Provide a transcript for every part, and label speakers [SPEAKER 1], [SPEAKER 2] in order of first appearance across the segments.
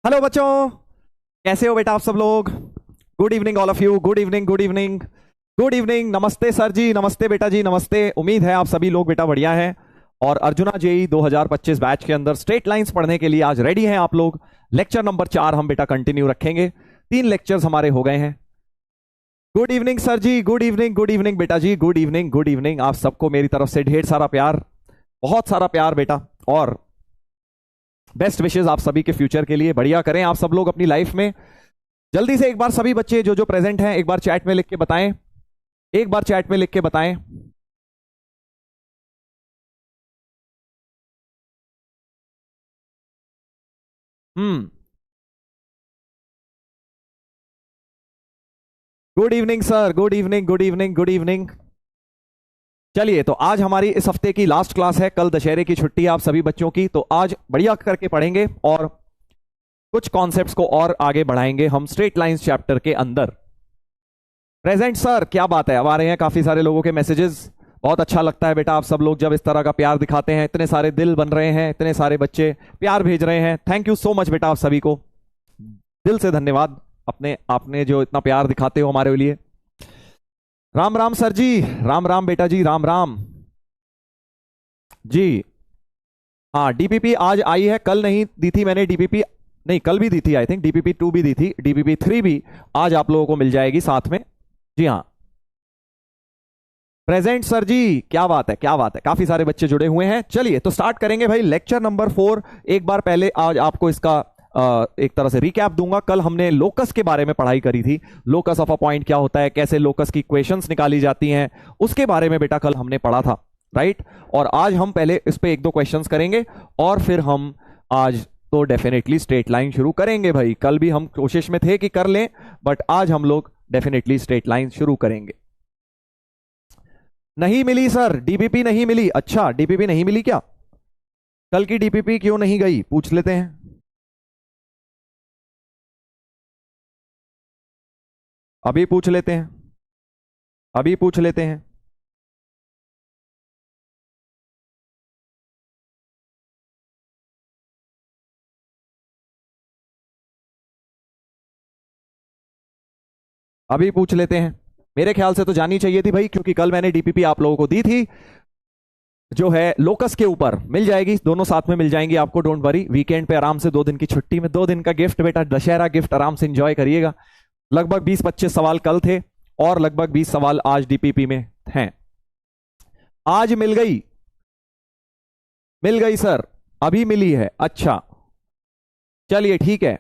[SPEAKER 1] Hello बच्चों, कैसे हो बेटा आप सब लोग। Good evening all of you. Good evening, good evening, good evening. नमस्ते सर जी, नमस्ते बेटा जी, नमस्ते। उम्मीद है आप सभी लोग बेटा बढ़िया हैं और अर्जुना जेई 2025 बैच के अंदर स्ट्रेट लाइंस पढ़ने के लिए आज रेडी हैं आप लोग। लेक्चर नंबर 4 हम बेटा कंटिन्यू रखेंगे। 3 लेक्चर्स हमारे हो गए हैं। गुड इवनिंग सर जी, गुड इवनिंग, गुड इवनिंग बेटा जी, गुड इवनिंग, गुड इवनिंग। आप सबको मेरी तरफ से ढेर सारा प्यार, बहुत सारा प्यार बेटा, और बेस्ट विशेस आप सभी के फ्यूचर के लिए। बढ़िया करें आप सब लोग अपनी लाइफ में। जल्दी से एक बार सभी बच्चे जो जो प्रेजेंट हैं एक बार चैट में लिख के बताएं, एक बार चैट में लिख के बताएं। Hmm. Good evening sir, good evening, good evening, good evening. चलिए, तो आज हमारी इस हफ्ते की लास्ट क्लास है। कल दशहरे की छुट्टी है आप सभी बच्चों की, तो आज बढ़िया करके पढ़ेंगे और कुछ कॉन्सेप्ट्स को और आगे बढ़ाएंगे हम स्ट्रेट लाइंस चैप्टर के अंदर। प्रेजेंट सर, क्या बात है, अब आ रहे हैं काफी सारे लोगों के मैसेजेस। बहुत अच्छा लगता है बेटा आप सब लोग जब इस तरह का प्यार दिखाते हैं। इतने सारे दिल बन रहे हैं, इतने सारे बच्चे प्यार भेज रहे हैं। थैंक यू सो मच बेटा आप सभी को, दिल से धन्यवाद। अपने आपने जो इतना प्यार दिखाते हो हमारे लिए। राम राम सर जी, राम राम बेटा जी, राम राम जी। हाँ, डीपीपी आज आई है, कल नहीं दी थी मैंने डीपीपी। नहीं, कल भी दी थी आई थिंक, डीपीपी 2 भी दी थी, डीपीपी 3 भी आज आप लोगों को मिल जाएगी साथ में। जी हाँ, प्रेजेंट सर जी, क्या बात है, क्या बात है। काफी सारे बच्चे जुड़े हुए हैं। चलिए तो स्टार्ट करेंगे भाई लेक्चर नंबर 4। एक बार पहले आज आपको इसका एक तरह से रिकैप दूंगा। कल हमने लोकस के बारे में पढ़ाई करी थी। लोकस ऑफ अ पॉइंट क्या होता है, कैसे लोकस की इक्वेशंस निकाली जाती हैं, उसके बारे में बेटा कल हमने पढ़ा था, राइट। और आज हम पहले इस पे एक दो क्वेश्चंस करेंगे और फिर हम आज तो डेफिनेटली स्ट्रेट लाइन शुरू करेंगे भाई। कल भी हम कोशिश में थे कि कर लें, बट आज हम लोग डेफिनेटली स्ट्रेट लाइन शुरू करेंगे। नहीं मिली सर, डीपीपी नहीं मिली। अच्छा, डीपीपी नहीं मिली क्या? कल की डीपीपी क्यों नहीं गई, पूछ लेते हैं। अभी पूछ लेते हैं, अभी पूछ लेते हैं। अभी पूछ लेते हैं। मेरे ख्याल से तो जानी चाहिए थी भाई, क्योंकि कल मैंने डीपीपी आप लोगों को दी थी जो है लोकस के ऊपर। मिल जाएगी, दोनों साथ में मिल जाएंगी आपको, डोंट वरी। वीकेंड पे आराम से 2 दिन की छुट्टी में 2 दिन का गिफ्ट बेटा, दशहरा गिफ्ट, आराम से एंजॉय करिएगा। लगभग 20-25 सवाल कल थे और लगभग 20 सवाल आज डीपीपी में हैं। आज मिल गई, मिल गई सर, अभी मिली है। अच्छा, चलिए ठीक है।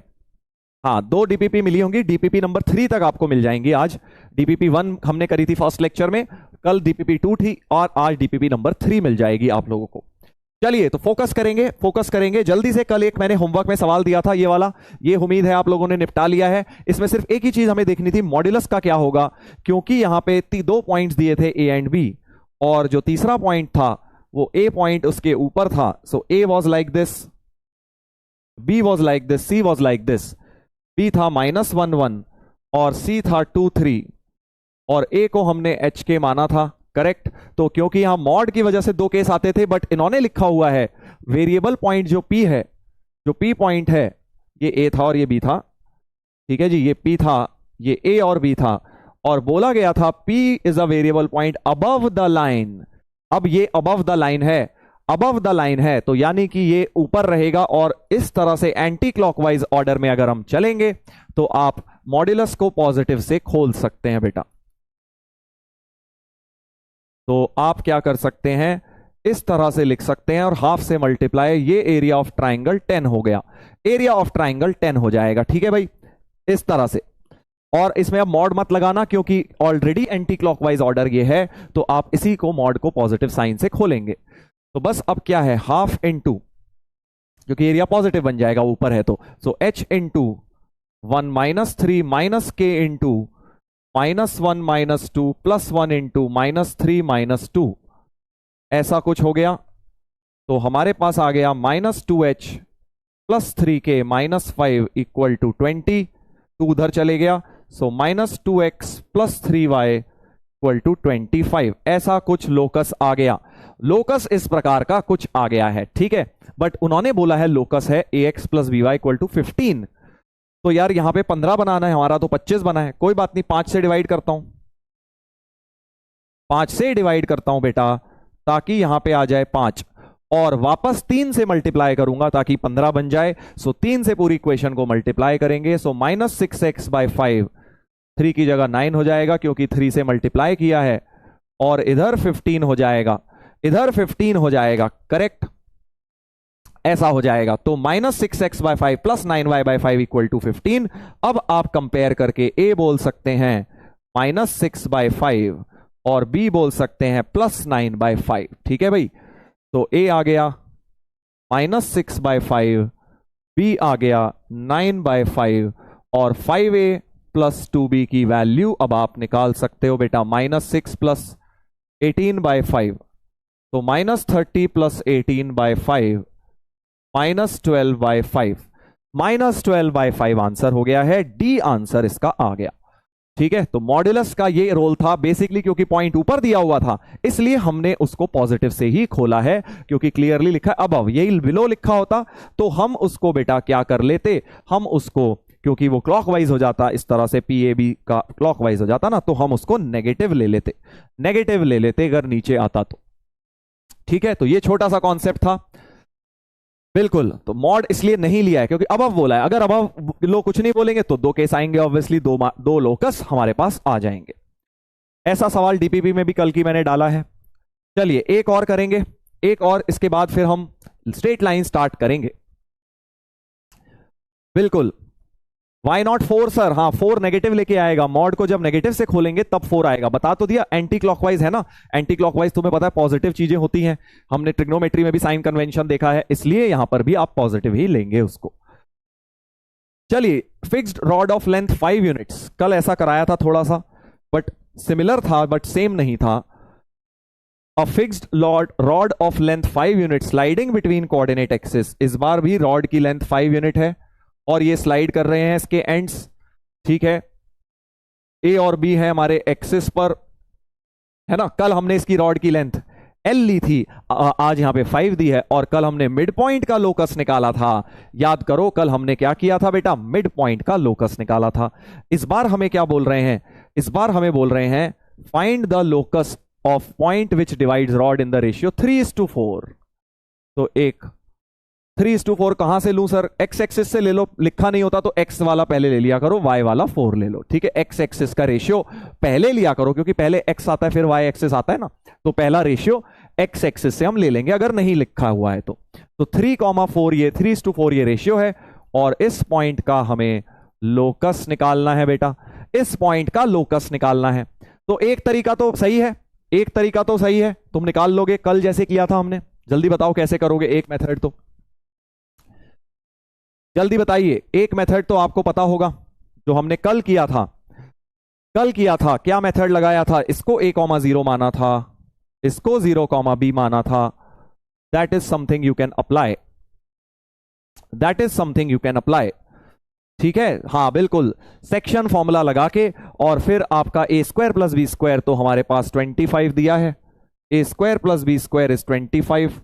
[SPEAKER 1] हाँ, 2 डीपीपी मिली होंगी, डीपीपी नंबर 3 तक आपको मिल जाएंगी आज। डीपीपी 1 हमने करी थी फर्स्ट लेक्चर में, कल डीपीपी 2 थी और आज डीपीपी नंबर 3 मिल जाएगी आप लोगों को। चलिए तो फोकस करेंगे, फोकस करेंगे जल्दी से। कल एक मैंने होमवर्क में सवाल दिया था, ये वाला, ये उम्मीद है आप लोगों ने निपटा लिया है। इसमें सिर्फ एक ही चीज हमें देखनी थी, मॉड्यूलस का क्या होगा, क्योंकि यहां पे 2 पॉइंट्स दिए थे ए एंड बी, और जो तीसरा पॉइंट था वो ए पॉइंट उसके ऊपर था। So A was like this, B was like this, C was like this. B था -1 1 और सी था 2 3 और ए को हमने एच के माना था, करेक्ट। तो क्योंकि यहां मॉड की वजह से 2 केस आते थे, बट इन्होंने लिखा हुआ है वेरिएबल पॉइंट जो पी है, जो पी पॉइंट है, ये ए था और ये बी था, ठीक है जी। ये पी था, ये ए और बी था, और बोला गया था P is a variable point above the line. अब ये अबव द लाइन है, अबव द लाइन है तो यानी कि ये ऊपर रहेगा, और इस तरह से एंटी क्लॉकवाइज ऑर्डर में अगर हम चलेंगे तो आप मॉड्यूलस को पॉजिटिव से खोल सकते हैं बेटा। तो आप क्या कर सकते हैं, इस तरह से लिख सकते हैं, और हाफ से मल्टीप्लाई, ये एरिया ऑफ ट्राइंगल 10 हो गया, एरिया ऑफ ट्राइंगल 10 हो जाएगा, ठीक है भाई, इस तरह से। और इसमें अब मॉड मत लगाना क्योंकि ऑलरेडी एंटी क्लॉकवाइज ऑर्डर ये है, तो आप इसी को मॉड को पॉजिटिव साइन से खोलेंगे। तो बस अब क्या है, हाफ इंटू, क्योंकि एरिया पॉजिटिव बन जाएगा ऊपर है तो, सो एच इंटू 1 -3 माइनस के इंटू -1 -2 +1 इंटू -3 -2, ऐसा कुछ हो गया। तो हमारे पास आ गया -2h + 3k -5 = 20, 2 उधर चले गया, सो -2x + 3y = 25। ऐसा कुछ लोकस आ गया। लोकस इस प्रकार का कुछ आ गया है, ठीक है। बट उन्होंने बोला है लोकस है ax + by = 15, तो यार यहां पे 15 बनाना है, हमारा तो 25 बना है, कोई बात नहीं, 5 से डिवाइड करता हूं, 5 से डिवाइड करता हूं बेटा, ताकि यहां पे आ जाए 5, और वापस 3 से मल्टीप्लाई करूंगा ताकि 15 बन जाए। सो 3 से पूरी इक्वेशन को मल्टीप्लाई करेंगे। सो -6x/5, 3 की जगह 9 हो जाएगा क्योंकि 3 से मल्टीप्लाई किया है, और इधर 15 हो जाएगा, इधर 15 हो जाएगा, करेक्ट, ऐसा हो जाएगा। तो -6x/5 + 9y/5 = 15। अब आप कंपेयर करके ए बोल सकते हैं -6/5 और बी बोल सकते हैं +9/5। ठीक है भाई, तो ए आ गया -6/5, बी आ गया 9/5, और 5a + 2b की वैल्यू अब आप निकाल सकते हो बेटा, -6 + 18/5, तो -30 + 18/5 -12/5, -12/5 आंसर हो गया है, डी आंसर इसका आ गया। ठीक है, तो मॉड्यूलस का ये रोल था बेसिकली, क्योंकि पॉइंट ऊपर दिया हुआ था इसलिए हमने उसको पॉजिटिव से ही खोला है, क्योंकि क्लियरली लिखा है अबव, यही बिलो लिखा होता तो हम उसको बेटा क्या कर लेते, हम उसको, क्योंकि वो क्लॉकवाइज हो जाता इस तरह से, PAB का क्लॉकवाइज हो जाता ना, तो हम उसको नेगेटिव ले लेते, नेगेटिव ले लेते अगर नीचे आता तो। ठीक है, तो ये छोटा सा कॉन्सेप्ट था बिल्कुल। तो मॉड इसलिए नहीं लिया है क्योंकि अबव बोला है, अगर अबव लोग कुछ नहीं बोलेंगे तो 2 केस आएंगे, ऑब्वियसली 2 लोकस हमारे पास आ जाएंगे। ऐसा सवाल डीपीपी में भी कल की मैंने डाला है। चलिए एक और करेंगे, एक और, इसके बाद फिर हम स्ट्रेट लाइन स्टार्ट करेंगे। बिल्कुल, वाई नॉट 4 सर, हाँ 4 नेगेटिव लेके आएगा, मॉड को जब नेगेटिव से खोलेंगे तब 4 आएगा, बता तो दिया, एंटी क्लॉकवाइज है ना, एंटी क्लॉकवाइज तुम्हें पता है पॉजिटिव चीजें होती हैं, हमने ट्रिग्नोमेट्री में भी साइन कन्वेंशन देखा है, इसलिए यहां पर भी आप पॉजिटिव ही लेंगे उसको। चलिए, fixed rod of length 5 units, कल ऐसा कराया था थोड़ा सा, बट सिमिलर था बट सेम नहीं था। A fixed rod of length 5 unit sliding between coordinate axis, इस बार भी रॉड की लेंथ 5 यूनिट है और ये स्लाइड कर रहे हैं इसके एंड्स। ठीक है, ए और बी है हमारे एक्सिस पर, है ना। कल हमने इसकी रॉड की लेंथ L ली थी, आज यहां पे 5 दी है, और कल हमने मिड पॉइंट का लोकस निकाला था। याद करो कल हमने क्या किया था बेटा, मिड पॉइंट का लोकस निकाला था। इस बार हमें क्या बोल रहे हैं, इस बार हमें बोल रहे हैं find the locus of point which divides rod in the ratio 3:4। तो एक 3:4 कहां से लूं सर, एक्स एक्सिस से ले लो, लिखा नहीं होता तो एक्स वाला पहले ले लिया करो, वाई वाला 4 ले लो। ठीक है, एक्स एक्सिस का रेशियो पहले लिया करो, क्योंकि पहले एक्स आता है फिर वाई एक्सिस आता है ना, तो पहला रेशियो एक्स एक्सिस से हम ले लेंगे अगर नहीं लिखा हुआ है तो 3,4 ये 3:4 ये रेशियो है, और इस पॉइंट का हमें लोकस निकालना है बेटा, इस पॉइंट का लोकस निकालना है। तो एक तरीका तो सही है, एक तरीका तो सही है, तुम निकाल लोगे कल जैसे किया था हमने। जल्दी बताओ कैसे करोगे, एक मेथड तो जल्दी बताइए, एक मेथड तो आपको पता होगा जो हमने कल किया था। कल किया था क्या मेथड लगाया था, इसको a,0 माना था, इसको 0,b माना था। That is something you can apply, that is something you can apply. ठीक है, हाँ बिल्कुल, सेक्शन फॉर्मूला लगा के, और फिर आपका a² + b² तो हमारे पास 25 दिया है, a² + b² इज 25।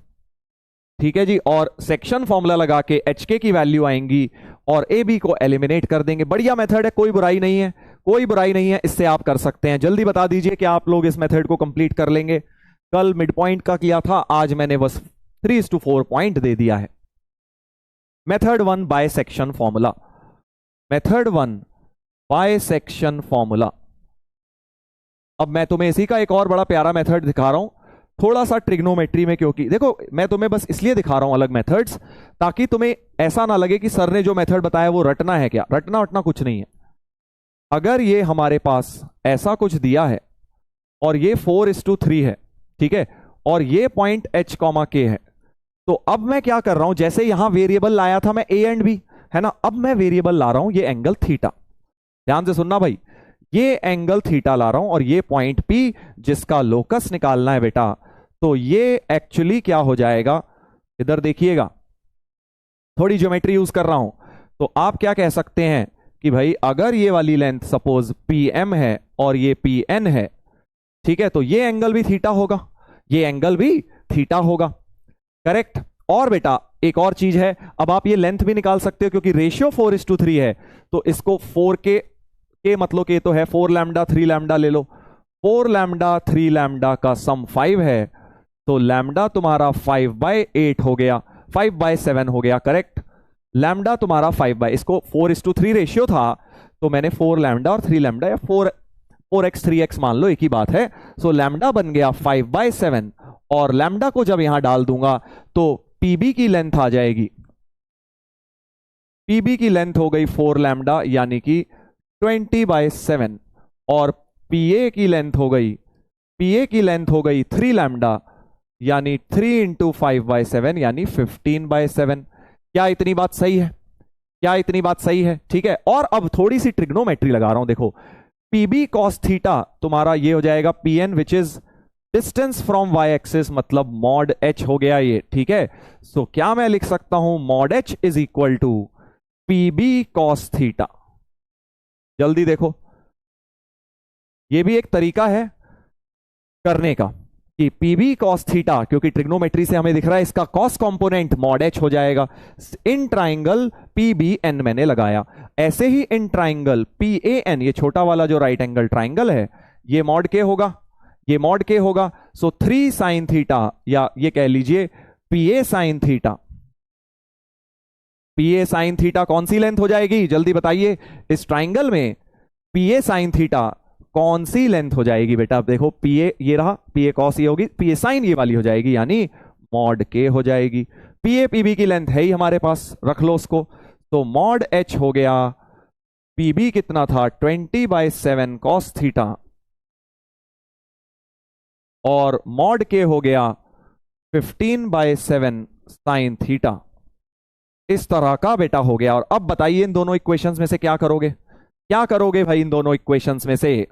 [SPEAKER 1] ठीक है जी, और सेक्शन फॉर्मूला लगा के HK की वैल्यू आएंगी और AB को एलिमिनेट कर देंगे। बढ़िया मेथड है, कोई बुराई नहीं है, कोई बुराई नहीं है, इससे आप कर सकते हैं। जल्दी बता दीजिए कि आप लोग इस मेथड को कंप्लीट कर लेंगे। कल मिड पॉइंट का किया था, आज मैंने बस 3:4 पॉइंट दे दिया है। Method 1 by section formula, method 1 by section formula. अब मैं तुम्हें इसी का एक और बड़ा प्यारा मेथड दिखा रहा हूं, थोड़ा सा ट्रिग्नोमेट्री में, क्योंकि देखो मैं तुम्हें बस इसलिए दिखा रहा हूं अलग मेथड्स, ताकि तुम्हें ऐसा ना लगे कि सर ने जो मेथड बताया वो रटना है। क्या रटना वटना कुछ नहीं है। अगर ये हमारे पास ऐसा कुछ दिया है और ये 4:3 है, ठीक है, और ये पॉइंट H, K है, तो अब मैं क्या कर रहा हूं, जैसे यहां वेरिएबल लाया था मैं A एंड B, है ना, अब मैं वेरिएबल ला रहा हूं ये एंगल थीटा। ध्यान से सुनना भाई, ये एंगल थीटा ला रहा हूं और ये पॉइंट P जिसका लोकस निकालना है बेटा, तो ये एक्चुअली क्या हो जाएगा, इधर देखिएगा, थोड़ी ज्योमेट्री यूज कर रहा हूं। तो आप क्या कह सकते हैं कि भाई अगर ये वाली लेंथ सपोज PM है और ये PN है, ठीक है, तो ये एंगल भी थीटा होगा, ये एंगल भी थीटा होगा, करेक्ट। और बेटा एक और चीज है, अब आप ये लेंथ भी निकाल सकते हो क्योंकि रेशियो 4:3 है, तो इसको 4 के मतलब के तो है 4 लैम्डा 3 लैम्डा ले लो। 4 लैम्डा 3 लैम्डा का सम 5 है, तो लैम्डा तुम्हारा 5/8 हो गया, 5/7 हो गया, करेक्ट। लैम्डा तुम्हारा 5 इसको 4:3 रेशियो था, तो मैंने 4 लैम्डा और 3 लैम्डा या 4x 3x मान लो, एक ही बात है। सो लैम्डा बन गया 5/7, और लैम्डा को जब यहां डाल दूंगा तो पीबी की लेंथ आ जाएगी, पीबी की लेंथ हो गई 4 लैम्डा यानी कि 20/7, और पीए की लेंथ हो गई, पीए की लेंथ हो गई 3 लैम्डा यानी 3 × 5/7 यानी 15/7। क्या इतनी बात सही है? क्या इतनी बात सही है? ठीक है। और अब थोड़ी सी ट्रिग्नोमेट्री लगा रहा हूं, देखो पीबी कॉस थीटा तुम्हारा ये हो जाएगा PN which is distance from Y axis, मतलब मॉड एच हो गया ये, ठीक है। सो क्या मैं लिख सकता हूं mod H is equal to PB cos theta. जल्दी देखो, ये भी एक तरीका है करने का कि पीबी कॉस थीटा, क्योंकि ट्रिग्नोमेट्री से हमें दिख रहा है इसका कॉस कंपोनेंट मॉड एच हो जाएगा। इन ट्राइंगल पीबीएन मैंने लगाया, ऐसे ही इन ट्राइंगल पीएएन, ये छोटा वाला जो राइट एंगल ट्राइंगल है, ये मॉड के होगा, ये मॉड के होगा। सो 3 साइन थीटा, या ये कह लीजिए पीए साइन थीटा, पीए साइन थीटा कौन सी लेंथ हो जाएगी? जल्दी बताइए, इस ट्राइंगल में पीए साइन थीटा कौन सी लेंथ हो जाएगी बेटा? अब देखो पीए ये रहा, पीए कॉस ये होगी, पीए साइन ये वाली हो जाएगी, यानी मॉड के हो जाएगी। पीए पीबी की लेंथ है ही हमारे पास, रख लो उसको। तो मॉड एच हो गया, पीबी कितना था 20/7 कॉस थीटा, और मॉड के हो गया 15/7 साइन थीटा। इस तरह का बेटा हो गया। और अब बताइए इन दोनों इक्वेशंस में से क्या करोगे? क्या करोगे भाई इन दोनों इक्वेशंस में से?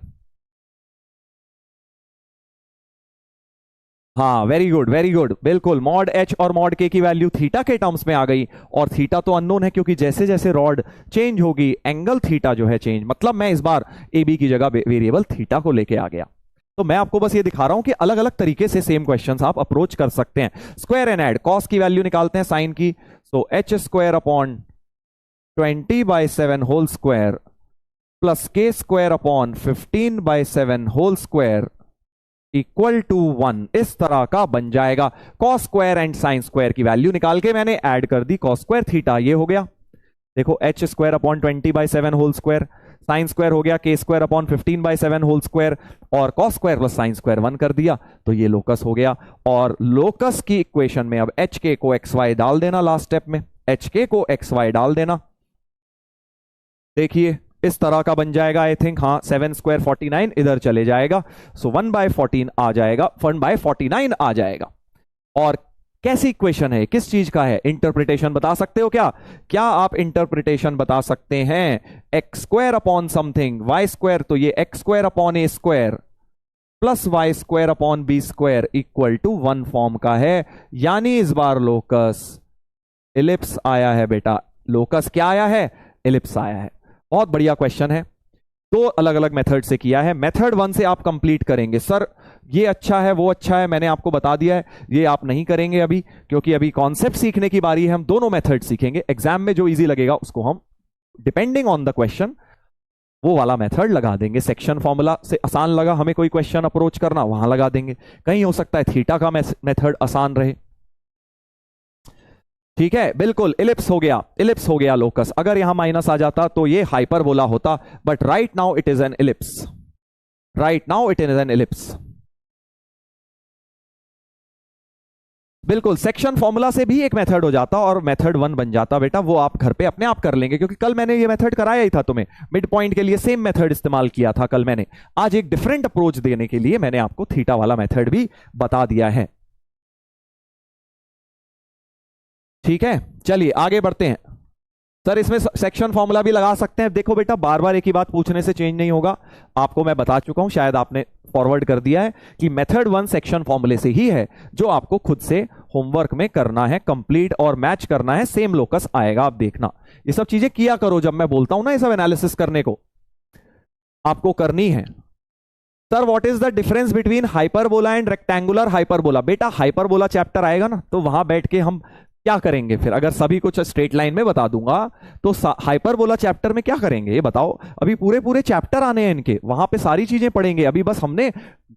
[SPEAKER 1] हाँ, वेरी गुड वेरी गुड, बिल्कुल। मॉड एच और मॉड के की वैल्यू थीटा के टर्म्स में आ गई, और थीटा तो अननोन है क्योंकि जैसे जैसे रॉड चेंज होगी एंगल थीटा जो है चेंज, मतलब मैं इस बार ए बी की जगह वेरिएबल थीटा को लेके आ गया। तो मैं आपको बस ये दिखा रहा हूं कि अलग अलग तरीके से सेम क्वेश्चंस आप अप्रोच कर सकते हैं। स्क्वायर एंड ऐड, कॉस की वैल्यू निकालते हैं साइन की, so H square upon 20/7 whole square plus K square upon 15/7 whole square equal to 1, इस तरह का बन जाएगा। Cos square and sine square की वैल्यू निकाल के मैंने ऐड कर दी, कॉस स्क्वायर थीटा ये हो गया। देखो H square upon 20/7 whole square, sine square हो गया K square upon 15/7 whole square, और cos square plus sine square 1 कर दिया, तो ये लोकस हो गया। और लोकस की इक्वेशन में अब एच के को एक्स वाई डाल देना, लास्ट स्टेप में एच के को एक्स वाई डाल देना। देखिए इस तरह का बन जाएगा, आई थिंक, हाँ 7 स्क्वायर 49 इधर चले जाएगा, सो 1/14 आ जाएगा, 1/49 आ जाएगा। और कैसी इक्वेशन है, किस चीज का है? इंटरप्रिटेशन बता सकते हो क्या? क्या आप इंटरप्रिटेशन बता सकते हैं? X square upon something Y square, तो ये X square upon A square plus Y square upon B square equal to 1 form का है, यानी इस बार लोकस इलिप्स आया है बेटा। लोकस क्या आया है? इलिप्स आया है। बहुत बढ़िया क्वेश्चन है, दो अलग अलग मेथड से किया है। मेथड 1 से आप कंप्लीट करेंगे, सर ये अच्छा है वो अच्छा है, मैंने आपको बता दिया है, ये आप नहीं करेंगे अभी, क्योंकि अभी कॉन्सेप्ट सीखने की बारी है। हम दोनों मेथड सीखेंगे, एग्जाम में जो इजी लगेगा उसको हम डिपेंडिंग ऑन द क्वेश्चन वो वाला मेथड लगा देंगे। सेक्शन फॉर्मूला से आसान लगा हमें कोई क्वेश्चन अप्रोच करना, वहां लगा देंगे। कहीं हो सकता है थीटा का मेथड आसान रहे, ठीक है। बिल्कुल इलिप्स हो गया, इलिप्स हो गया लोकस। अगर यहां माइनस आ जाता तो ये हाइपरबोला होता, but right now it is an ellipse, right now it is an ellipse. बिल्कुल, सेक्शन फॉर्मूला से भी एक मेथड हो जाता और मेथड 1 बन जाता बेटा, वो आप घर पे अपने आप कर लेंगे, क्योंकि कल मैंने ये मेथड कराया ही था तुम्हें। मिड पॉइंट के लिए सेम मेथड इस्तेमाल किया था कल मैंने, आज एक डिफरेंट अप्रोच देने के लिए मैंने आपको थीटा वाला मेथड भी बता दिया है। ठीक है, चलिए आगे बढ़ते हैं। सर इसमें सेक्शन फॉर्मूला भी लगा सकते हैं। देखो बेटा, बार बार एक ही बात पूछने से चेंज नहीं होगा, आपको मैं बता चुका हूं, शायद आपने फॉरवर्ड कर दिया है कि मेथड 1 सेक्शन फॉर्मूले से ही है, जो आपको खुद से होमवर्क में करना है, कंप्लीट और मैच करना है, सेम लोकस आएगा। आप देखना ये सब चीजें किया करो, जब मैं बोलता हूं ना ये सब एनालिसिस करने को आपको करनी है। Sir what is the difference between hyperbola and rectangular hyperbola? बेटा हाइपरबोला चैप्टर आएगा ना, तो वहां बैठ के हम क्या करेंगे फिर? अगर सभी कुछ स्ट्रेट लाइन में बता दूंगा तो हाइपरबोला चैप्टर में क्या करेंगे ये बताओ? अभी पूरे पूरे चैप्टर आने हैं इनके, वहां पे सारी चीजें पढ़ेंगे। अभी बस हमने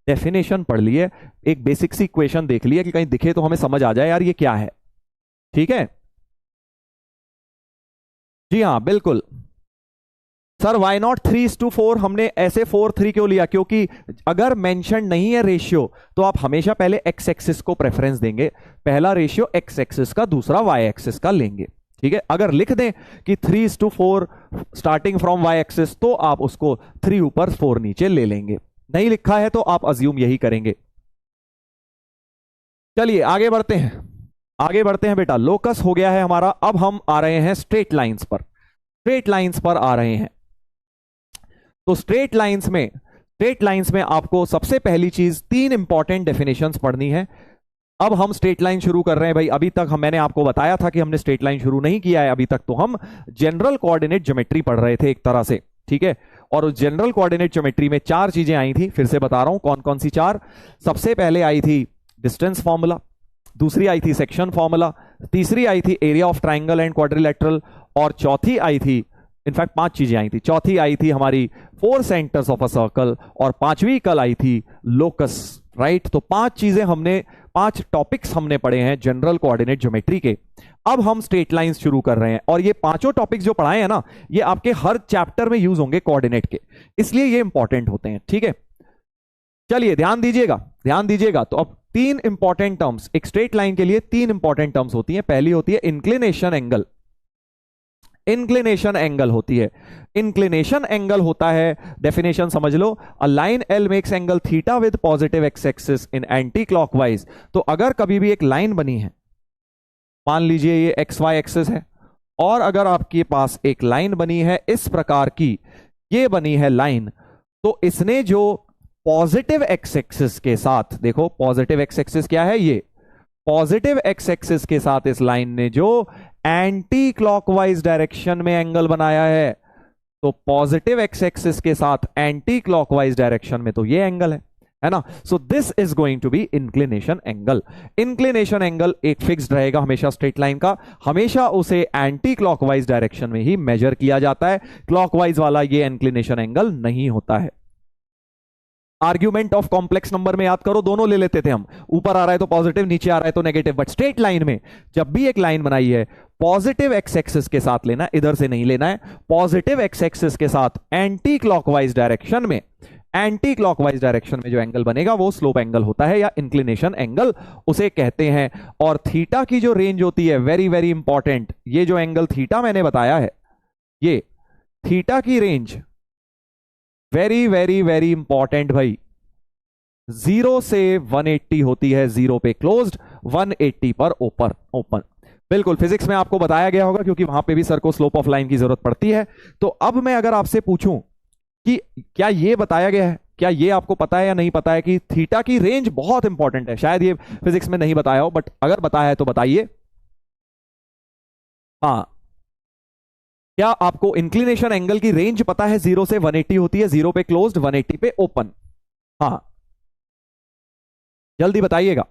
[SPEAKER 1] डेफिनेशन पढ़ ली है, एक बेसिक सी इक्वेशन देख लिया कि कहीं दिखे तो हमें समझ आ जाए यार ये क्या है। ठीक है जी हाँ बिल्कुल सर। Why not 3:4? हमने ऐसे 4:3 क्यों लिया? क्योंकि अगर मेंशन नहीं है रेशियो तो आप हमेशा पहले एक्स एक्सिस को प्रेफरेंस देंगे। पहला रेशियो एक्स एक्सिस का, दूसरा वाई एक्सिस का लेंगे। ठीक है, अगर लिख दें कि 3:4 स्टार्टिंग फ्रॉम वाई एक्सिस तो आप उसको 3 ऊपर 4 नीचे ले लेंगे। नहीं लिखा है तो आप अज्यूम यही करेंगे। चलिए आगे बढ़ते हैं, आगे बढ़ते हैं बेटा। लोकस हो गया है हमारा, अब हम आ रहे हैं स्ट्रेट लाइंस पर। स्ट्रेट लाइंस पर आ रहे हैं तो स्ट्रेट लाइंस में आपको सबसे पहली चीज 3 इंपॉर्टेंट डेफिनेशंस पढ़नी है। अब हम स्ट्रेट लाइन शुरू कर रहे हैं भाई। अभी तक मैंने आपको बताया था कि हमने स्ट्रेट लाइन शुरू नहीं किया है अभी तक, तो हम जनरल कोऑर्डिनेट ज्योमेट्री पढ़ रहे थे एक तरह से। ठीक है, और उस जनरल कोऑर्डिनेट ज्योमेट्री में 4 चीजें आई थी, फिर से बता रहा हूं कौन कौन सी 4। सबसे पहले आई थी डिस्टेंस फॉर्मूला, दूसरी आई थी सेक्शन फॉर्मूला, तीसरी आई थी area of triangle and quadrilateral, और चौथी आई थी, इनफैक्ट 5 चीजें आई थी, चौथी आई थी हमारी 4 सेंटर्स ऑफ अ सर्कल, और 5वीं कल आई थी लोकस। राइट, तो 5 चीजें हमने, 5 टॉपिक्स हमने पढ़े हैं जनरल कोऑर्डिनेट ज्योमेट्री के। अब हम स्ट्रेट लाइंस शुरू कर रहे हैं, और ये 5 टॉपिक्स जो पढ़ाए हैं ना, ये आपके हर चैप्टर में यूज होंगे कोऑर्डिनेट के, इसलिए ये इंपॉर्टेंट होते हैं। ठीक है, चलिए ध्यान दीजिएगा, ध्यान दीजिएगा। तो अब 3 इंपॉर्टेंट टर्म्स, एक स्ट्रेट लाइन के लिए 3 इंपॉर्टेंट टर्म्स होती हैं। पहली होती है इंक्लिनेशन एंगल। इंक्लिनेशन एंगल होती है, इंक्लिनेशन एंगल होता है, डेफिनेशन समझ लो, a line L makes angle theta with positive X axis in anti clockwise. तो अगर कभी भी एक लाइन बनी है, मान लीजिए ये एक्स वाई एक्सिस है, और अगर आपके पास एक लाइन बनी है इस प्रकार की, ये बनी है लाइन, तो इसने जो पॉजिटिव एक्स एक्सिस के साथ, देखो पॉजिटिव एक्स एक्सिस क्या है, ये पॉजिटिव एक्स एक्सिस के साथ इस लाइन ने जो एंटी क्लॉकवाइज डायरेक्शन में एंगल बनाया है, तो पॉजिटिव एक्स एक्सिस के साथ एंटी क्लॉकवाइज डायरेक्शन में तो ये एंगल है ना। So this is going to be inclination angle. Inclination angle एक फिक्स्ड रहेगा हमेशा स्ट्रेट लाइन का, हमेशा उसे एंटी क्लॉकवाइज डायरेक्शन में ही मेजर किया जाता है, क्लॉकवाइज वाला ये इंक्लिनेशन एंगल नहीं होता है। आर्ग्यूमेंट ऑफ कॉम्प्लेक्स नंबर में याद करो, दोनों ले लेते थे हम, ऊपर आ रहा है तो पॉजिटिव, नीचे आ रहा है तो नेगेटिव। बट स्ट्रेट लाइन में जब भी एक लाइन बनाई है, पॉजिटिव एक्स एक्सिस के साथ लेना, इधर से नहीं लेना है, पॉजिटिव एक्स एक्सिस के साथ एंटी क्लॉकवाइज डायरेक्शन में, एंटी क्लॉकवाइज डायरेक्शन में जो एंगल बनेगा वो स्लोप एंगल होता है, या इंक्लिनेशन एंगल उसे कहते हैं। और थीटा की जो रेंज होती है, वेरी वेरी इंपॉर्टेंट, ये जो एंगल थीटा मैंने बताया है, ये थीटा की range very very very important भाई, 0 से 180 होती है, 0 पे क्लोज्ड, 180 पर ओपन। बिल्कुल फिजिक्स में आपको बताया गया होगा, क्योंकि वहां पे भी सर को स्लोप ऑफ लाइन की जरूरत पड़ती है। तो अब मैं अगर आपसे पूछूं कि क्या ये बताया गया है, क्या ये आपको पता है या नहीं पता है कि थीटा की रेंज बहुत इंपॉर्टेंट है? शायद ये फिजिक्स में नहीं बताया हो, बट अगर बताया है तो बताइए। हाँ, क्या आपको इंक्लिनेशन एंगल की रेंज पता है? 0 से 180 होती है, 0 पे क्लोज्ड, 180 पे ओपन। हाँ जल्दी बताइएगा,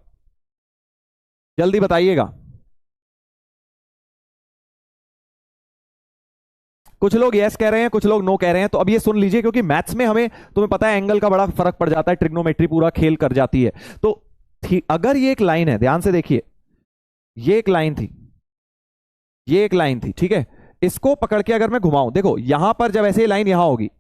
[SPEAKER 1] जल्दी बताइएगा। कुछ लोग यस कह रहे हैं, कुछ लोग नो कह रहे हैं। तो अब ये सुन लीजिए, क्योंकि मैथ्स में हमें, तुम्हें पता है, एंगल का बड़ा फर्क पड़ जाता है, ट्रिग्नोमेट्री पूरा खेल कर जाती है। तो अगर ये एक लाइन है, ध्यान से देखिए, ये एक लाइन थी, ये एक लाइन थी, ठीक है, इसको पकड़ के अगर मैं घुमाऊं, देखो यहां पर जब ऐसे लाइन यहां होगी,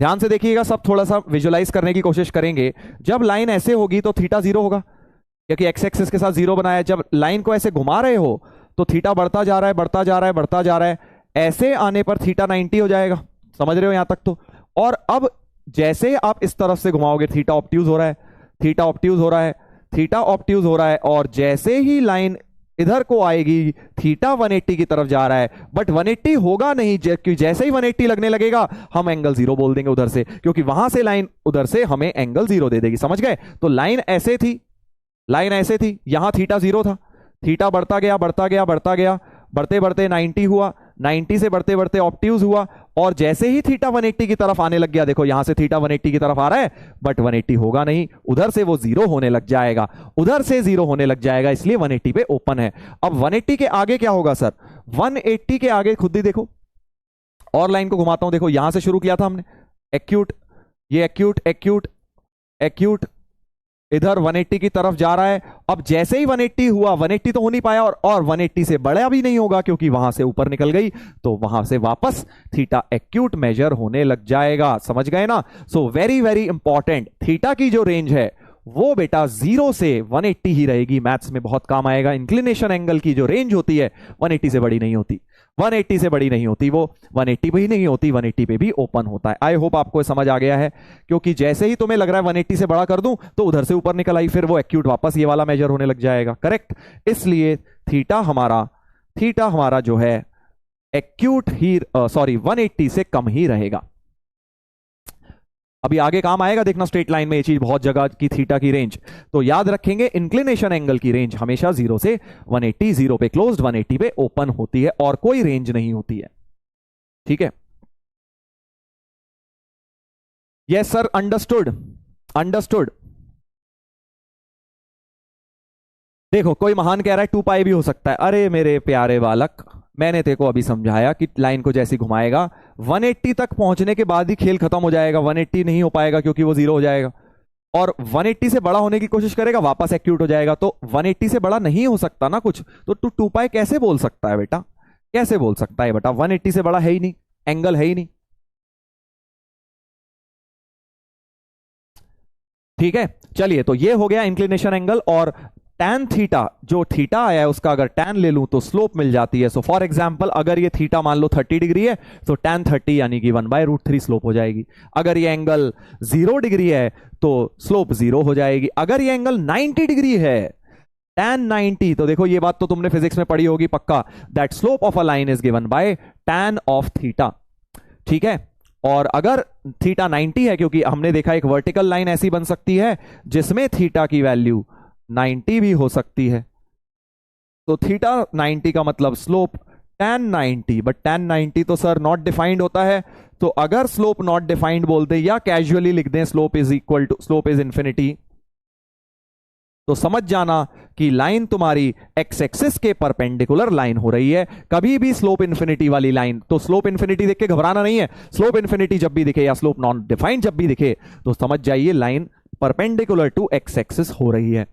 [SPEAKER 1] ध्यान से देखिएगा, सब थोड़ा सा विजुलाइज करने की कोशिश करेंगे। जब लाइन ऐसे होगी तो थीटा 0 होगा, क्योंकि एक्स एक्सिस के साथ 0 बनाया। जब लाइन को ऐसे घुमा रहे हो तो थीटा बढ़ता जा रहा है, बढ़ता जा रहा है, बढ़ता जा रहा है, ऐसे आने पर थीटा 90 हो जाएगा। समझ रहे हो यहां तक? तो और अब जैसे आप इस तरफ से घुमाओगे, थीटा ऑब्ट्यूज हो रहा है, थीटा ऑब्ट्यूज हो रहा है, थीटा ऑब्ट्यूज हो रहा है, और जैसे ही लाइन इधर को आएगी, थीटा 180 की तरफ जा रहा है, बट 180 होगा नहीं, जैसे ही 180 लगने लगेगा हम एंगल 0 बोल देंगे उधर से, क्योंकि वहां से लाइन उधर से हमें एंगल 0 दे देगी। समझ गए? तो लाइन ऐसे थी, लाइन ऐसे थी, यहां थीटा 0 था, थीटा बढ़ता गया, बढ़ता गया, बढ़ता गया, बढ़ते बढ़ते 90 हुआ, 90 से बढ़ते बढ़ते ऑब्ट्यूज हुआ, और जैसे ही थीटा 180 की तरफ आने लग गया, देखो यहां से थीटा 180 की तरफ आ रहा है, बट 180 होगा नहीं, उधर से वो जीरो होने लग जाएगा, उधर से जीरो होने लग जाएगा, इसलिए 180 पे ओपन है। अब 180 के आगे क्या होगा सर? 180 के आगे खुद ही देखो, और लाइन को घुमाता हूं, देखो यहां से शुरू किया था हमने, एक्यूट, ये एक्यूट एक्यूट एक्यूट, इधर 180 की तरफ जा रहा है। अब जैसे ही 180 हुआ, 180 तो हो नहीं पाया, और 180 से बड़ा भी नहीं होगा क्योंकि वहां से ऊपर निकल गई, तो वहां से वापस थीटा एक्यूट मेजर होने लग जाएगा। समझ गए ना? सो वेरी वेरी इंपॉर्टेंट, थीटा की जो रेंज है वो बेटा 0 से 180 ही रहेगी, मैथ्स में बहुत काम आएगा। इंक्लिनेशन एंगल की जो रेंज होती है 180 से बड़ी नहीं होती, 180 से बड़ी नहीं होती, वो 180 पे ही नहीं होती, 180 पे भी ओपन होता है। आई होप आपको समझ आ गया है, क्योंकि जैसे ही तुम्हें लग रहा है 180 से बड़ा कर दूं तो उधर से ऊपर निकल आई, फिर वो एक्यूट वापस ये वाला मेजर होने लग जाएगा। करेक्ट? इसलिए थीटा हमारा जो है एक्यूट ही, सॉरी 180 से कम ही रहेगा। अभी आगे काम आएगा, देखना स्ट्रेट लाइन में ये चीज बहुत जगह की, थीटा की रेंज तो याद रखेंगे, इंक्लिनेशन एंगल की रेंज हमेशा 0 से 180, 0 पे क्लोज्ड, 180 पे ओपन होती है, और कोई रेंज नहीं होती है। ठीक है? Yes sir, understood, understood. देखो कोई महान कह रहा है 2 पाई भी हो सकता है, अरे मेरे प्यारे बालक, मैंने तेरे को अभी समझाया कि लाइन को जैसे घुमाएगा 180 तक पहुंचने के बाद ही खेल खत्म हो जाएगा, 180 नहीं हो पाएगा क्योंकि वो 0 हो जाएगा, और 180 से बड़ा होने की कोशिश करेगा, वापस एक्यूट हो जाएगा, तो 180 से बड़ा नहीं हो सकता ना कुछ, तो तू 2 पाई कैसे बोल सकता है बेटा? कैसे बोल सकता है बेटा? 180 से बड़ा है ही नहीं, एंगल है ही नहीं। ठीक है, चलिए, तो ये हो गया इंक्लिनेशन एंगल। और tan थीटा, जो थीटा आया है उसका अगर tan ले लूं तो स्लोप मिल जाती है। सो फॉर एग्जांपल, अगर ये थीटा मान लो 30 डिग्री है तो tan 30 यानी कि 1/√3 स्लोप हो जाएगी। अगर ये एंगल 0 डिग्री है तो स्लोप 0 हो जाएगी। अगर ये एंगल 90 डिग्री है, tan 90, तो देखो ये बात तो तुमने फिजिक्स में पढ़ी होगी पक्का, that slope of a line is given by tan of theta. ठीक है? और अगर थीटा 90 है, क्योंकि हमने देखा एक वर्टिकल लाइन ऐसी बन सकती है जिसमें थीटा की वैल्यू 90 भी हो सकती है, तो थीटा 90 का मतलब स्लोप tan 90, बट tan 90 तो सर नॉट डिफाइंड होता है, तो अगर स्लोप नॉट डिफाइंड बोल दे या कैजुअली लिख दें slope is equal to, slope is infinity, तो समझ जाना कि लाइन तुम्हारी एक्स एक्सिस के परपेंडिकुलर लाइन हो रही है। कभी भी स्लोप इंफिनिटी वाली लाइन, तो स्लोप इंफिनिटी देख के घबराना नहीं है, स्लोप इंफिनिटी जब भी दिखे या स्लोप नॉन डिफाइंड जब भी दिखे तो समझ जाइए line perpendicular to X axis हो रही है।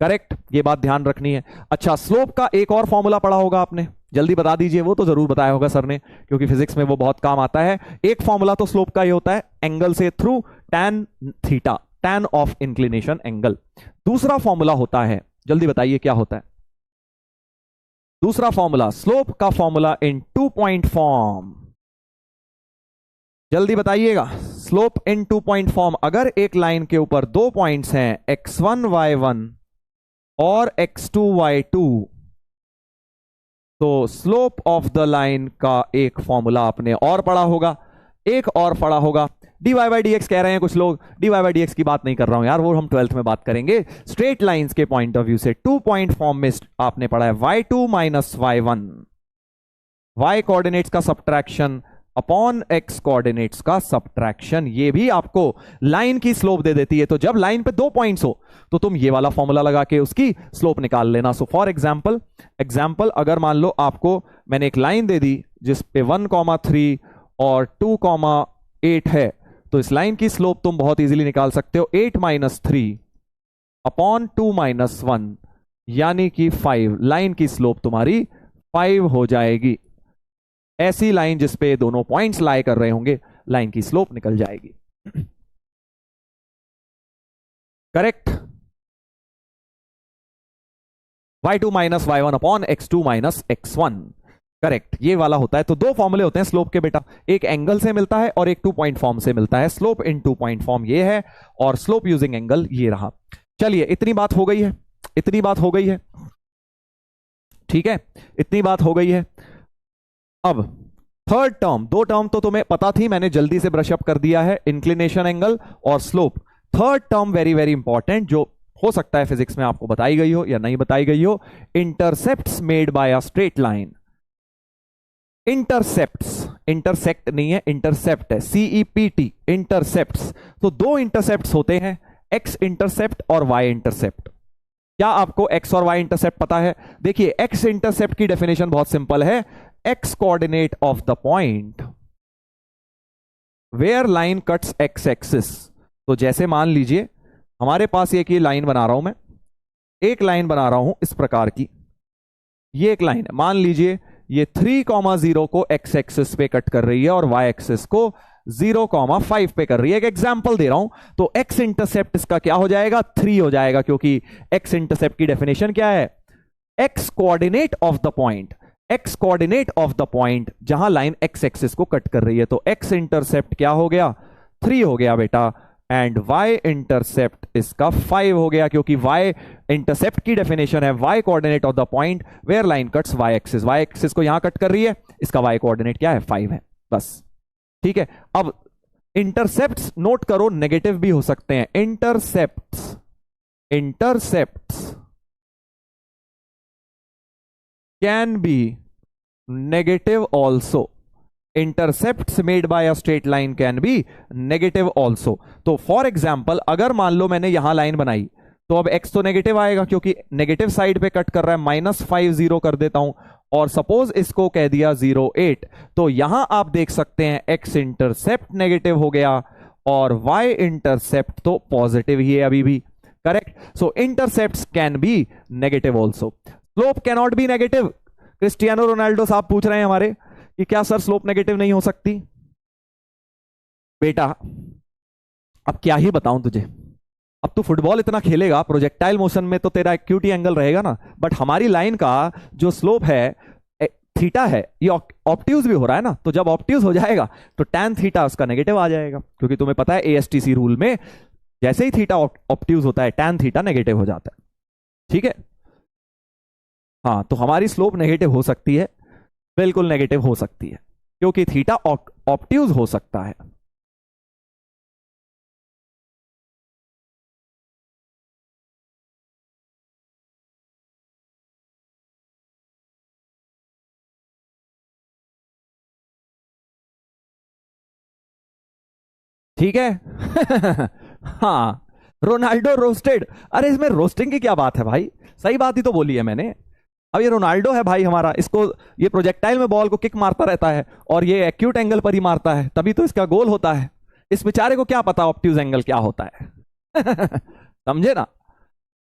[SPEAKER 1] करेक्ट? ये बात ध्यान रखनी है। अच्छा, स्लोप का एक और फॉर्मूला पढ़ा होगा आपने, जल्दी बता दीजिए, वो तो जरूर बताया होगा सर ने, क्योंकि फिजिक्स में वो बहुत काम आता है। एक फॉर्मूला तो स्लोप का ये होता है, एंगल से through tan theta, tan of inclination angle. दूसरा फॉर्मूला होता है, जल्दी बताइए क्या होता है दूसरा फॉर्मूला? स्लोप का फॉर्मूला इन 2 पॉइंट फॉर्म, जल्दी बताइएगा। स्लोप इन 2 पॉइंट फॉर्म, अगर एक लाइन के ऊपर 2 पॉइंट्स हैं, x1 y1 और x2 y2, तो स्लोप ऑफ द लाइन का एक फॉर्मूला आपने और पढ़ा होगा, एक और पढ़ा होगा, dy/dx कह रहे हैं कुछ लोग, dy/dx की बात नहीं कर रहा हूं यार, वो हम 12th में बात करेंगे। स्ट्रेट लाइंस के पॉइंट ऑफ व्यू से 2 पॉइंट फॉर्म में आपने पढ़ा है y2 minus y1, y coordinates का सब्ट्रैक्शन अपॉन x कोऑर्डिनेट्स का सब्ट्रैक्शन, ये भी आपको लाइन की स्लोप दे देती है। तो जब लाइन पे 2 पॉइंट्स हो तो तुम ये वाला फॉर्मूला लगा के उसकी स्लोप निकाल लेना। सो फॉर एग्जाम्पल अगर मान लो आपको मैंने एक लाइन दे दी जिस पे 1,3 और 2,8 है, तो इस लाइन की स्लोप तुम बहुत इजीली निकाल सकते हो, 8 माइनस 3 अपॉन 2 माइनस 1 यानी कि 5। लाइन की स्लोप तुम्हारी 5 हो जाएगी। ऐसी लाइन जिसपे दोनों पॉइंट्स लाई कर रहे होंगे, लाइन की स्लोप निकल जाएगी। Correct? y2 minus y1 upon x2 minus x1, correct, ये वाला होता है। तो 2 फॉर्मूले होते हैं स्लोप के बेटा, एक एंगल से मिलता है और एक 2 पॉइंट फॉर्म से मिलता है। स्लोप इन 2 पॉइंट फॉर्म ये है, और स्लोप यूजिंग एंगल ये रहा। चलिए, इतनी बात हो गई है, इतनी बात हो गई है, ठीक है, इतनी बात हो गई है। अब थर्ड टर्म, 2 टर्म तो तुम्हें पता थी, मैंने जल्दी से ब्रश अप कर दिया है, इंक्लिनेशन एंगल और slope. Third term very very important, जो हो सकता है फिजिक्स में आपको बताई गई हो या नहीं बताई गई हो, intercepts made by a straight line. Intercepts, intersect नहीं है, इंटरसेप्ट है, CEPT, इंटरसेप्ट्स। तो दो इंटरसेप्ट्स होते हैं, एक्स इंटरसेप्ट और वाई इंटरसेप्ट। क्या आपको एक्स और वाई इंटरसेप्ट पता है? देखिए, एक्स इंटरसेप्ट की डेफिनेशन बहुत सिंपल है, X coordinate of the point where line cuts X axis. तो जैसे मान लीजिए हमारे पास एक ये लाइन बना रहा हूं मैं, एक लाइन बना रहा हूं इस प्रकार की, ये एक लाइन है, मान लीजिए ये 3,0 को एक्स एक्सिस पे कट कर रही है और वाई एक्सिस को 0,5 पे कर रही है। एक एग्जांपल दे रहा हूं, तो एक्स इंटरसेप्ट इसका क्या हो जाएगा? 3 हो जाएगा, क्योंकि एक्स इंटरसेप्ट की डेफिनेशन क्या है? X coordinate of the point, x coordinate of the point जहां लाइन एक्स एक्सिस को कट कर रही है। तो एक्स इंटरसेप्ट क्या हो गया? 3 हो गया बेटा, एंड वाई इंटरसेप्ट इसका 5 हो गया, क्योंकि वाई इंटरसेप्ट की डेफिनेशन है Y coordinate of the point where line cuts Y axis. Y axis को यहां कट कर रही है, इसका वाई कोऑर्डिनेट क्या है? 5 है, बस। ठीक है, अब इंटरसेप्ट्स नोट करो, नेगेटिव भी हो सकते हैं। Intercepts, intercepts can be negative also, intercepts made by a straight line can be negative also. तो फॉर एग्जाम्पल, अगर मान लो मैंने यहां लाइन बनाई, तो अब x तो नेगेटिव आएगा क्योंकि नेगेटिव साइड पे कट कर रहा है, -5 0 कर देता हूं, और सपोज इसको कह दिया 0,8, तो यहां आप देख सकते हैं x इंटरसेप्ट नेगेटिव हो गया और y इंटरसेप्ट तो पॉजिटिव ही है अभी भी, correct. So intercepts can be negative also. Slope cannot be negative. Cristiano Ronaldo साहब पूछ रहे हैं हमारे कि क्या सर स्लोप नेगेटिव नहीं हो सकती? बेटा अब क्या ही बताऊं तुझे, अब तू फुटबॉल इतना खेलेगा, प्रोजेक्टाइल मोशन में तो तेरा एक्यूटी एंगल रहेगा ना, बट हमारी लाइन का जो स्लोप है थीटा है, ये ऑप्ट्यूज भी हो रहा है ना, तो जब ऑप्ट्यूज हो जाएगा तो टैन थीटा उसका नेगेटिव आ जाएगा, क्योंकि तुम्हें पता है एएसटीसी रूल में जैसे ही थीटा ऑप्ट्यूज होता है टैन थीटा नेगेटिव हो जाता है। ठीक है, हाँ, तो हमारी स्लोप नेगेटिव हो सकती है, बिल्कुल नेगेटिव हो सकती है, क्योंकि थीटा ऑप्ट्यूज हो सकता है। ठीक है हाँ, रोनाल्डो रोस्टेड, अरे इसमें रोस्टिंग की क्या बात है भाई, सही बात ही तो बोली है मैंने। अब ये रोनाल्डो है भाई हमारा, इसको ये प्रोजेक्टाइल में बॉल को किक मारता रहता है और ये एक्यूट एंगल पर ही मारता है, तभी तो इसका गोल होता है। इस बेचारे को क्या पता ऑप्ट्यूज एंगल क्या होता है समझे ना।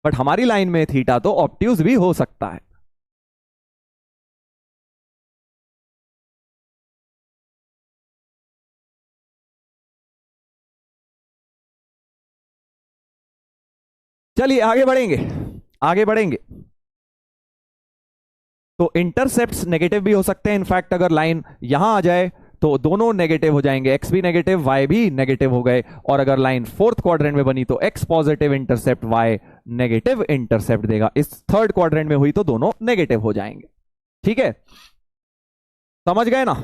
[SPEAKER 1] बट हमारी लाइन में थीटा तो ऑप्ट्यूज भी हो सकता है। चलिए आगे बढ़ेंगे, आगे बढ़ेंगे। तो इंटरसेप्ट्स नेगेटिव भी हो सकते हैं, इनफैक्ट अगर लाइन यहां आ जाए तो दोनों नेगेटिव हो जाएंगे, एक्स भी नेगेटिव वाई भी नेगेटिव हो गए, और अगर लाइन फोर्थ क्वाड्रेंट में बनी तो X positive intercept Y negative intercept देगा, इस थर्ड क्वाड्रेंट में हुई तो दोनों नेगेटिव हो जाएंगे। ठीक है, समझ गए ना।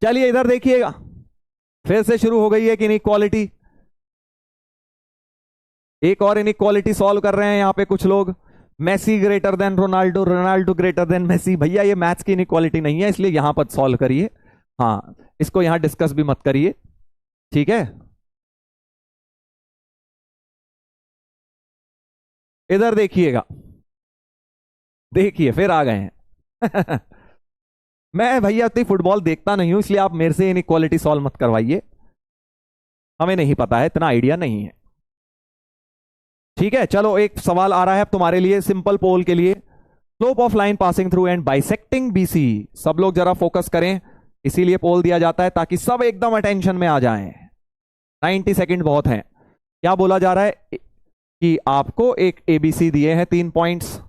[SPEAKER 1] चलिए इधर देखिएगा, फिर से शुरू हो गई है कि इनइक्वालिटी, एक और इनइक्वालिटी सॉल्व कर रहे हैं यहां पे कुछ लोग। Messi greater than Ronaldo, Ronaldo greater than Messi. भैया ये मैथ्स की इनइक्वालिटी नहीं है, इसलिए यहां पर सॉल्व करिए, हाँ, इसको यहां डिस्कस भी मत करिए। ठीक है, इधर देखिएगा, देखिए फिर आ गए हैं मैं भैया इतनी फुटबॉल देखता नहीं हूं, इसलिए आप मेरे से इनइक्वालिटी सॉल्व मत करवाइए, हमें नहीं पता है, इतना आइडिया नहीं है। ठीक है, चलो एक सवाल आ रहा है अब तुम्हारे लिए, सिंपल पोल के लिए। Slope of line passing through and bisecting BC. सब लोग जरा फोकस करें, इसीलिए पोल दिया जाता है ताकि सब एकदम अटेंशन में आ जाएं। 90 सेकंड बहुत हैं। क्या बोला जा रहा है कि आपको एक एबीसी दिए हैं 3 पॉइंट्स,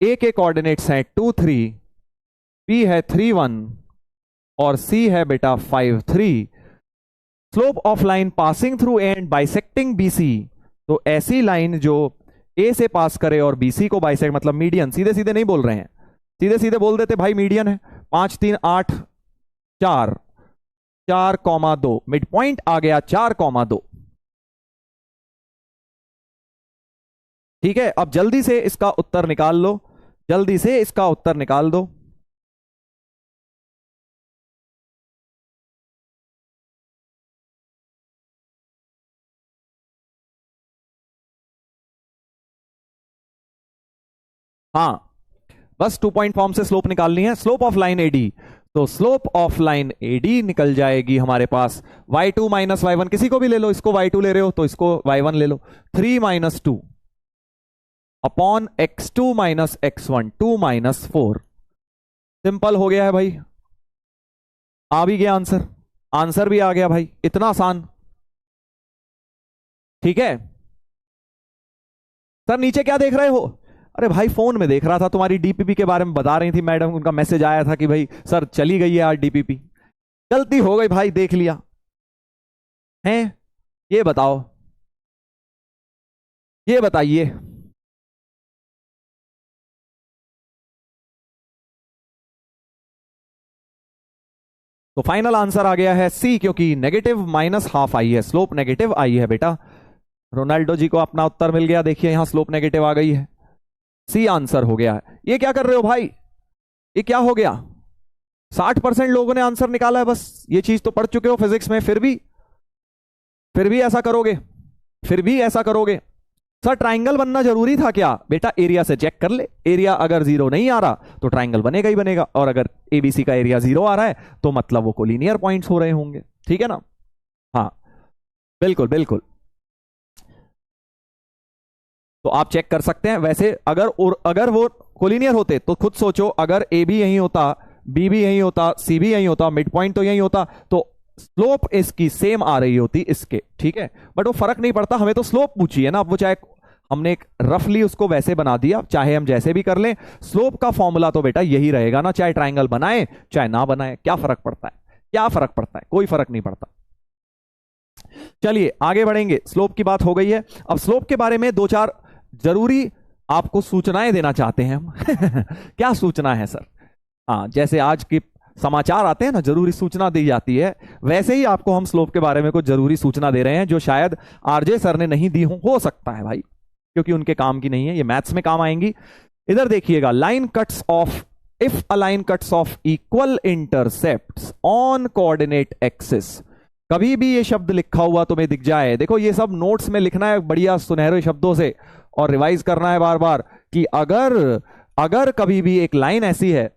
[SPEAKER 1] ए के कोऑर्डिनेट्स हैं 2 3, बी है 3 1 और सी है बेटा 5 3। Slope of line passing through and bisecting BC, तो ऐसी लाइन जो ए से पास करे और बीसी को बाइसेक्ट, मतलब मीडियन, सीधे सीधे नहीं बोल रहे हैं, सीधे सीधे बोल देते भाई मीडियन है, 5 3 8 4 4,2, मिड पॉइंट आ गया 4,2। ठीक है, अब जल्दी से इसका उत्तर निकाल लो, जल्दी से इसका उत्तर निकाल दो। हाँ, बस 2 पॉइंट फॉर्म से स्लोप निकालनी है। स्लोप ऑफ लाइन एडी, तो स्लोप ऑफ लाइन एडी निकल जाएगी हमारे पास y2 माइनस y1, किसी को भी ले लो, इसको y2 ले रहे हो तो इसको y1 ले लो, 3 minus 2 upon x2 minus x1, 2 minus 4। Simple हो गया है भाई, आ भी गया आंसर, आंसर भी आ गया भाई, इतना आसान। ठीक है सर, नीचे क्या देख रहे हो? अरे भाई फोन में देख रहा था, तुम्हारी डीपीपी के बारे में बता रही थी मैडम, उनका मैसेज आया था कि भाई सर चली गई है आज डीपीपी। गलती हो गई भाई, देख लिया है। ये बताओ, ये बताइए, तो फाइनल आंसर आ गया है सी, क्योंकि नेगेटिव माइनस हाफ आई है, स्लोप नेगेटिव आई है बेटा। रोनाल्डो जी को अपना उत्तर मिल गया, देखिए यहां स्लोप नेगेटिव आ गई है, सी आंसर हो गया है। ये क्या कर रहे हो भाई, ये क्या हो गया? 60% लोगों ने आंसर निकाला है, बस ये चीज तो पढ़ चुके हो फिजिक्स में, फिर भी ऐसा करोगे, फिर भी ऐसा करोगे। सर ट्राइंगल बनना जरूरी था क्या? बेटा एरिया से चेक कर ले, एरिया अगर 0 नहीं आ रहा तो ट्राइंगल बनेगा ही बनेगा, और अगर एबीसी का एरिया 0 आ रहा है तो मतलब वो कोलिनियर पॉइंट्स हो रहे होंगे। ठीक है ना? हाँ बिल्कुल बिल्कुल, तो आप चेक कर सकते हैं। वैसे अगर वो कोलिनियर होते तो खुद सोचो, अगर ए भी यही होता, बी भी यही होता, सी भी यही होता, मिड पॉइंट तो यही होता, तो स्लोप इसकी सेम आ रही होती इसके। ठीक है, बट वो फर्क नहीं पड़ता, हमें तो स्लोप पूछी है ना। अब वो चाहे हमने एक रफली उसको वैसे बना दिया, चाहे हम जैसे भी कर लें, स्लोप का फॉर्मूला तो बेटा यही रहेगा ना, चाहे ट्राइंगल बनाए चाहे ना बनाए, क्या फर्क पड़ता है? क्या फर्क पड़ता है? कोई फर्क नहीं पड़ता। चलिए आगे बढ़ेंगे, स्लोप की बात हो गई है। अब स्लोप के बारे में 2-4 जरूरी आपको सूचनाएं देना चाहते हैं हम। क्या सूचना है सर? हाँ, जैसे आज के समाचार आते हैं ना, जरूरी सूचना दी जाती है, वैसे ही आपको हम स्लोप के बारे में कुछ जरूरी सूचना दे रहे हैं, जो शायद आरजे सर ने नहीं दी हो सकता है भाई, क्योंकि उनके काम की नहीं है, ये मैथ्स में काम आएंगी। इधर देखिएगा, line cuts of, if a line cuts of equal intercepts on coordinate axis. कभी भी ये शब्द लिखा हुआ तुम्हें दिख जाए, देखो ये सब नोट्स में लिखना है बढ़िया सुनहरे शब्दों से, और रिवाइज करना है बार बार कि अगर कभी भी एक लाइन ऐसी है,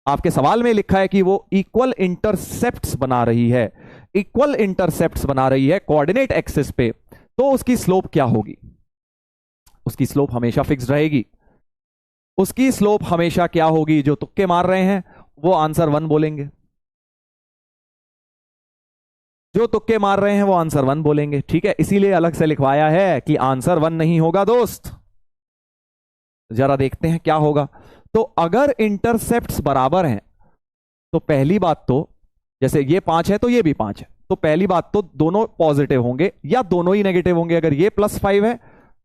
[SPEAKER 1] आपके सवाल में लिखा है कि वो इक्वल इंटरसेप्ट्स बना रही है, इक्वल इंटरसेप्ट्स बना रही है कोऑर्डिनेट एक्सिस पे, तो उसकी स्लोप क्या होगी? उसकी स्लोप हमेशा फिक्स रहेगी। उसकी स्लोप हमेशा क्या होगी? जो तुक्के मार रहे हैं वो आंसर 1 बोलेंगे, जो तुक्के मार रहे हैं वो आंसर 1 बोलेंगे। ठीक है, इसीलिए अलग से लिखवाया है कि आंसर 1 नहीं होगा दोस्त। जरा देखते हैं क्या होगा। तो अगर इंटरसेप्ट्स बराबर हैं तो पहली बात तो, जैसे ये 5 है तो ये भी 5 है, तो पहली बात तो दोनों पॉजिटिव होंगे या दोनों ही नेगेटिव होंगे। अगर ये +5 है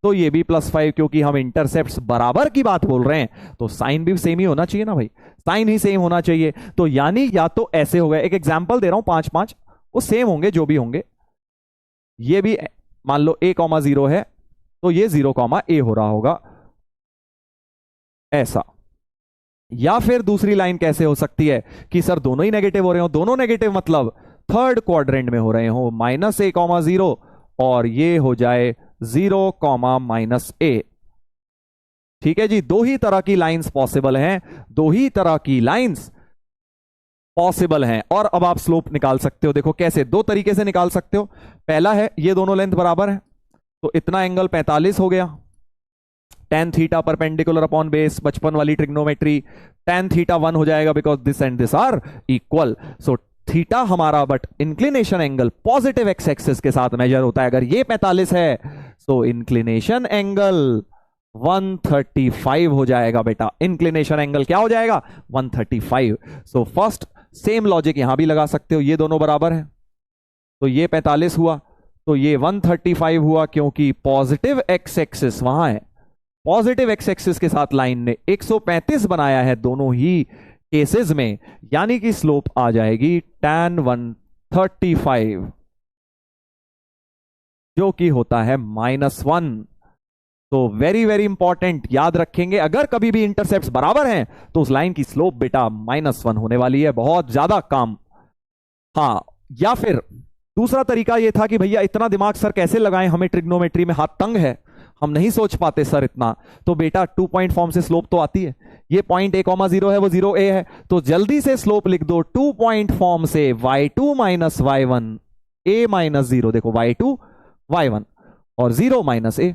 [SPEAKER 1] तो ये भी +5, क्योंकि हम इंटरसेप्ट्स बराबर की बात बोल रहे हैं, तो साइन भी सेम ही होना चाहिए ना भाई, साइन ही सेम होना चाहिए। तो यानी या तो ऐसे होगा, एक एग्जाम्पल दे रहा हूं, 5-5 वो सेम होंगे जो भी होंगे। ये भी मान लो a,0 है तो ये 0,a हो रहा होगा, ऐसा। या फिर दूसरी लाइन कैसे हो सकती है कि सर दोनों ही नेगेटिव हो रहे हो, दोनों नेगेटिव मतलब थर्ड क्वाड्रेंट में हो रहे हो, -a,0 और ये हो जाए 0,-a। ठीक है जी, दो ही तरह की लाइंस पॉसिबल हैं, दो ही तरह की लाइंस पॉसिबल हैं। और अब आप स्लोप निकाल सकते हो, देखो कैसे, 2 तरीके से निकाल सकते हो। पहला है, ये दोनों लेंथ बराबर है तो इतना एंगल 45 हो गया, tan theta perpendicular upon base, बचपन वाली ट्रिग्नोमेट्री, tan थीटा 1 हो जाएगा because this and this are equal. So theta हमारा, but inclination angle positive X axis के साथ मेजर होता है। अगर ये 45 है तो इंक्लिनेशन एंगल 135 हो जाएगा बेटा, इंक्लिनेशन एंगल क्या हो जाएगा? 135। सो फर्स्ट सेम लॉजिक यहां भी लगा सकते हो, ये दोनों बराबर हैं तो ये 45 हुआ तो ये 135 हुआ, क्योंकि पॉजिटिव एक्स एक्सिस वहां है, पॉजिटिव एक्स एक्सिस के साथ लाइन ने 135 बनाया है दोनों ही केसेस में, यानी कि स्लोप आ जाएगी tan 1 35 जो कि होता है -1। तो वेरी वेरी इंपॉर्टेंट, याद रखेंगे अगर कभी भी इंटरसेप्ट्स बराबर हैं तो उस लाइन की स्लोप बेटा -1 होने वाली है। बहुत ज्यादा काम। हाँ, या फिर दूसरा तरीका यह था कि भैया इतना दिमाग सर कैसे लगाएं, हमें ट्रिग्नोमेट्री में हाथ तंग है, हम नहीं सोच पाते सर इतना। तो बेटा 2 पॉइंट फॉर्म से स्लोप तो आती है। ये पॉइंट a,0 है, वो 0a है, तो जल्दी से स्लोप लिख दो 2 पॉइंट फॉर्म से y2 minus y1 a minus 0। देखो y2 y1 और 0 minus a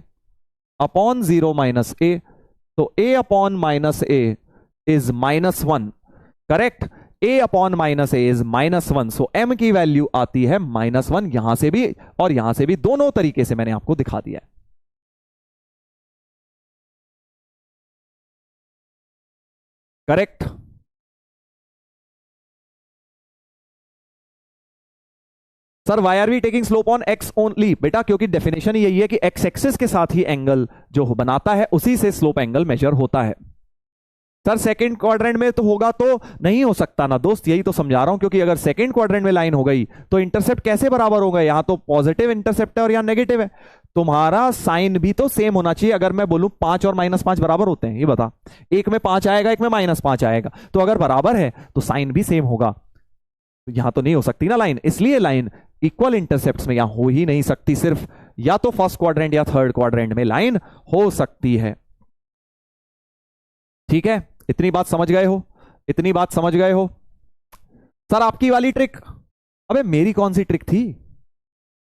[SPEAKER 1] upon 0 minus a। तो a upon minus a is -1। Correct, a upon minus a is -1। So m की वैल्यू आती है -1। यहां से भी और यहां से भी, दोनों तरीके से मैंने आपको दिखा दिया है। Correct. Sir why are we taking slope on X only? बेटा क्योंकि डेफिनेशन यही है कि एक्स एक्सिस के साथ ही एंगल जो बनता है उसी से स्लोप एंगल मेजर होता है। सर सेकंड क्वाड्रेंट में तो होगा तो नहीं हो सकता ना दोस्त, यही तो समझा रहा हूं। क्योंकि अगर सेकंड क्वाड्रेंट में लाइन हो गई तो इंटरसेप्ट कैसे बराबर होगा? यहां तो पॉजिटिव इंटरसेप्ट है और यहां नेगेटिव है। तुम्हारा साइन भी तो सेम होना चाहिए। अगर मैं बोलूं 5 और -5 बराबर होते हैं, ये बता। एक में 5 आएगा, एक में -5 आएगा, तो अगर बराबर है तो साइन भी सेम होगा। तो यहां तो नहीं हो सकती ना लाइन, इसलिए लाइन इक्वल इंटरसेप्ट्स में यहां हो ही नहीं सकती। सिर्फ या तो फर्स्ट क्वाड्रेंट या थर्ड क्वाड्रेंट में लाइन हो सकती है। ठीक है, इतनी बात समझ गए हो? इतनी बात समझ गए हो? सर आपकी वाली ट्रिक, अबे मेरी कौन सी ट्रिक थी?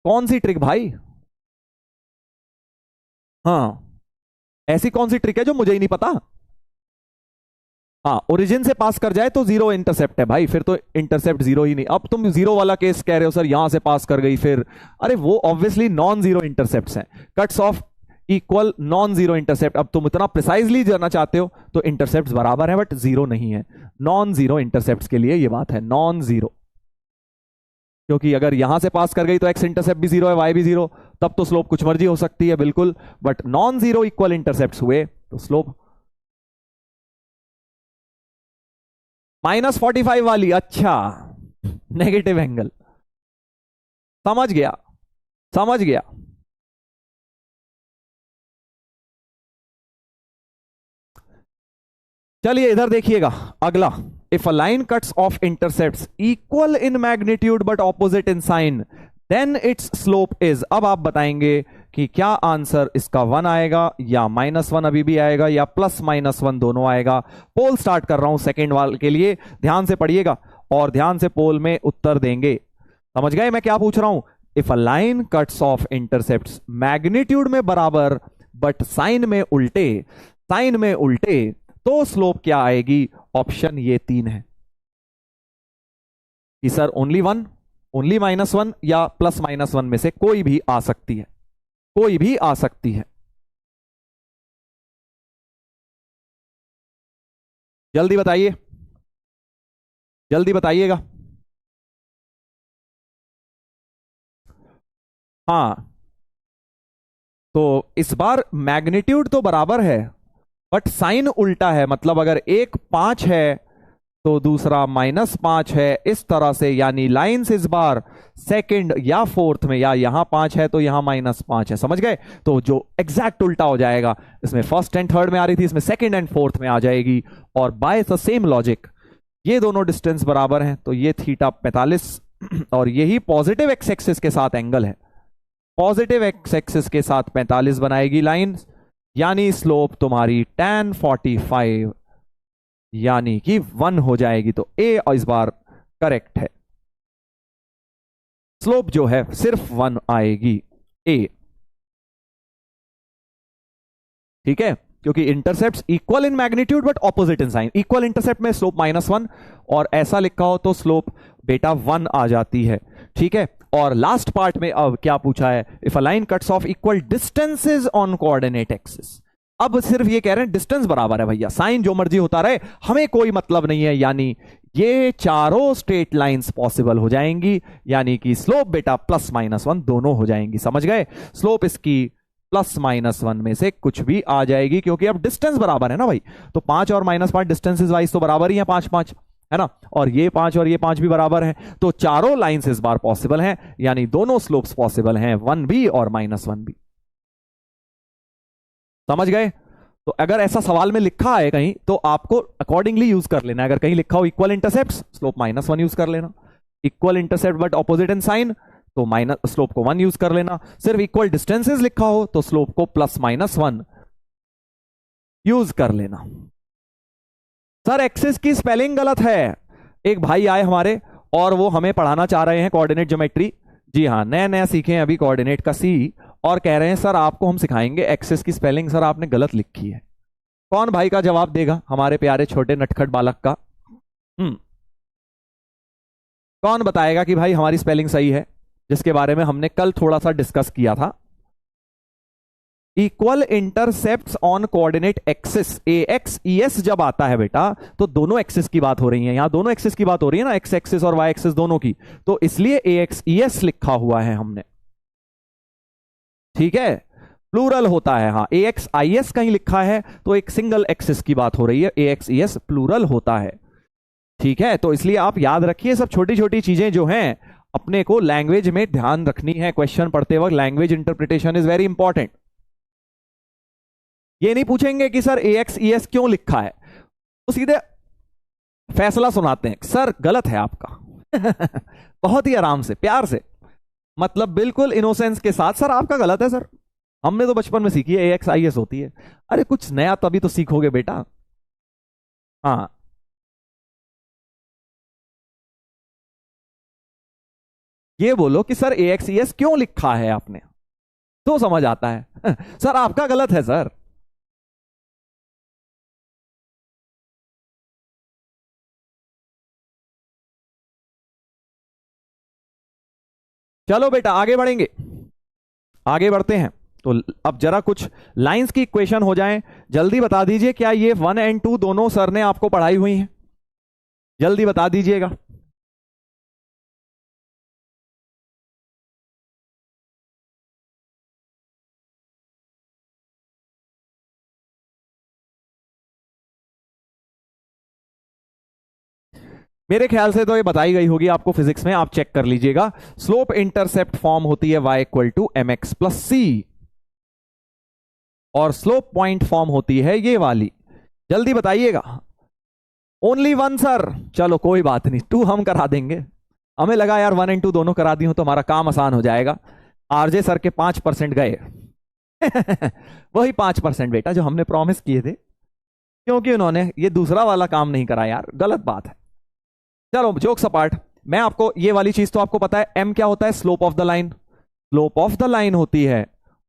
[SPEAKER 1] कौन सी ट्रिक भाई? हाँ, ऐसी कौन सी ट्रिक है जो मुझे ही नहीं पता? हाँ, ओरिजिन से पास कर जाए तो 0 इंटरसेप्ट है भाई, फिर तो इंटरसेप्ट 0 ही नहीं। अब तुम 0 वाला केस कह रहे हो सर, यहां से पास कर गई फिर, अरे वो ऑब्वियसली नॉन जीरो इंटरसेप्ट हैं। Cuts of equal non zero intercept. अब तुम इतना प्रिसाइजली जाना चाहते हो तो इंटरसेप्ट बराबर है बट 0 नहीं है। नॉन जीरो इंटरसेप्ट के लिए ये बात है, नॉन जीरो। क्योंकि अगर यहां से पास कर गई तो एक्स इंटरसेप्ट भी 0 है, वाई भी 0, तब तो स्लोप कुछ मर्जी हो सकती है बिल्कुल। But non zero equal intercept हुए तो स्लोप -45 वाली। अच्छा, नेगेटिव एंगल, समझ गया समझ गया। चलिए इधर देखिएगा अगला। If a line cuts off intercepts equal in magnitude but opposite in sign then its slope is. अब आप बताएंगे कि क्या आंसर इसका 1 आएगा या -1 अभी भी आएगा या +-1 दोनों आएगा। पोल स्टार्ट कर रहा हूं सेकेंड वाल के लिए, ध्यान से पढ़िएगा और ध्यान से पोल में उत्तर देंगे। समझ गए मैं क्या पूछ रहा हूं? If a line cuts off intercepts magnitude में बराबर बट साइन में उल्टे, साइन में उल्टे, तो स्लोप क्या आएगी? ऑप्शन ये 3 है कि सर ओनली 1, ओनली -1 या +-1 में से कोई भी आ सकती है, कोई भी आ सकती है। जल्दी बताइए, जल्दी बताइएगा। हाँ, तो इस बार मैग्नीट्यूड तो बराबर है बट साइन उल्टा है। मतलब अगर एक 5 है तो दूसरा -5 है, इस तरह से। यानी लाइंस इस बार सेकंड या फोर्थ में, या यहां 5 है तो यहां -5 है, समझ गए? तो जो एग्जैक्ट उल्टा हो जाएगा, इसमें फर्स्ट एंड थर्ड में आ रही थी, इसमें सेकंड एंड फोर्थ में आ जाएगी। और बाय द सेम लॉजिक ये दोनों डिस्टेंस बराबर हैं, तो ये थीटा 45 और यही पॉजिटिव एक्स एक्सिस के साथ एंगल है, पॉजिटिव एक्स एक्सिस के साथ 45 बनाएगी लाइन। यानी स्लोप तुम्हारी tan 45 यानी कि 1 हो जाएगी। तो ए इस बार करेक्ट है, स्लोप जो है सिर्फ 1 आएगी, ए। ठीक है, क्योंकि intercept equal in magnitude but opposite in sign. Equal intercept में स्लोप -1 और ऐसा लिखा हो तो स्लोप बेटा 1 आ जाती है। ठीक है, और लास्ट पार्ट में अब क्या पूछा है? If a line cuts of equal distances on coordinate axis. अब सिर्फ ये कह रहे हैं डिस्टेंस बराबर है भैया, साइन जो मर्जी होता रहे, हमें कोई मतलब नहीं है। यानी ये चारों स्ट्रेट लाइंस पॉसिबल हो जाएंगी, यानी कि स्लोप बेटा +-1 दोनों हो जाएंगी। समझ गए? स्लोप इसकी +-1 में से कुछ भी आ जाएगी, क्योंकि अब डिस्टेंस बराबर है ना भाई। तो 5 और -5 डिस्टेंसेस वाइज तो बराबर ही है, 5-5। है ना, और ये 5 और ये 5 भी बराबर हैं, तो चारों लाइंस इस बार पॉसिबल हैं, यानी दोनों स्लोप्स पॉसिबल हैं, 1b और -1b। समझ गए? तो अगर ऐसा सवाल में लिखा है कहीं, तो आपको अकॉर्डिंगली यूज कर लेना। अगर कहीं लिखा हो इक्वल इंटरसेप्ट, स्लोप -1 यूज कर लेना। Equal intercept but opposite in sign, तो माइनस स्लोप को 1 यूज कर लेना। सिर्फ इक्वल डिस्टेंसेस लिखा हो तो स्लोप को +-1 यूज कर लेना। सर एक्सिस की स्पेलिंग गलत है। एक भाई आए हमारे और वो हमें पढ़ाना चाह रहे हैं कोऑर्डिनेट ज्योमेट्री। जी हाँ, नया नया सीखे हैं अभी कोऑर्डिनेट का सी, और कह रहे हैं सर आपको हम सिखाएंगे एक्सिस की स्पेलिंग, सर आपने गलत लिखी है। कौन भाई का जवाब देगा हमारे प्यारे छोटे नटखट बालक का? कौन बताएगा कि भाई हमारी स्पेलिंग सही है, जिसके बारे में हमने कल थोड़ा सा डिस्कस किया था। Equal intercepts on coordinate axis, AX ES जब आता है बेटा, तो दोनों एक्सिस की बात हो रही है, यहां दोनों एक्सिस की बात हो रही है ना, एक्स एक्सिस और वाई एक्सिस दोनों की, तो इसलिए AX ES लिखा हुआ है हमने। ठीक है, प्लूरल होता है। हाँ, AX IS कहीं लिखा है तो एक सिंगल एक्सिस की बात हो रही है, AX ES प्लूरल होता है। ठीक है, तो इसलिए आप याद रखिए, सब छोटी छोटी चीजें जो हैं अपने को लैंग्वेज में ध्यान रखनी है। क्वेश्चन पढ़ते वक्त language interpretation is very important. ये नहीं पूछेंगे कि सर AX ES क्यों लिखा है, तो सीधे फैसला सुनाते हैं, सर गलत है आपका। बहुत ही आराम से, प्यार से, मतलब बिल्कुल इनोसेंस के साथ, सर आपका गलत है सर, हमने तो बचपन में सीखी है AX IS होती है। अरे कुछ नया तभी तो सीखोगे बेटा। हाँ, ये बोलो कि सर AX ES क्यों लिखा है आपने, तो समझ आता है। सर आपका गलत है सर। चलो बेटा आगे बढ़ेंगे, आगे बढ़ते हैं। तो अब जरा कुछ लाइंस की इक्वेशन हो जाएं। जल्दी बता दीजिए, क्या ये 1 और 2 दोनों सर ने आपको पढ़ाई हुई हैं? जल्दी बता दीजिएगा। मेरे ख्याल से तो ये बताई गई होगी आपको फिजिक्स में, आप चेक कर लीजिएगा। स्लोप इंटरसेप्ट फॉर्म होती है y = mx + c, और स्लोप पॉइंट फॉर्म होती है ये वाली। जल्दी बताइएगा। ओनली 1 सर, चलो कोई बात नहीं, 2 हम करा देंगे। हमें लगा यार 1 और 2 दोनों करा दी हो तो हमारा काम आसान हो जाएगा। आरजे सर के 5% गए। वही 5% बेटा जो हमने प्रॉमिस किए थे, क्योंकि उन्होंने ये दूसरा वाला काम नहीं करा यार, गलत बात है। चलो जोक्स अपार्ट, मैं आपको ये वाली चीज तो आपको पता है, एम क्या होता है? Slope of the line. Slope of the line होती है,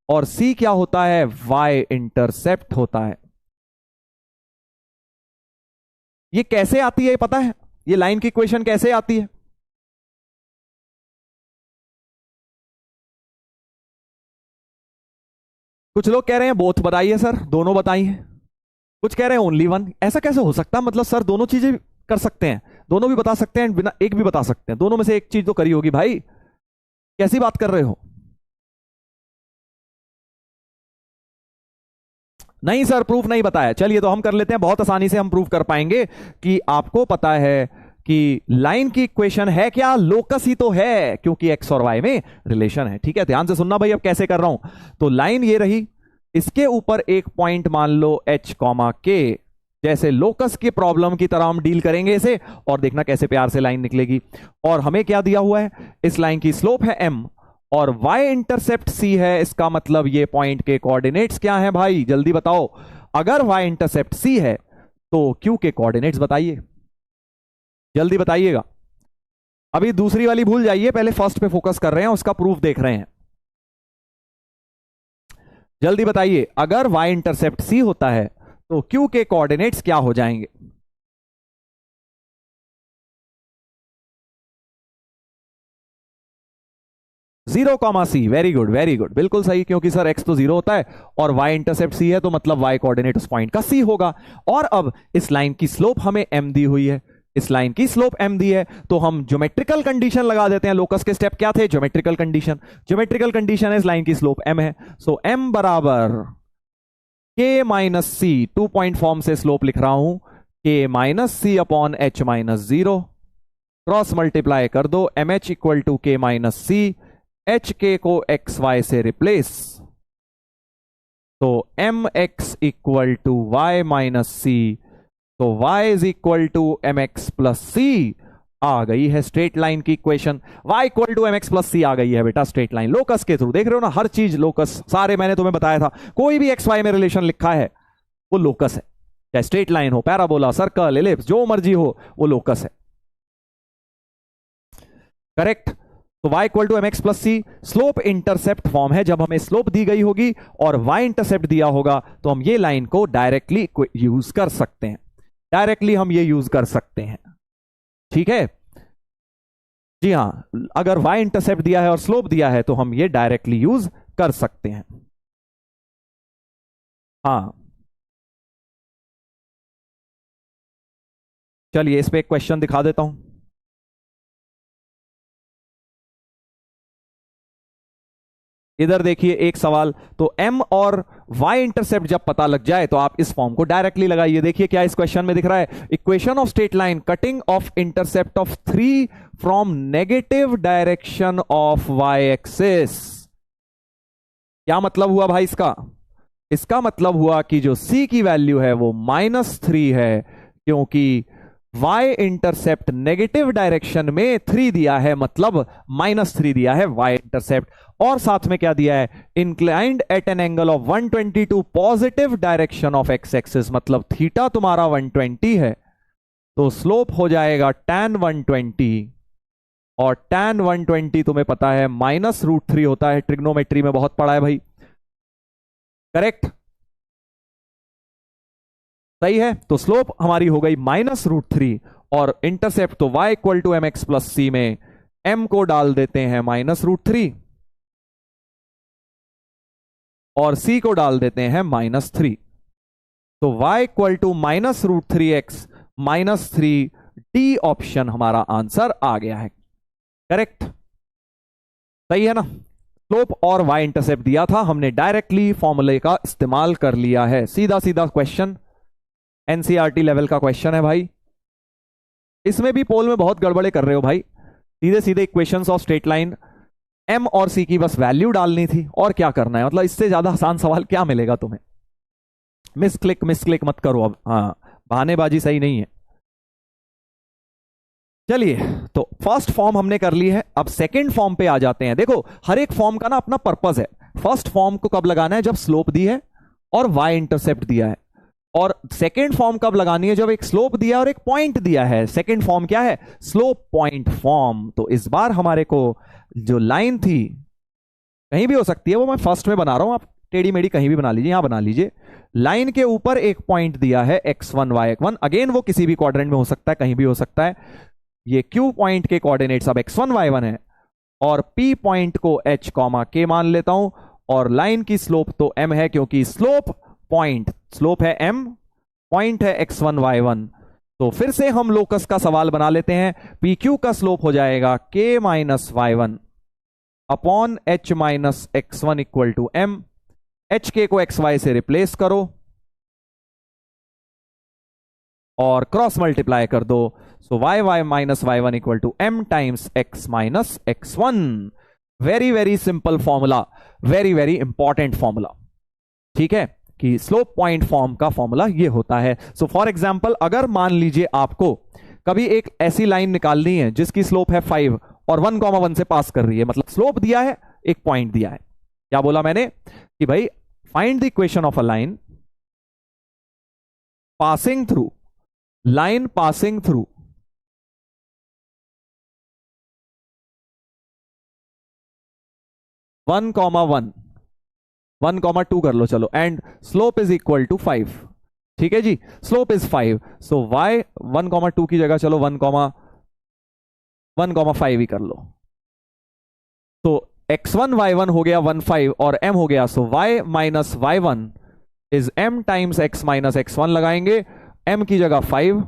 [SPEAKER 1] और सी क्या होता है? वाई इंटरसेप्ट होता है। ये कैसे आती है पता है? ये लाइन की इक्वेशन कैसे आती है? कुछ लोग कह रहे हैं बोथ बताइए सर, दोनों बताइए। कुछ कह रहे हैं ओनली 1। ऐसा कैसे हो सकता है? मतलब सर दोनों चीजें कर सकते हैं, दोनों भी बता सकते हैं, बिना एक भी बता सकते हैं, दोनों में से एक चीज तो करी होगी भाई, कैसी बात कर रहे हो? नहीं सर प्रूफ नहीं बताया। चलिए तो हम कर लेते हैं, बहुत आसानी से हम प्रूफ कर पाएंगे कि आपको पता है कि लाइन की इक्वेशन है क्या? लोकस ही तो है, क्योंकि एक्स और वाई में रिलेशन है। ठीक है, ध्यान से सुनना भाई, अब कैसे कर रहा हूं। तो लाइन ये रही, इसके ऊपर एक पॉइंट मान लो H, K, जैसे लोकस की प्रॉब्लम की तरह हम डील करेंगे इसे, और देखना कैसे प्यार से लाइन निकलेगी। और हमें क्या दिया हुआ है? इस लाइन की स्लोप है m, और y इंटरसेप्ट c है। इसका मतलब ये पॉइंट के कोऑर्डिनेट्स क्या हैं भाई? जल्दी बताओ। अगर y इंटरसेप्ट c है तो q के कोऑर्डिनेट्स बताइए, जल्दी बताइएगा। अभी दूसरी वाली भूल जाइए, पहले फर्स्ट पे फोकस कर रहे हैं, उसका प्रूफ देख रहे हैं। जल्दी बताइए, अगर y इंटरसेप्ट c होता है तो q के कोऑर्डिनेट्स क्या हो जाएंगे? जीरो कॉमा सी, वेरी गुड वेरी गुड, बिल्कुल सही, क्योंकि सर x तो 0 होता है और y इंटरसेप्ट c है, तो मतलब y कोऑर्डिनेट उस पॉइंट का c होगा। और अब इस लाइन की स्लोप हमें m दी हुई है, इस लाइन की स्लोप m दी है, तो हम ज्योमेट्रिकल कंडीशन लगा देते हैं। लोकस के स्टेप क्या थे? Geometrical condition. ज्योमेट्रिकल कंडीशन इस लाइन की स्लोप m है, सो m बराबर k - c, 2 पॉइंट फॉर्म से स्लोप लिख रहा हूं, K minus C upon H minus 0, cross multiply कर दो, M H equal to K minus C, H के को एक्स वाई से रिप्लेस, तो M X equal to Y minus C, तो y is equal to M X plus C आ गई है स्ट्रेट लाइन की equation. y equal to M X plus C आ गई है बेटा स्ट्रेट लाइन लोकस के थ्रू। देख रहे हो ना, हर चीज लोकस, सारे मैंने तुम्हें बताया था, कोई भी एक्स वाई में रिलेशन लिखा है वो लोकस है, चाहे स्ट्रेट लाइन हो, पैराबोला, सर्कल, एलिप्स, जो मर्जी हो वो लोकस है। करेक्ट। तो y equal to M X plus C slope intercept form है। जब हमें स्लोप दी गई होगी और y इंटरसेप्ट दिया होगा तो हम ये लाइन को डायरेक्टली यूज कर सकते हैं, डायरेक्टली हम ये यूज कर सकते हैं। ठीक है जी हां, अगर y इंटरसेप्ट दिया है और स्लोप दिया है तो हम ये डायरेक्टली यूज कर सकते हैं। हाँ चलिए इस पे एक क्वेश्चन दिखा देता हूं। इधर देखिए एक सवाल, तो m और y इंटरसेप्ट जब पता लग जाए तो आप इस फॉर्म को डायरेक्टली लगाइए। देखिए क्या इस क्वेश्चन में दिख रहा है, equation of straight line cutting of intercept of 3 from negative direction of y axis. क्या मतलब हुआ भाई इसका? इसका मतलब हुआ कि जो c की वैल्यू है वो -3 है, क्योंकि y इंटरसेप्ट नेगेटिव डायरेक्शन में 3 दिया है, मतलब -3 दिया है y इंटरसेप्ट। और साथ में क्या दिया है, inclined at an angle of 122 positive direction of x axis, मतलब थीटा तुम्हारा 120 है, तो स्लोप हो जाएगा tan 120, और tan 120 तुम्हें पता है -√3 होता है, ट्रिग्नोमेट्री में बहुत पढ़ा है भाई। करेक्ट, सही है। तो स्लोप हमारी हो गई -√3 और इंटरसेप्ट तो y equal to M X plus C में m को डाल देते हैं -√3 और c को डाल देते हैं -3, तो y equal to -√3x -3d option हमारा आंसर आ गया है। करेक्ट, सही है ना। स्लोप और y इंटरसेप्ट दिया था, हमने डायरेक्टली फॉर्मूले का इस्तेमाल कर लिया है। सीधा सीधा क्वेश्चन, एनसीईआरटी लेवल का क्वेश्चन है भाई। इसमें भी पोल में बहुत गड़बड़े कर रहे हो भाई, सीधे सीधे equations of straight line, m और c की बस वैल्यू डालनी थी और क्या करना है, मतलब इससे ज्यादा आसान सवाल क्या मिलेगा तुम्हें। मिस क्लिक मत करो अब, हाँ बहानेबाजी सही नहीं है। चलिए, तो फर्स्ट फॉर्म हमने कर ली है, अब सेकंड फॉर्म पे आ जाते हैं। देखो हर एक फॉर्म का ना अपना पर्पस है। फर्स्ट फॉर्म को कब लगाना है, जब स्लोप दी है और y इंटरसेप्ट दिया है, और सेकेंड फॉर्म कब लगानी है, जब एक स्लोप दिया और एक पॉइंट दिया है। सेकेंड फॉर्म क्या है, स्लोप पॉइंट फॉर्म। तो इस बार हमारे को जो लाइन थी, कहीं भी हो सकती है, वो मैं फर्स्ट में बना रहा हूं, आप टेढ़ी मेढ़ी कहीं भी बना लीजिए, यहां बना लीजिए। लाइन के ऊपर एक पॉइंट दिया है x1 y1, अगेन वो किसी भी क्वाड्रेंट में हो सकता है, कहीं भी हो सकता है। ये Q पॉइंट के कोऑर्डिनेट्स अब x1 y1 है, और P पॉइंट को h k मान लेता हूं, और लाइन की स्लोप तो m है, क्योंकि स्लोप पॉइंट, स्लोप है m, पॉइंट है x1 y1। तो फिर से हम लोकस का सवाल बना लेते हैं। PQ का स्लोप हो जाएगा k minus y1 upon h minus x1 equal to m। H के को एक्स वाई से रिप्लेस करो और क्रॉस मल्टीप्लाई कर दो, so Y Y minus Y one equal to M times X minus X one. Very very simple formula, very very important formula. ठीक है, कि स्लोप पॉइंट फॉर्म का फॉर्मूला ये होता है। सो फॉर एग्जांपल, अगर मान लीजिए आपको कभी एक ऐसी लाइन निकालनी है जिसकी स्लोप है 5 और 1,1 से पास कर रही है, मतलब स्लोप दिया है, एक पॉइंट दिया है। क्या बोला मैंने कि भाई find the equation of a line passing through, line passing through 1,1, 1,2 कर लो चलो, and slope is equal to 5। ठीक है जी, स्लोप इज 5, सो y 1,2 की जगह चलो 1,5 ही कर लो। तो x1 y1 हो गया 1,5 और m हो गया, सो y minus y1 is m times x minus x1 लगाएंगे, m की जगह 5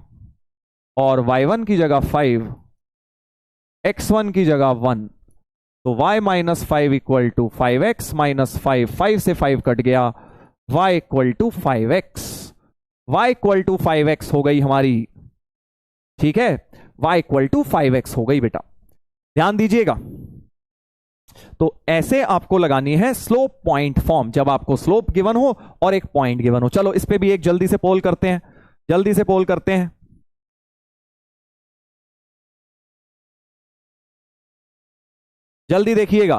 [SPEAKER 1] और y1 की जगह 5, x1 की जगह 1, तो y minus 5 equal to 5x minus 5, 5 से 5 कट गया, y equal to 5x। y equal to 5x हो गई हमारी, ठीक है, y इक्वल टू 5x हो गई बेटा, ध्यान दीजिएगा। तो ऐसे आपको लगानी है स्लोप पॉइंट फॉर्म, जब आपको स्लोप गिवन हो और एक पॉइंट गिवन हो। चलो इस पे भी एक जल्दी से पोल करते हैं, जल्दी से पोल करते हैं। जल्दी देखिएगा,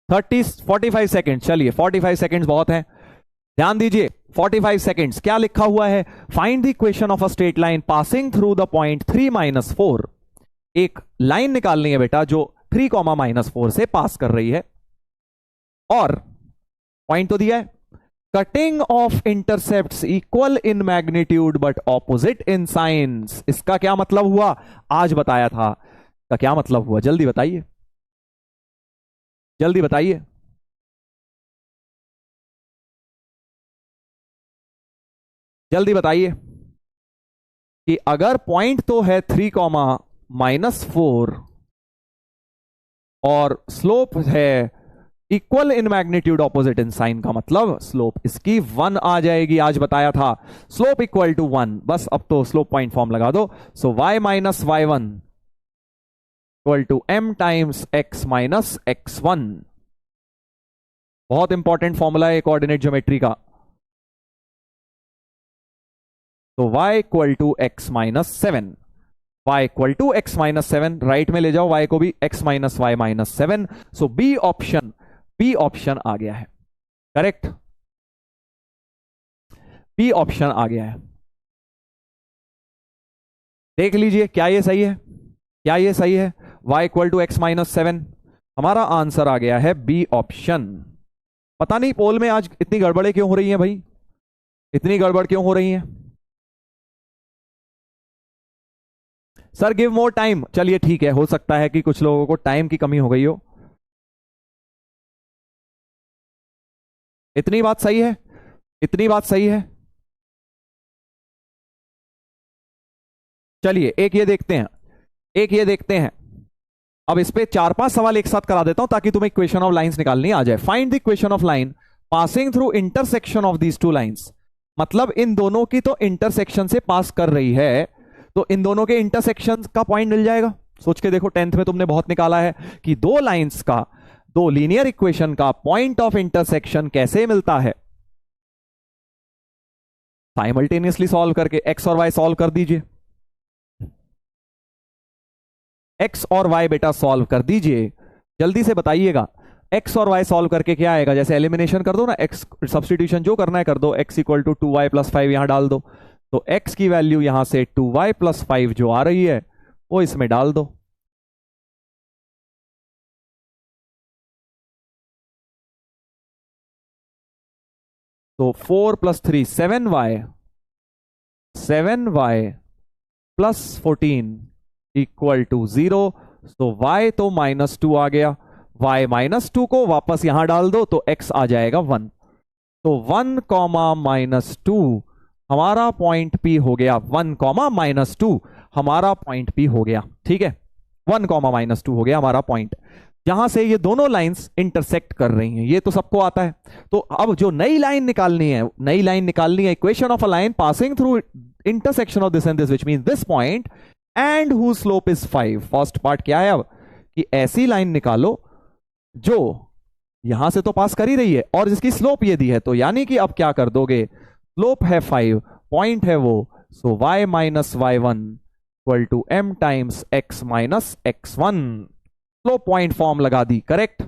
[SPEAKER 1] 45 सेकेंड, चलिए 45 सेकेंड्स बहुत है, ध्यान दीजिए। 45 सेकेंड्स, क्या लिखा हुआ है? Find the equation of a straight line passing through the point 3-4। एक लाइन निकालनी है बेटा जो 3, -4 से पास कर रही है, और पॉइंट तो दिया है, cutting of intercepts equal in magnitude but opposite in science. इसका क्या मतलब हुआ? आज बताया था, का क्या मतलब हुआ? जल्दी बताइए, जल्दी बताइए। जल्दी बताइए कि अगर पॉइंट तो है 3, -4 और स्लोप है equal in magnitude opposite in sign, का मतलब स्लोप इसकी 1 आ जाएगी। आज बताया था स्लोप इक्वल टू 1, बस अब तो स्लोप पॉइंट फॉर्म लगा दो। So y minus y1 equal to m times x minus x1। बहुत इंपॉर्टेंट फॉर्मूला है कोऑर्डिनेट ज्योमेट्री का। तो y equal to x minus 7, y equal to x minus 7, right में ले जाओ y को भी, x minus y minus 7। So B option, B option आ गया है करेक्ट, बी ऑप्शन आ गया है। देख लीजिए क्या ये सही है, क्या ये सही है? y equal to x minus 7, हमारा आंसर आ गया है बी ऑप्शन। पता नहीं पोल में आज इतनी गड़बड़े क्यों हो रही हैं भाई, इतनी गड़बड़ क्यों हो रही हैं? सर गिव मोर टाइम, चलिए ठीक है, हो सकता है कि कुछ लोगों को टाइम की कमी हो गई हो। इतनी बात सही है, इतनी बात सही है। चलिए एक ये देखते हैं, एक ये देखते हैं। अब इस पे 4-5 सवाल एक साथ करा देता हूं ताकि तुम्हें इक्वेशन ऑफ लाइंस निकालनी आ जाए। Find the equation of line passing through intersection of these two lines, मतलब इन दोनों की तो इंटरसेक्शन से पास कर रही है, तो इन दोनों के इंटरसेक्शन का पॉइंट मिल जाएगा। सोच के देखो, 10th में तुमने बहुत निकाला है कि दो लाइंस का, दो लीनियर इक्वेशन का पॉइंट ऑफ इंटरसेक्शन कैसे मिलता है। साइमल्टेनियसली सॉल्व करके x और y सॉल्व कर दीजिए, x और y बेटा सॉल्व कर दीजिए, जल्दी से बताइएगा। x और y सॉल्व करके क्या आएगा? जैसे एलिमिनेशन कर दो ना, x सब्स्टिट्यूशन जो करना है कर दो, x equal to 2y plus 5 यहां डाल दो, तो x की वैल्यू यहां से 2y प्लस 5 जो आ रही है वो इसमें डाल दो। तो 4 + 3 7y, 7y plus 14 equal to 0। तो y तो -2 आ गया, y -2 को वापस यहां डाल दो तो x आ जाएगा 1। तो 1, -2 हमारा पॉइंट P हो गया, 1, -2 हमारा पॉइंट P हो गया, ठीक है, 1, -2 हो गया हमारा पॉइंट, जहां से ये दोनों लाइंस इंटरसेक्ट कर रही हैं। ये तो सबको आता है। तो अब जो नई लाइन निकालनी है, नई लाइन निकालनी है, equation of a line passing through intersection of this and this, which means this point and whose slope is 5। First part क्या है अब, कि ऐसी लाइन निकालो जो यहां से तो पास कर ही रही है और जिसकी स्लोप ये दी है, तो यानी कि अब क्या कर दोगे, स्लोप है 5, पॉइंट है वो, so y minus y1 equal to m times x minus x1। Slope point form लगा दी, करेक्ट,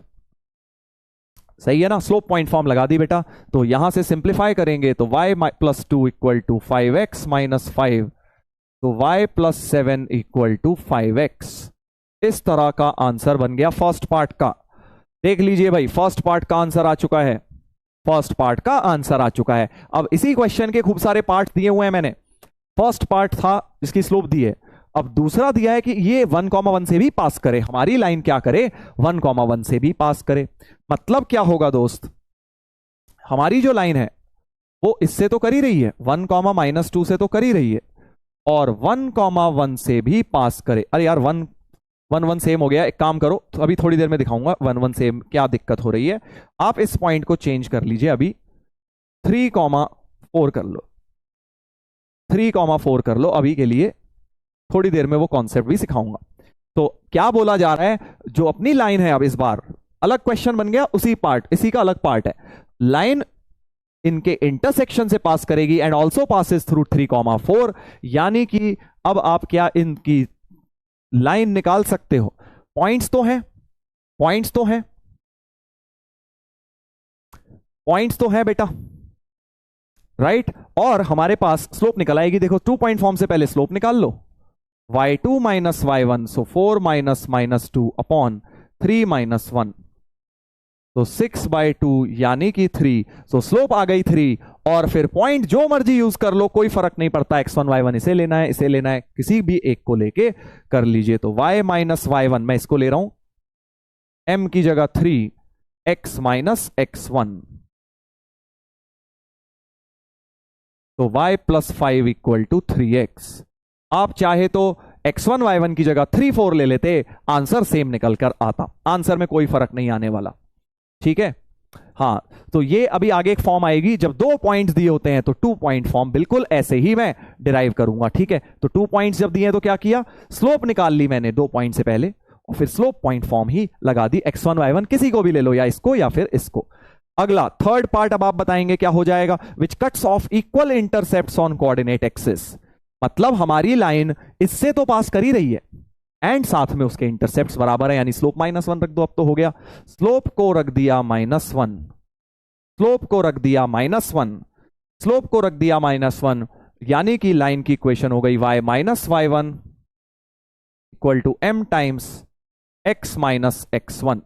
[SPEAKER 1] सही है ना, स्लोप पॉइंट फॉर्म लगा दी बेटा। तो यहां से सिंप्लीफाई करेंगे तो y plus 2 equal to 5x minus 5, तो y plus 7 equal to 5x। इस तरह का आंसर बन गया फर्स्ट पार्ट का। देख लीजिए भाई, फर्स्ट पार्ट का आंसर आ चुका है, फर्स्ट पार्ट का आंसर आ चुका है। अब इसी क्वेश्चन के खूब सारे पार्ट दिए हुए हैं मैंने। फर्स्ट पार्ट था जिसकी स्लोप दी है, अब दूसरा दिया है कि ये 1,1 से भी पास करे, हमारी लाइन क्या करे, 1,1 से भी पास करे। मतलब क्या होगा दोस्त, हमारी जो लाइन है वो इससे तो कर ही रही है, 1, -2 से तो कर ही रही है, और 1,1 से भी पास करे। अरे यार 1, 1 सेम हो गया, एक काम करो, तो अभी थोड़ी देर में दिखाऊंगा 1 सेम क्या दिक्कत हो रही है। आप इस पॉइंट को चेंज कर लीजिए अभी, 3, 4 कर लो, 3,4 कर लो अभी के लिए, थोड़ी देर में वो कॉन्सेप्ट भी सिखाऊंगा। तो क्या बोला जा रहा है, जो अपनी लाइन है, अब इस बार अलग क्वेश्चन बन गया, इसी का अलग पार्ट है। लाइन इनके इंटरसेक्शन से पास करेगी एंड ऑल्सो पासिस थ्रू 3,4, यानी कि अब आप क्या इनकी लाइन निकाल सकते हो। पॉइंट्स तो हैं, पॉइंट्स तो हैं, पॉइंट्स तो हैं बेटा, राइट। और हमारे पास स्लोप निकल आएगी, देखो 2 पॉइंट फॉर्म से पहले स्लोप निकाल लो, y2 माइनस y1, सो 4 माइनस 2 अपॉन 3 माइनस 1, तो 6/2 यानी कि 3, सो स्लोप आ गई 3। और फिर पॉइंट जो मर्जी यूज कर लो, कोई फर्क नहीं पड़ता, x1 y1 इसे लेना है, इसे लेना है, किसी भी एक को लेके कर लीजिए। तो y माइनस y1 मैं इसको ले रहा हूं, m की जगह 3, x माइनस x1, तो y plus 5 equal to 3x। आप चाहे तो x1 y1 की जगह 3 4 ले लेते, आंसर सेम निकल कर आता, आंसर में कोई फर्क नहीं आने वाला, ठीक है। हाँ, तो ये अभी आगे एक फॉर्म आएगी, जब 2 पॉइंट्स दिए होते हैं तो 2 पॉइंट फॉर्म बिल्कुल ऐसे ही मैं डिराइव करूंगा, ठीक है। तो 2 पॉइंट्स जब दिए हैं तो क्या किया, स्लोप निकाल ली मैंने 2 पॉइंट से पहले, और फिर स्लोप पॉइंट फॉर्म ही लगा दी, x1 y1 किसी को भी ले लो, या इसको या फिर इसको। अगला थर्ड पार्ट अब आप बताएंगे क्या हो जाएगा, विच cuts of equal intercepts on coordinate axis. मतलब हमारी लाइन इससे तो पास कर ही रही है एंड साथ में उसके इंटरसेप्ट्स बराबर है, यानी स्लोप -1 रख दो, अब तो हो गया। स्लोप को रख दिया -1, स्लोप को रख दिया -1, स्लोप को रख दिया -1, यानी कि लाइन की इक्वेशन हो गई y minus y1 equal to m times x minus x1।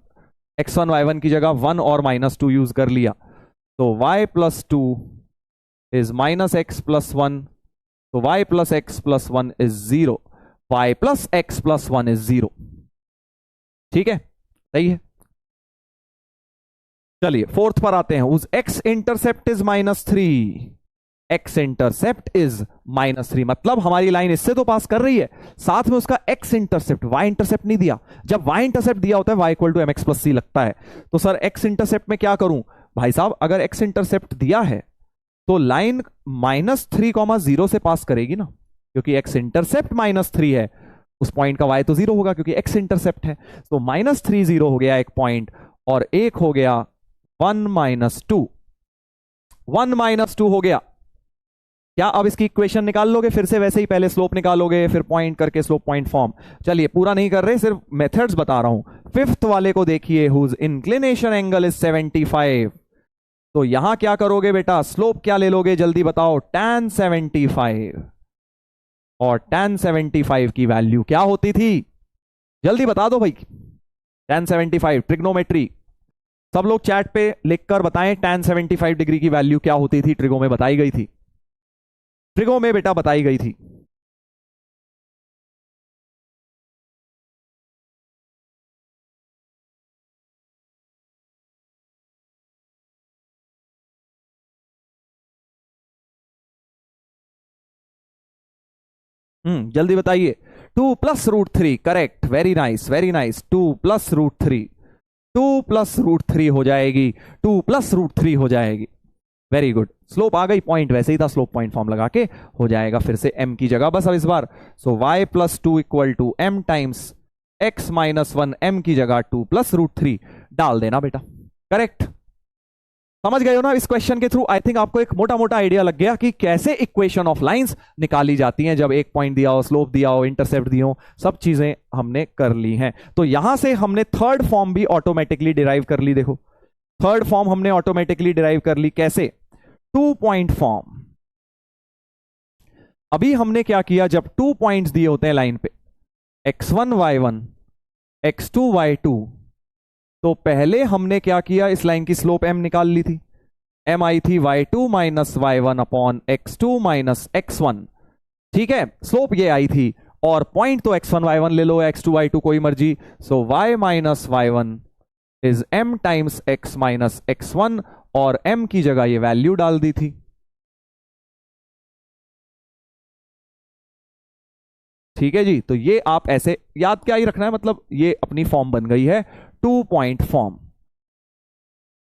[SPEAKER 1] x1 y1 की जगह 1 और -2 यूज कर लिया, तो y plus 2 is minus x plus 1, तो y plus x plus 1 is 0, y plus x plus 1 is 0, ठीक है, सही है। चलिए फोर्थ पर आते हैं, उस x intercept is -3, x intercept is -3, मतलब हमारी लाइन इससे तो पास कर रही है, साथ में उसका x इंटरसेप्ट, y इंटरसेप्ट नहीं दिया। जब y इंटरसेप्ट दिया होता है y equal to mx plus c लगता है, तो सर x इंटरसेप्ट में क्या करूं भाई साहब, अगर x इंटरसेप्ट दिया है तो लाइन -3,0 से पास करेगी ना, क्योंकि x इंटरसेप्ट -3 है, उस पॉइंट का y तो 0 होगा क्योंकि x इंटरसेप्ट है, तो -3 0 हो गया एक पॉइंट, और एक हो गया 1 -2, 1 -2 हो गया। क्या अब इसकी इक्वेशन निकाल लोगे फिर से वैसे ही, पहले स्लोप निकालोगे फिर पॉइंट करके स्लोप पॉइंट फॉर्म। चलिए पूरा नहीं कर रहे, सिर्फ मेथड्स बता रहा हूं। फिफ्थ वाले को देखिए, हुज इंक्लिनेशन एंगल इज 75, तो यहां क्या करोगे बेटा, स्लोप क्या ले लोगे जल्दी बताओ, tan 75, और tan 75 की वैल्यू क्या होती थी, जल्दी बता दो भाई। tan 75 ट्रिग्नोमेट्री, सब लोग चैट पे लिखकर बताएं tan 75 डिग्री की वैल्यू क्या होती थी, ट्रिगो में बताई गई थी, ट्रिगो में बेटा बताई गई थी। जल्दी बताइए। 2 plus √3, correct, very nice very nice, 2 plus √3, 2 plus √3 हो जाएगी, 2 प्लस √3 हो जाएगी, वेरी गुड। स्लोप आ गई, पॉइंट वैसे ही था, स्लोप पॉइंट फॉर्म लगा के हो जाएगा फिर से m की जगह, बस अब इस बार, so y plus 2 equal to m times x minus 1, m की जगह 2 प्लस √3 डाल देना बेटा, करेक्ट। समझ गए हो ना इस क्वेश्चन के थ्रू, आई थिंक आपको एक मोटा मोटा आइडिया लग गया कि कैसे इक्वेशन ऑफ लाइंस निकाली जाती हैं, जब एक पॉइंट दिया हो, स्लोप दिया हो, इंटरसेप्ट दिया हो, सब चीजें हमने कर ली हैं। तो यहां से हमने थर्ड फॉर्म भी ऑटोमेटिकली डिराइव कर ली, देखो थर्ड फॉर्म हमने ऑटोमेटिकली डिराइव कर ली, कैसे, 2 पॉइंट फॉर्म। अभी हमने क्या किया, जब 2 पॉइंट्स दिए होते हैं लाइन पे, x1 y1 x2 y2, तो पहले हमने क्या किया, इस लाइन की स्लोप m निकाल ली थी, m आई थी y2 minus y1 upon x2 minus x1, ठीक है, स्लोप ये आई थी, और पॉइंट तो x1 y1 ले लो, x2 y2 कोई मर्जी, सो y minus y1 is m times x minus x1, और m की जगह ये वैल्यू डाल दी थी, ठीक है जी। तो ये आप ऐसे याद क्या ही रखना है, मतलब ये अपनी फॉर्म बन गई है 2 पॉइंट फॉर्म,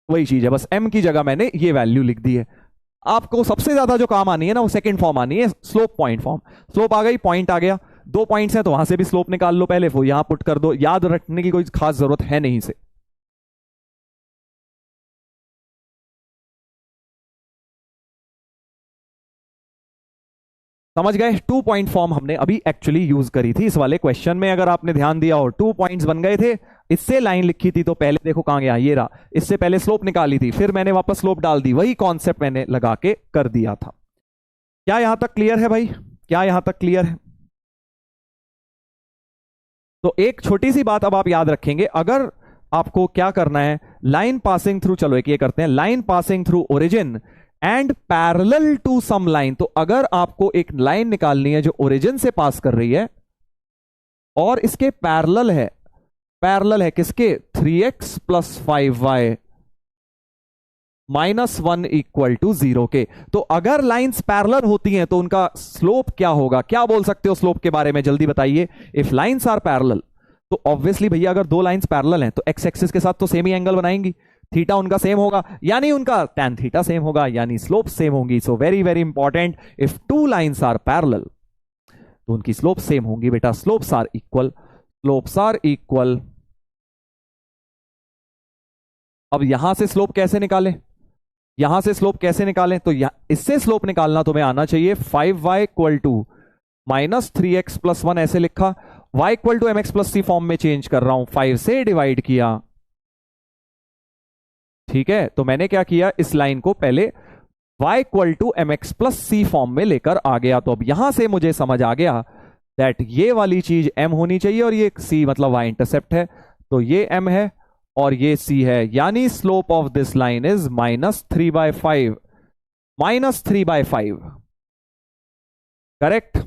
[SPEAKER 1] वही चीज है, बस m की जगह मैंने ये वैल्यू लिख दी है। आपको सबसे ज्यादा जो काम आनी है ना वो सेकंड फॉर्म आनी है, स्लोप पॉइंट फॉर्म। स्लोप आ गई, पॉइंट आ गया, दो पॉइंट्स हैं तो वहां से भी स्लोप निकाल लो, पहले वो यहां पुट कर दो, याद रखने की कोई खास जरूरत है नहीं से। समझ गए? टू पॉइंट फॉर्म हमने अभी एक्चुअली यूज करी थी इस वाले क्वेश्चन में, अगर आपने ध्यान दिया हो, टू पॉइंट्स बन गए थे। इससे लाइन लिखी थी तो पहले देखो कहां गया, ये रहा, इससे पहले स्लोप निकाली थी, फिर मैंने वापस स्लोप डाल दी, वही कॉन्सेप्ट मैंने लगा के कर दिया था। क्या यहां तक क्लियर है भाई? क्या यहां तक क्लियर है? तो एक छोटी सी बात अब आप याद रखेंगे, अगर आपको क्या करना है, लाइन पासिंग थ्रू, चलो एक ये करते हैं, line passing through origin and parallel to some line. तो अगर आपको एक लाइन निकालनी है जो ओरिजिन से पास कर रही है और इसके पैरेलल है, पैरेलल है किसके, 3x plus 5y -1 equal to 0 के। तो अगर लाइंस पैरेलल होती हैं तो उनका स्लोप क्या होगा? क्या बोल सकते हो स्लोप के बारे में, जल्दी बताइए। इफ लाइंस आर पैरेलल तो ऑब्वियसली भैया अगर दो लाइंस पैरेलल हैं तो एक्स एक्सिस के साथ तो सेम ही एंगल बनाएंगी, थीटा उनका सेम होगा, यानी उनका tan थीटा सेम होगा, यानी स्लोप सेम होंगी। So very very important, if two lines are parallel तो उनकी स्लोप सेम होंगी बेटा, slopes are equal, slopes are equal. अब यहां से स्लोप कैसे निकालें, यहां से स्लोप कैसे निकालें, तो इससे स्लोप निकालना तुम्हें आना चाहिए, 5y equal to -3x plus 1 ऐसे लिखा, y equal to mx plus c form में चेंज कर रहा हूं, 5 से डिवाइड किया, ठीक है। तो मैंने क्या किया, इस लाइन को पहले y equal to mx plus c form में लेकर आ गया। तो अब यहां से मुझे समझ आ गया दैट ये वाली चीज m होनी चाहिए और ये c मतलब y इंटरसेप्ट है, तो ये m है और ये c है, यानी slope of this line is -3/5, -3/5, correct.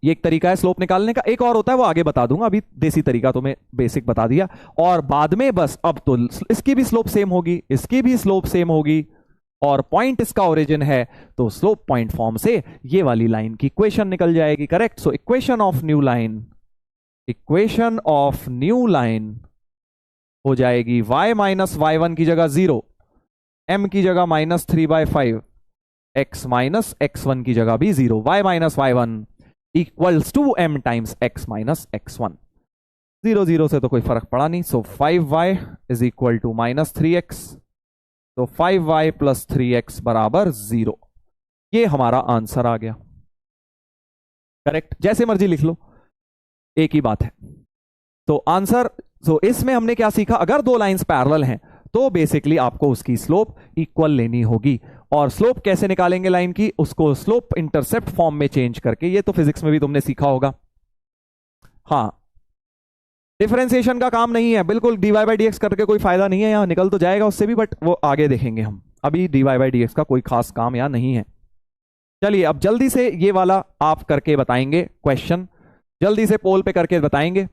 [SPEAKER 1] ये एक तरीका है स्लोप निकालने का, एक और होता है वो आगे बता दूंगा, अभी देसी तरीका तुम्हें बेसिक बता दिया। और बाद में बस अब तो इसकी भी स्लोप सेम होगी, इसकी भी स्लोप सेम होगी, और पॉइंट इसका ओरिजिन है तो स्लोप पॉइंट फॉर्म से ये वाली लाइन की इक्वेशन निकल जाएगी, correct. So equation of new line, equation of new line हो जाएगी y माइनस y1 की जगह 0, m की जगह -3/5, x माइनस x1 की जगह भी 0, y minus y1 equals to m times x minus x1। 0 0 से तो कोई फर्क पड़ा नहीं, सो 5y is equal to -3x, तो 5y प्लस 3x बराबर 0। ये हमारा आंसर आ गया, करेक्ट। जैसे मर्जी लिख लो, एक ही बात है। तो आंसर, तो इसमें हमने क्या सीखा, अगर दो लाइंस पैरेलल हैं तो बेसिकली आपको उसकी स्लोप इक्वल लेनी होगी। और स्लोप कैसे निकालेंगे लाइन की, उसको स्लोप इंटरसेप्ट फॉर्म में चेंज करके, ये तो फिजिक्स में भी तुमने सीखा होगा। हाँ, डिफरेंशिएशन का काम नहीं है बिल्कुल, dy/dx करके कोई फायदा नहीं है, यहां निकल तो जाएगा उससे भी, बट वो आगे देखेंगे हम, अभी dy/dx का कोई खास काम यहां नहीं है। चलिए अब जल्दी से ये वाला आप करके बताएंगे क्वेश्चन, जल्दी से पोल पे करके बताएंगे।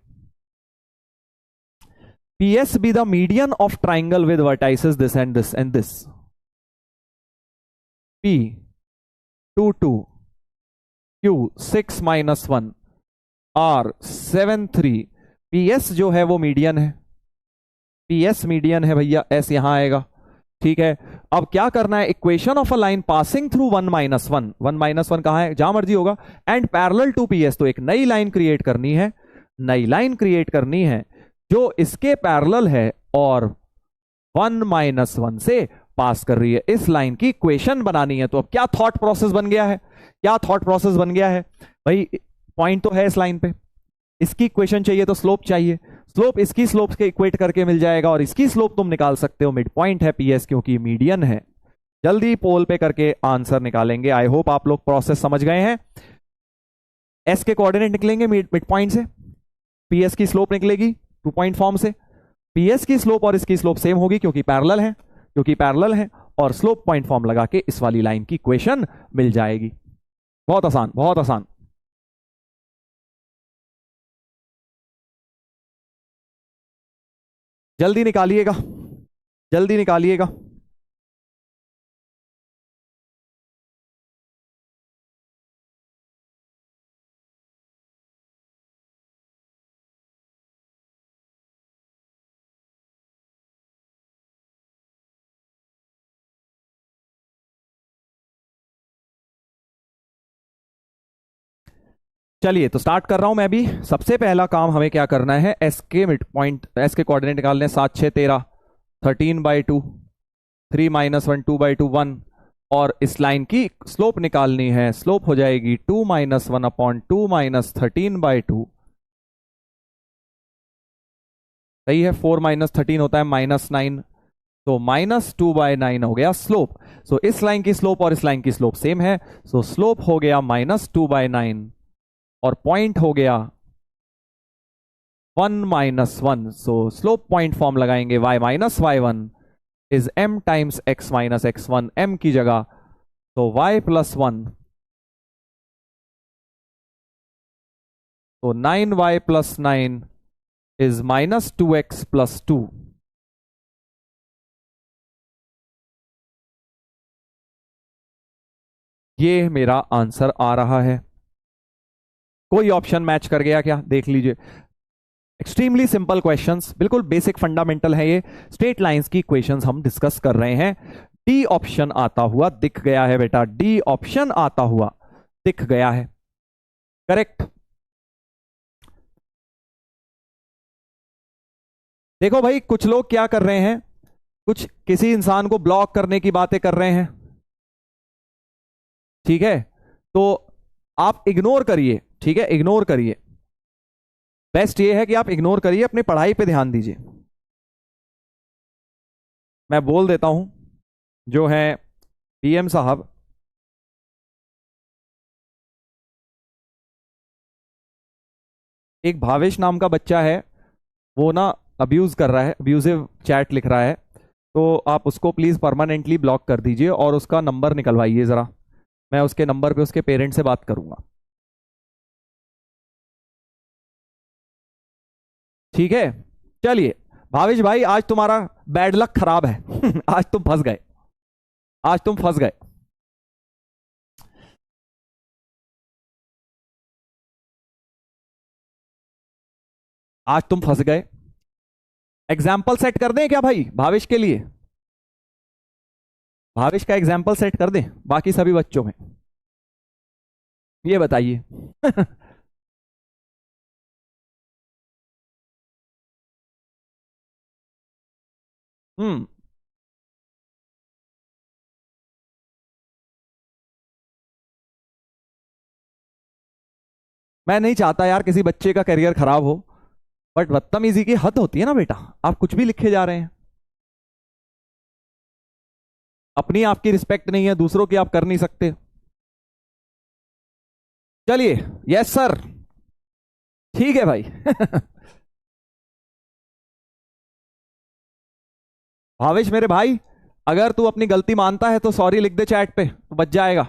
[SPEAKER 1] PS be the median of triangle with vertices this and this and this. P 2 2, Q 6 -1, R 7 3। PS जो है वो मीडियन है, PS मीडियन है भैया, S यहां आएगा, ठीक है। अब क्या करना है, equation of a line passing through 1 -1, 1 -1 कहां है, जहां मर्जी होगा, एंड पैरेलल टू PS, तो एक नई लाइन क्रिएट करनी है, नई लाइन क्रिएट करनी है जो इसके पैरेलल है और 1 -1 से पास कर रही है, इस लाइन की इक्वेशन बनानी है। तो अब क्या थॉट प्रोसेस बन गया है, क्या थॉट प्रोसेस बन गया है भाई, पॉइंट तो है इस लाइन पे, इसकी इक्वेशन चाहिए तो स्लोप चाहिए, स्लोप इसकी स्लोप के इक्वेट करके मिल जाएगा, और इसकी स्लोप तुम निकाल सकते हो, मिड पॉइंट है PS क्योंकि मीडियन है। जल्दी पोल पे करके आंसर निकालेंगे। आई होप आप लोग प्रोसेस समझ गए हैं। S के कोऑर्डिनेट निकलेंगे मिड पॉइंट से, PS की स्लोप निकलेगी टू पॉइंट फॉर्म से, PS की स्लोप और इसकी स्लोप सेम होगी क्योंकि पैरेलल है, क्योंकि पैरेलल है, और स्लोप पॉइंट फॉर्म लगा के इस वाली लाइन की इक्वेशन मिल जाएगी। बहुत आसान, बहुत आसान। जल्दी निकालिएगा, जल्दी निकालिएगा। चलिए तो स्टार्ट कर रहा हूं मैं भी। सबसे पहला काम हमें क्या करना है, एस के मिड पॉइंट, एस के कोऑर्डिनेट निकालने, 7 6 13, 13/2, 3 - 1 2/2 1, और इस लाइन की स्लोप निकालनी है। स्लोप हो जाएगी 2 - 1/2 - 13/2। सही है, 4 - 13 होता है -9, तो -2/9 हो गया स्लोप। सो इस लाइन की स्लोप और इस लाइन की स्लोप सेम है, सो स्लोप हो गया -2/9 और पॉइंट हो गया 1 - 1। सो स्लोप पॉइंट फॉर्म लगाएंगे, y - y1 is m times x - x1, m की जगह, तो y + 1, तो 9y + 9 इज -2x + 2। ये मेरा आंसर आ रहा है। कोई ऑप्शन मैच कर गया क्या, देख लीजिए। एक्सट्रीमली सिंपल क्वेश्चंस, बिल्कुल बेसिक फंडामेंटल है ये। स्ट्रेट लाइंस की इक्वेशंस हम डिस्कस कर रहे हैं। डी ऑप्शन आता हुआ दिख गया है बेटा, डी ऑप्शन आता हुआ दिख गया है, करेक्ट। देखो भाई, कुछ लोग क्या कर रहे हैं, कुछ किसी इंसान को ब्लॉक करने की बातें कर रहे हैं, ठीक है। तो आप इग्नोर करिए, ठीक है, इग्नोर करिए। बेस्ट ये है कि आप इग्नोर करिए, अपनी पढ़ाई पे ध्यान दीजिए। मैं बोल देता हूं, जो है पीएम साहब, एक भावेश नाम का बच्चा है, वो ना अब्यूज कर रहा है, अब्यूजिव चैट लिख रहा है। तो आप उसको प्लीज परमानेंटली ब्लॉक कर दीजिए और उसका नंबर निकलवाइए जरा। मैं उसके नंबर पे उसके पेरेंट से बात करूंगा, ठीक है। चलिए भावेश भाई, आज तुम्हारा बैड लक खराब है आज तुम फंस गए, आज तुम फंस गए। आज तुम फंस गए। एग्जाम्पल सेट कर दें क्या भाई भावेश के लिए, भावेश का एग्जाम्पल सेट कर दें बाकी सभी बच्चों में, ये बताइए हम्म। मैं नहीं चाहता यार किसी बच्चे का करियर खराब हो, बट बदतमीजी की हद होती है ना बेटा, आप कुछ भी लिखे जा रहे हैं। अपनी आपकी रिस्पेक्ट नहीं है, दूसरों की आप कर नहीं सकते। चलिए, यस सर, ठीक है भाई भावेश मेरे भाई, अगर तू अपनी गलती मानता है तो सॉरी लिख दे चैट पे, तो बच जाएगा।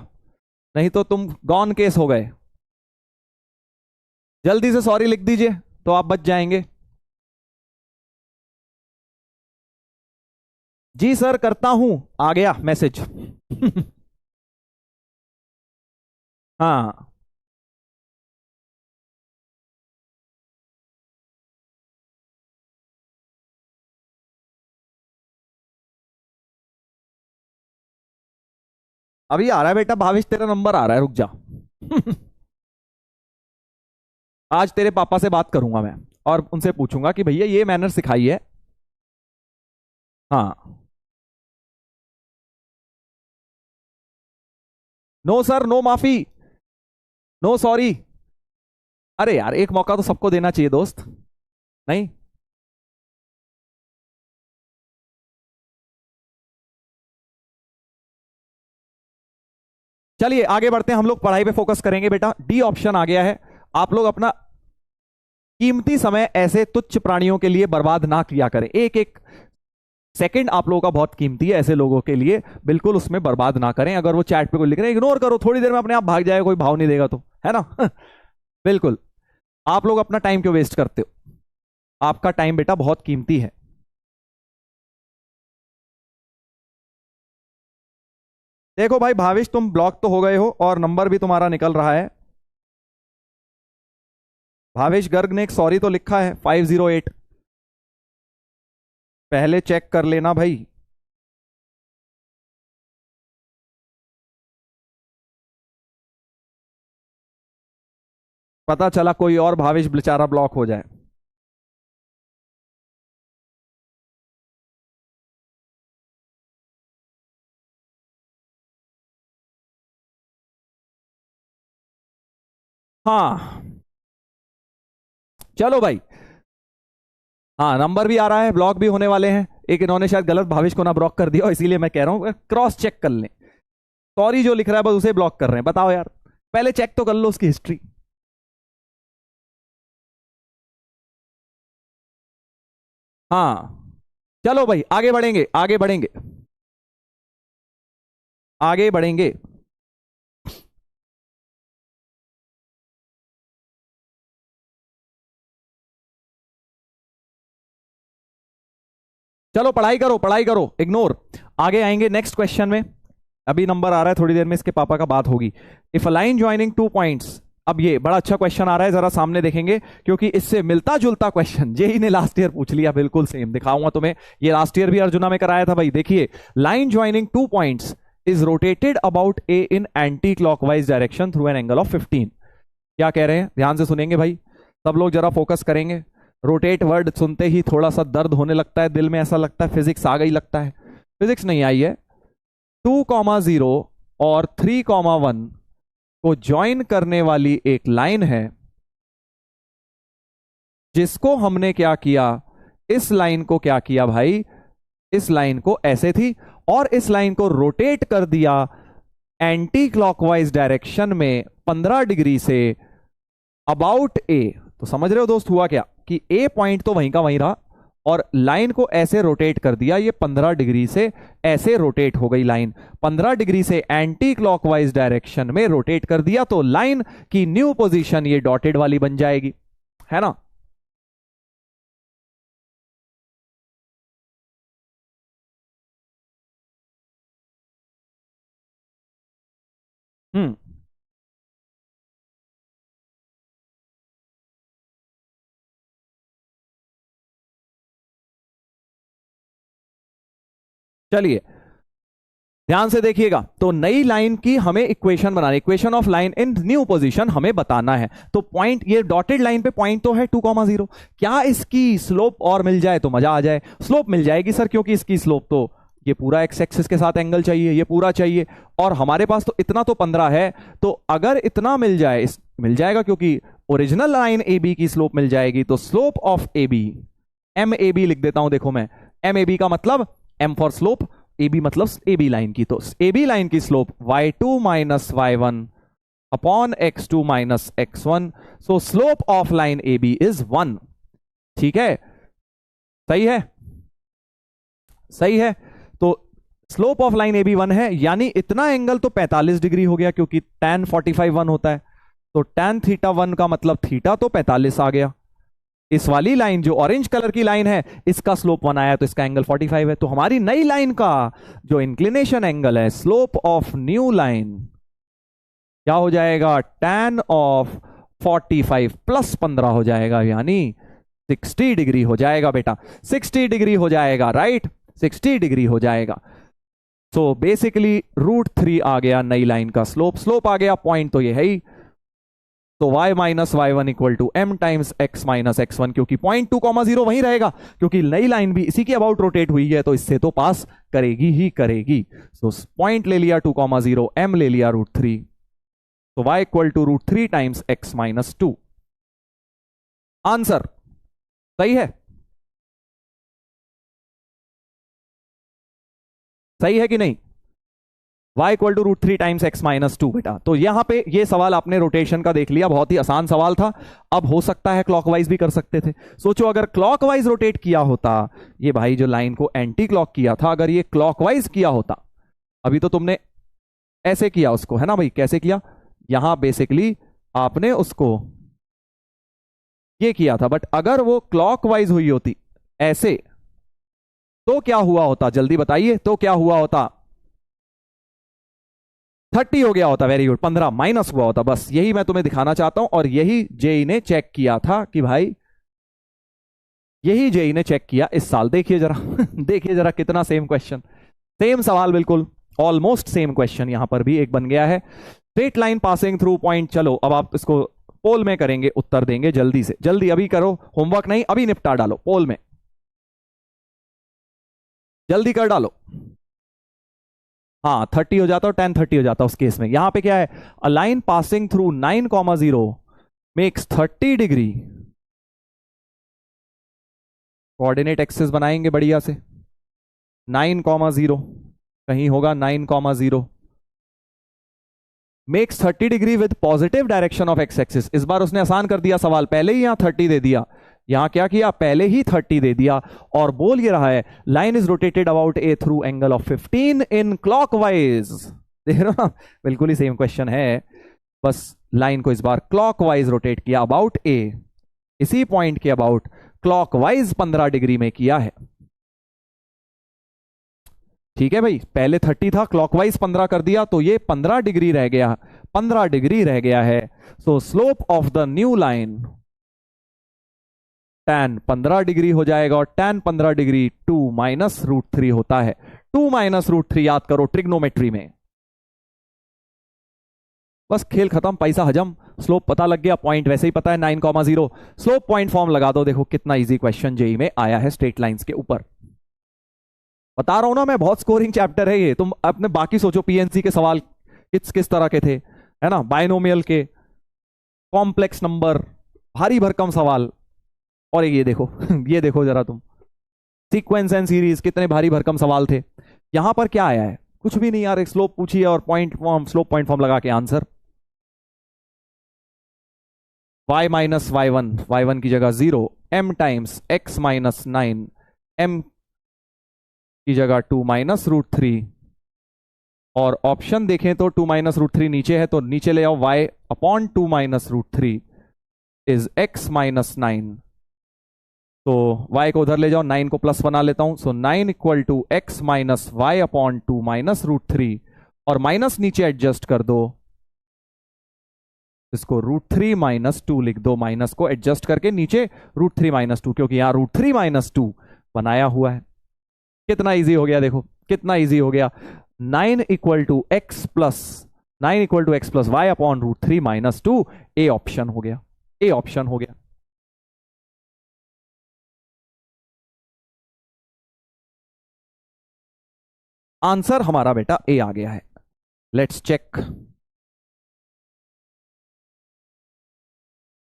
[SPEAKER 1] नहीं तो तुम गॉन केस हो गए। जल्दी से सॉरी लिख दीजिए तो आप बच जाएंगे। जी सर करता हूं, आ गया मैसेज हाँ, अभी आ रहा है बेटा भावेश, तेरा नंबर आ रहा है, रुक जा आज तेरे पापा से बात करूंगा मैं, और उनसे पूछूंगा कि भैया ये मैनर सिखाई है। हाँ, नो सर, नो माफी, नो सॉरी। अरे यार, एक मौका तो सबको देना चाहिए दोस्त, नहीं। चलिए आगे बढ़ते हैं, हम लोग पढ़ाई पे फोकस करेंगे बेटा। डी ऑप्शन आ गया है। आप लोग अपना कीमती समय ऐसे तुच्छ प्राणियों के लिए बर्बाद ना किया करें। एक एक सेकंड आप लोगों का बहुत कीमती है, ऐसे लोगों के लिए बिल्कुल उसमें बर्बाद ना करें। अगर वो चैट पे कोई लिख रहे हैं, इग्नोर करो, थोड़ी देर में अपने आप भाग जाएगा, कोई भाव नहीं देगा तो, है ना बिल्कुल। आप लोग अपना टाइम क्यों वेस्ट करते हो, आपका टाइम बेटा बहुत कीमती है। देखो भाई भावेश, तुम ब्लॉक तो हो गए हो और नंबर भी तुम्हारा निकल रहा है। भावेश गर्ग ने एक सॉरी तो लिखा है 508, पहले चेक कर लेना भाई। पता चला कोई और भावेश बेचारा ब्लॉक हो जाए। हाँ चलो भाई, हाँ नंबर भी आ रहा है, ब्लॉक भी होने वाले हैं। एक इन्होंने शायद गलत भावेश को ना ब्लॉक कर दिया, इसीलिए मैं कह रहा हूं क्रॉस चेक कर लें। सॉरी जो लिख रहा है बस उसे ब्लॉक कर रहे हैं, बताओ यार, पहले चेक तो कर लो उसकी हिस्ट्री। हाँ चलो भाई आगे बढ़ेंगे, आगे बढ़ेंगे, आगे बढ़ेंगे। चलो पढ़ाई करो, पढ़ाई करो, इग्नोर। आगे आएंगे नेक्स्ट क्वेश्चन में। अभी नंबर आ रहा है, थोड़ी देर में इसके पापा का बात होगी। If a line joining 2 points. अब ये बड़ा अच्छा क्वेश्चन आ रहा है, जरा सामने देखेंगे, क्योंकि इससे मिलता जुलता क्वेश्चन जेई ने लास्ट ईयर पूछ लिया, बिल्कुल सेम दिखाऊंगा तुम्हें। ये लास्ट ईयर भी अर्जुना में कराया था भाई। देखिए, line joining 2 points is rotated about A in anti clockwise direction through an angle of 15। क्या कह रहे हैं, ध्यान से सुनेंगे भाई, सब लोग जरा फोकस करेंगे। रोटेट वर्ड सुनते ही थोड़ा सा दर्द होने लगता है दिल में, ऐसा लगता है फिजिक्स आ गई लगता है। फिजिक्स नहीं आई है। 2,0 और 3,1 को ज्वाइन करने वाली एक लाइन है, जिसको हमने क्या किया, इस लाइन को क्या किया भाई, इस लाइन को ऐसे थी और इस लाइन को रोटेट कर दिया एंटी क्लॉकवाइज डायरेक्शन में 15 डिग्री से अबाउट ए। तो समझ रहे हो दोस्त, हुआ क्या कि ए पॉइंट तो वहीं का वहीं रहा और लाइन को ऐसे रोटेट कर दिया, ये 15 डिग्री से ऐसे रोटेट हो गई लाइन, 15 डिग्री से एंटी क्लॉकवाइज डायरेक्शन में रोटेट कर दिया, तो लाइन की न्यू पोजीशन ये डॉटेड वाली बन जाएगी, है ना। हम्म चलिए ध्यान से देखिएगा। तो नई लाइन की हमें इक्वेशन बनानी, equation of line in new position हमें बताना है। तो पॉइंट, ये डॉटेड लाइन पे पॉइंट तो है 2,0, क्या इसकी स्लोप और मिल जाए तो मजा आ जाए। स्लोप मिल जाएगी सर, क्योंकि इसकी स्लोप तो ये पूरा एक्स एक्सिस के साथ एंगल चाहिए, ये पूरा चाहिए, और हमारे पास तो इतना तो 15 है, तो अगर इतना मिल जाए, इस मिल जाएगा, क्योंकि ओरिजिनल लाइन ए बी की स्लोप मिल जाएगी। तो slope of A B, M A B लिख देता हूं, देखो मैं, एम ए बी का मतलब M for slope, A B मतलब ए बी लाइन की, तो ए बी लाइन की slope y2 minus y1 upon x2 minus x1। So slope of line A B is 1। ठीक है, सही है, सही है। तो slope of line A B 1 है, यानी इतना एंगल तो 45 डिग्री हो गया, क्योंकि tan 45 1 होता है, तो tan थीटा 1 का मतलब थीटा तो 45 आ गया। इस वाली लाइन जो ऑरेंज कलर की लाइन है, इसका स्लोप 1 आया, तो इसका एंगल 45 है। तो हमारी नई लाइन का जो इंक्लिनेशन एंगल है, स्लोप ऑफ न्यू लाइन क्या हो जाएगा, tan ऑफ 45 प्लस 15 हो जाएगा, यानी 60 डिग्री हो जाएगा बेटा, 60 डिग्री हो जाएगा, राइट, 60 डिग्री हो जाएगा। तो बेसिकली √3 आ गया नई लाइन का स्लोप, स्लोप आ गया, पॉइंट तो ये है ही। तो y minus y1 equal to M times x minus x1, क्योंकि पॉइंट 2,0 वहीं रहेगा, क्योंकि नई लाइन भी इसी के अबाउट रोटेट हुई है, तो इससे तो पास करेगी ही करेगी। सो पॉइंट ले लिया 2,0, m ले लिया √3, तो y equal to √3 times x minus 2। Answer सही है, सही है कि नहीं, y equal to √3 times x minus 2 बेटा। तो यहां पे ये सवाल आपने रोटेशन का देख लिया, बहुत ही आसान सवाल था। अब हो सकता है क्लॉकवाइज भी कर सकते थे। सोचो अगर क्लॉकवाइज रोटेट किया होता, ये भाई जो लाइन को एंटी क्लॉक किया था, अगर ये क्लॉकवाइज किया होता, अभी तो तुमने ऐसे किया उसको, है ना भाई, कैसे किया, यहां बेसिकली आपने उसको ये किया था, बट अगर वो क्लॉकवाइज हुई होती ऐसे, तो क्या हुआ होता, जल्दी बताइए, तो क्या हुआ होता, 30 हो गया होता, वेरी गुड, 15 माइनस हुआ होता, बस यही मैं तुम्हें दिखाना चाहता हूं। और यही जेई ने चेक किया था कि भाई, यही जेई ने चेक किया इस साल, देखिए जरा देखिए जरा कितना सेम क्वेश्चन, सेम सवाल, बिल्कुल ऑलमोस्ट सेम क्वेश्चन यहां पर भी एक बन गया है। Straight line passing through point, चलो अब आप इसको पोल में करेंगे, उत्तर देंगे जल्दी से जल्दी, अभी करो होमवर्क नहीं, अभी निपटा डालो पोल में, जल्दी कर डालो। हाँ 30 हो जाता, और 10 30 हो जाता उस केस में। यहां पे क्या है, अ line passing through 9,0 makes 30 degree. Coordinate axis बनाएंगे बढ़िया से, 9,0 कहीं होगा 9,0 makes 30 degree with positive direction of x axis. इस बार उसने आसान कर दिया सवाल, पहले ही यहां 30 दे दिया, यहां क्या किया, पहले ही 30 दे दिया, और बोल ये रहा है line is rotated about A through angle of 15 in clockwise. देख रहे हो ना, बिल्कुल ही सेम क्वेश्चन है, बस लाइन को इस बार क्लॉकवाइज रोटेट किया अबाउट ए, इसी पॉइंट के अबाउट क्लॉकवाइज 15 डिग्री में किया है। ठीक है भाई, पहले 30 था, क्लॉकवाइज 15 कर दिया, तो ये 15 डिग्री रह गया, 15 डिग्री रह गया है। सो slope of the new line tan 15 degree हो जाएगा, और tan 15 डिग्री 2 माइनस √3 होता है। 2 माइनस √3 याद करो ट्रिग्नोमेट्री में। बस खेल खत्म, पैसा हजम, स्लोप पता लग गया, पॉइंट वैसे ही पता है 9,0। स्लोप पॉइंट फॉर्म लगा दो, देखो कितना इजी क्वेश्चन जेई में आया है स्ट्रेट लाइंस के ऊपर। बता रहा हूं ना मैं, बहुत स्कोरिंग चैप्टर है ये। तुम अपने बाकी सोचो, पीएनसी के सवाल किस किस तरह के थे, है ना, बायनोमियल के, कॉम्प्लेक्स नंबर, भारी भरकम सवाल, और ये देखो ये देखो जरा तुम, सीक्वेंस एंड सीरीज, कितने भारी भरकम सवाल थे। यहां पर क्या आया है, कुछ भी नहीं यार, एक स्लोप पूछी है और point form, slope point form लगा के आंसर। y माइनस y1 की जगह 0, m times x minus 9, m की जगह 2 माइनस √3, और ऑप्शन देखें तो 2 माइनस √3 नीचे है, तो नीचे ले आओ, y upon 2 minus √3 is x minus 9, तो y को उधर ले जाओ, 9 को प्लस बना लेता हूं, so 9 equal to x minus y upon 2 minus √3, और माइनस नीचे एडजस्ट कर दो, इसको √3 माइनस 2 लिख दो, माइनस को एडजस्ट करके नीचे √3 माइनस 2, क्योंकि यहां √3 माइनस 2 बनाया हुआ है। कितना इजी हो गया, देखो कितना इजी हो गया। 9 equal to X plus Y upon √3 minus 2, A option हो गया, ए ऑप्शन हो गया। आंसर हमारा बेटा ए आ गया है। Let's check.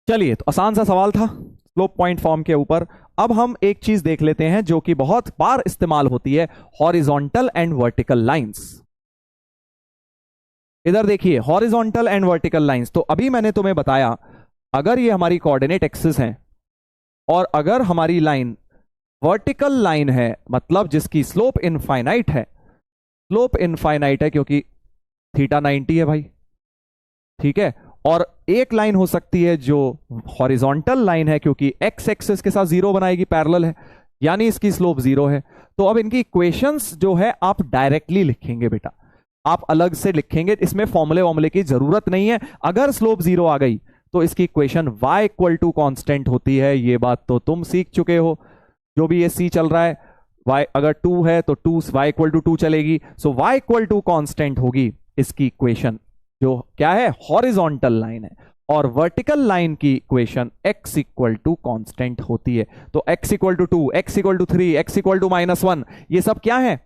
[SPEAKER 1] चलिए, तो आसान सा सवाल था स्लोप पॉइंट फॉर्म के ऊपर। अब हम एक चीज देख लेते हैं जो कि बहुत बार इस्तेमाल होती है, हॉरिजॉन्टल एंड वर्टिकल लाइंस। इधर देखिए, हॉरिजॉन्टल एंड वर्टिकल लाइंस, तो अभी मैंने तुम्हें बताया, अगर ये हमारी कोऑर्डिनेट एक्सिस है और अगर हमारी लाइन वर्टिकल लाइन है, मतलब जिसकी स्लोप इनफाइनाइट है, स्लोप इनफाइनाइट है क्योंकि थीटा 90 है भाई, ठीक है, और एक लाइन हो सकती है जो हॉरिजॉन्टल लाइन है क्योंकि एक्स एक्सिस के साथ 0 बनाएगी, पैरेलल है, यानी इसकी स्लोप 0 है। तो अब इनकी इक्वेशंस जो है आप डायरेक्टली लिखेंगे बेटा, आप अलग से लिखेंगे, इसमें फॉर्मूले वॉर्मूले की जरूरत नहीं है। अगर स्लोप 0 आ गई तो इसकी equation y equal to constant होती है, ये बात तो तुम सीख चुके हो। जो भी ये c चल रहा है, y अगर 2 है तो 2 y इक्वल टू 2 चलेगी, सो y इक्वल टू कॉन्स्टेंट होगी इसकी इक्वेशन, जो क्या है, हॉरिजॉन्टल लाइन है। और वर्टिकल लाइन की equation x equal to constant होती है। तो x equal to 2, x equal to 3, x equal to -1, ये सब क्या है,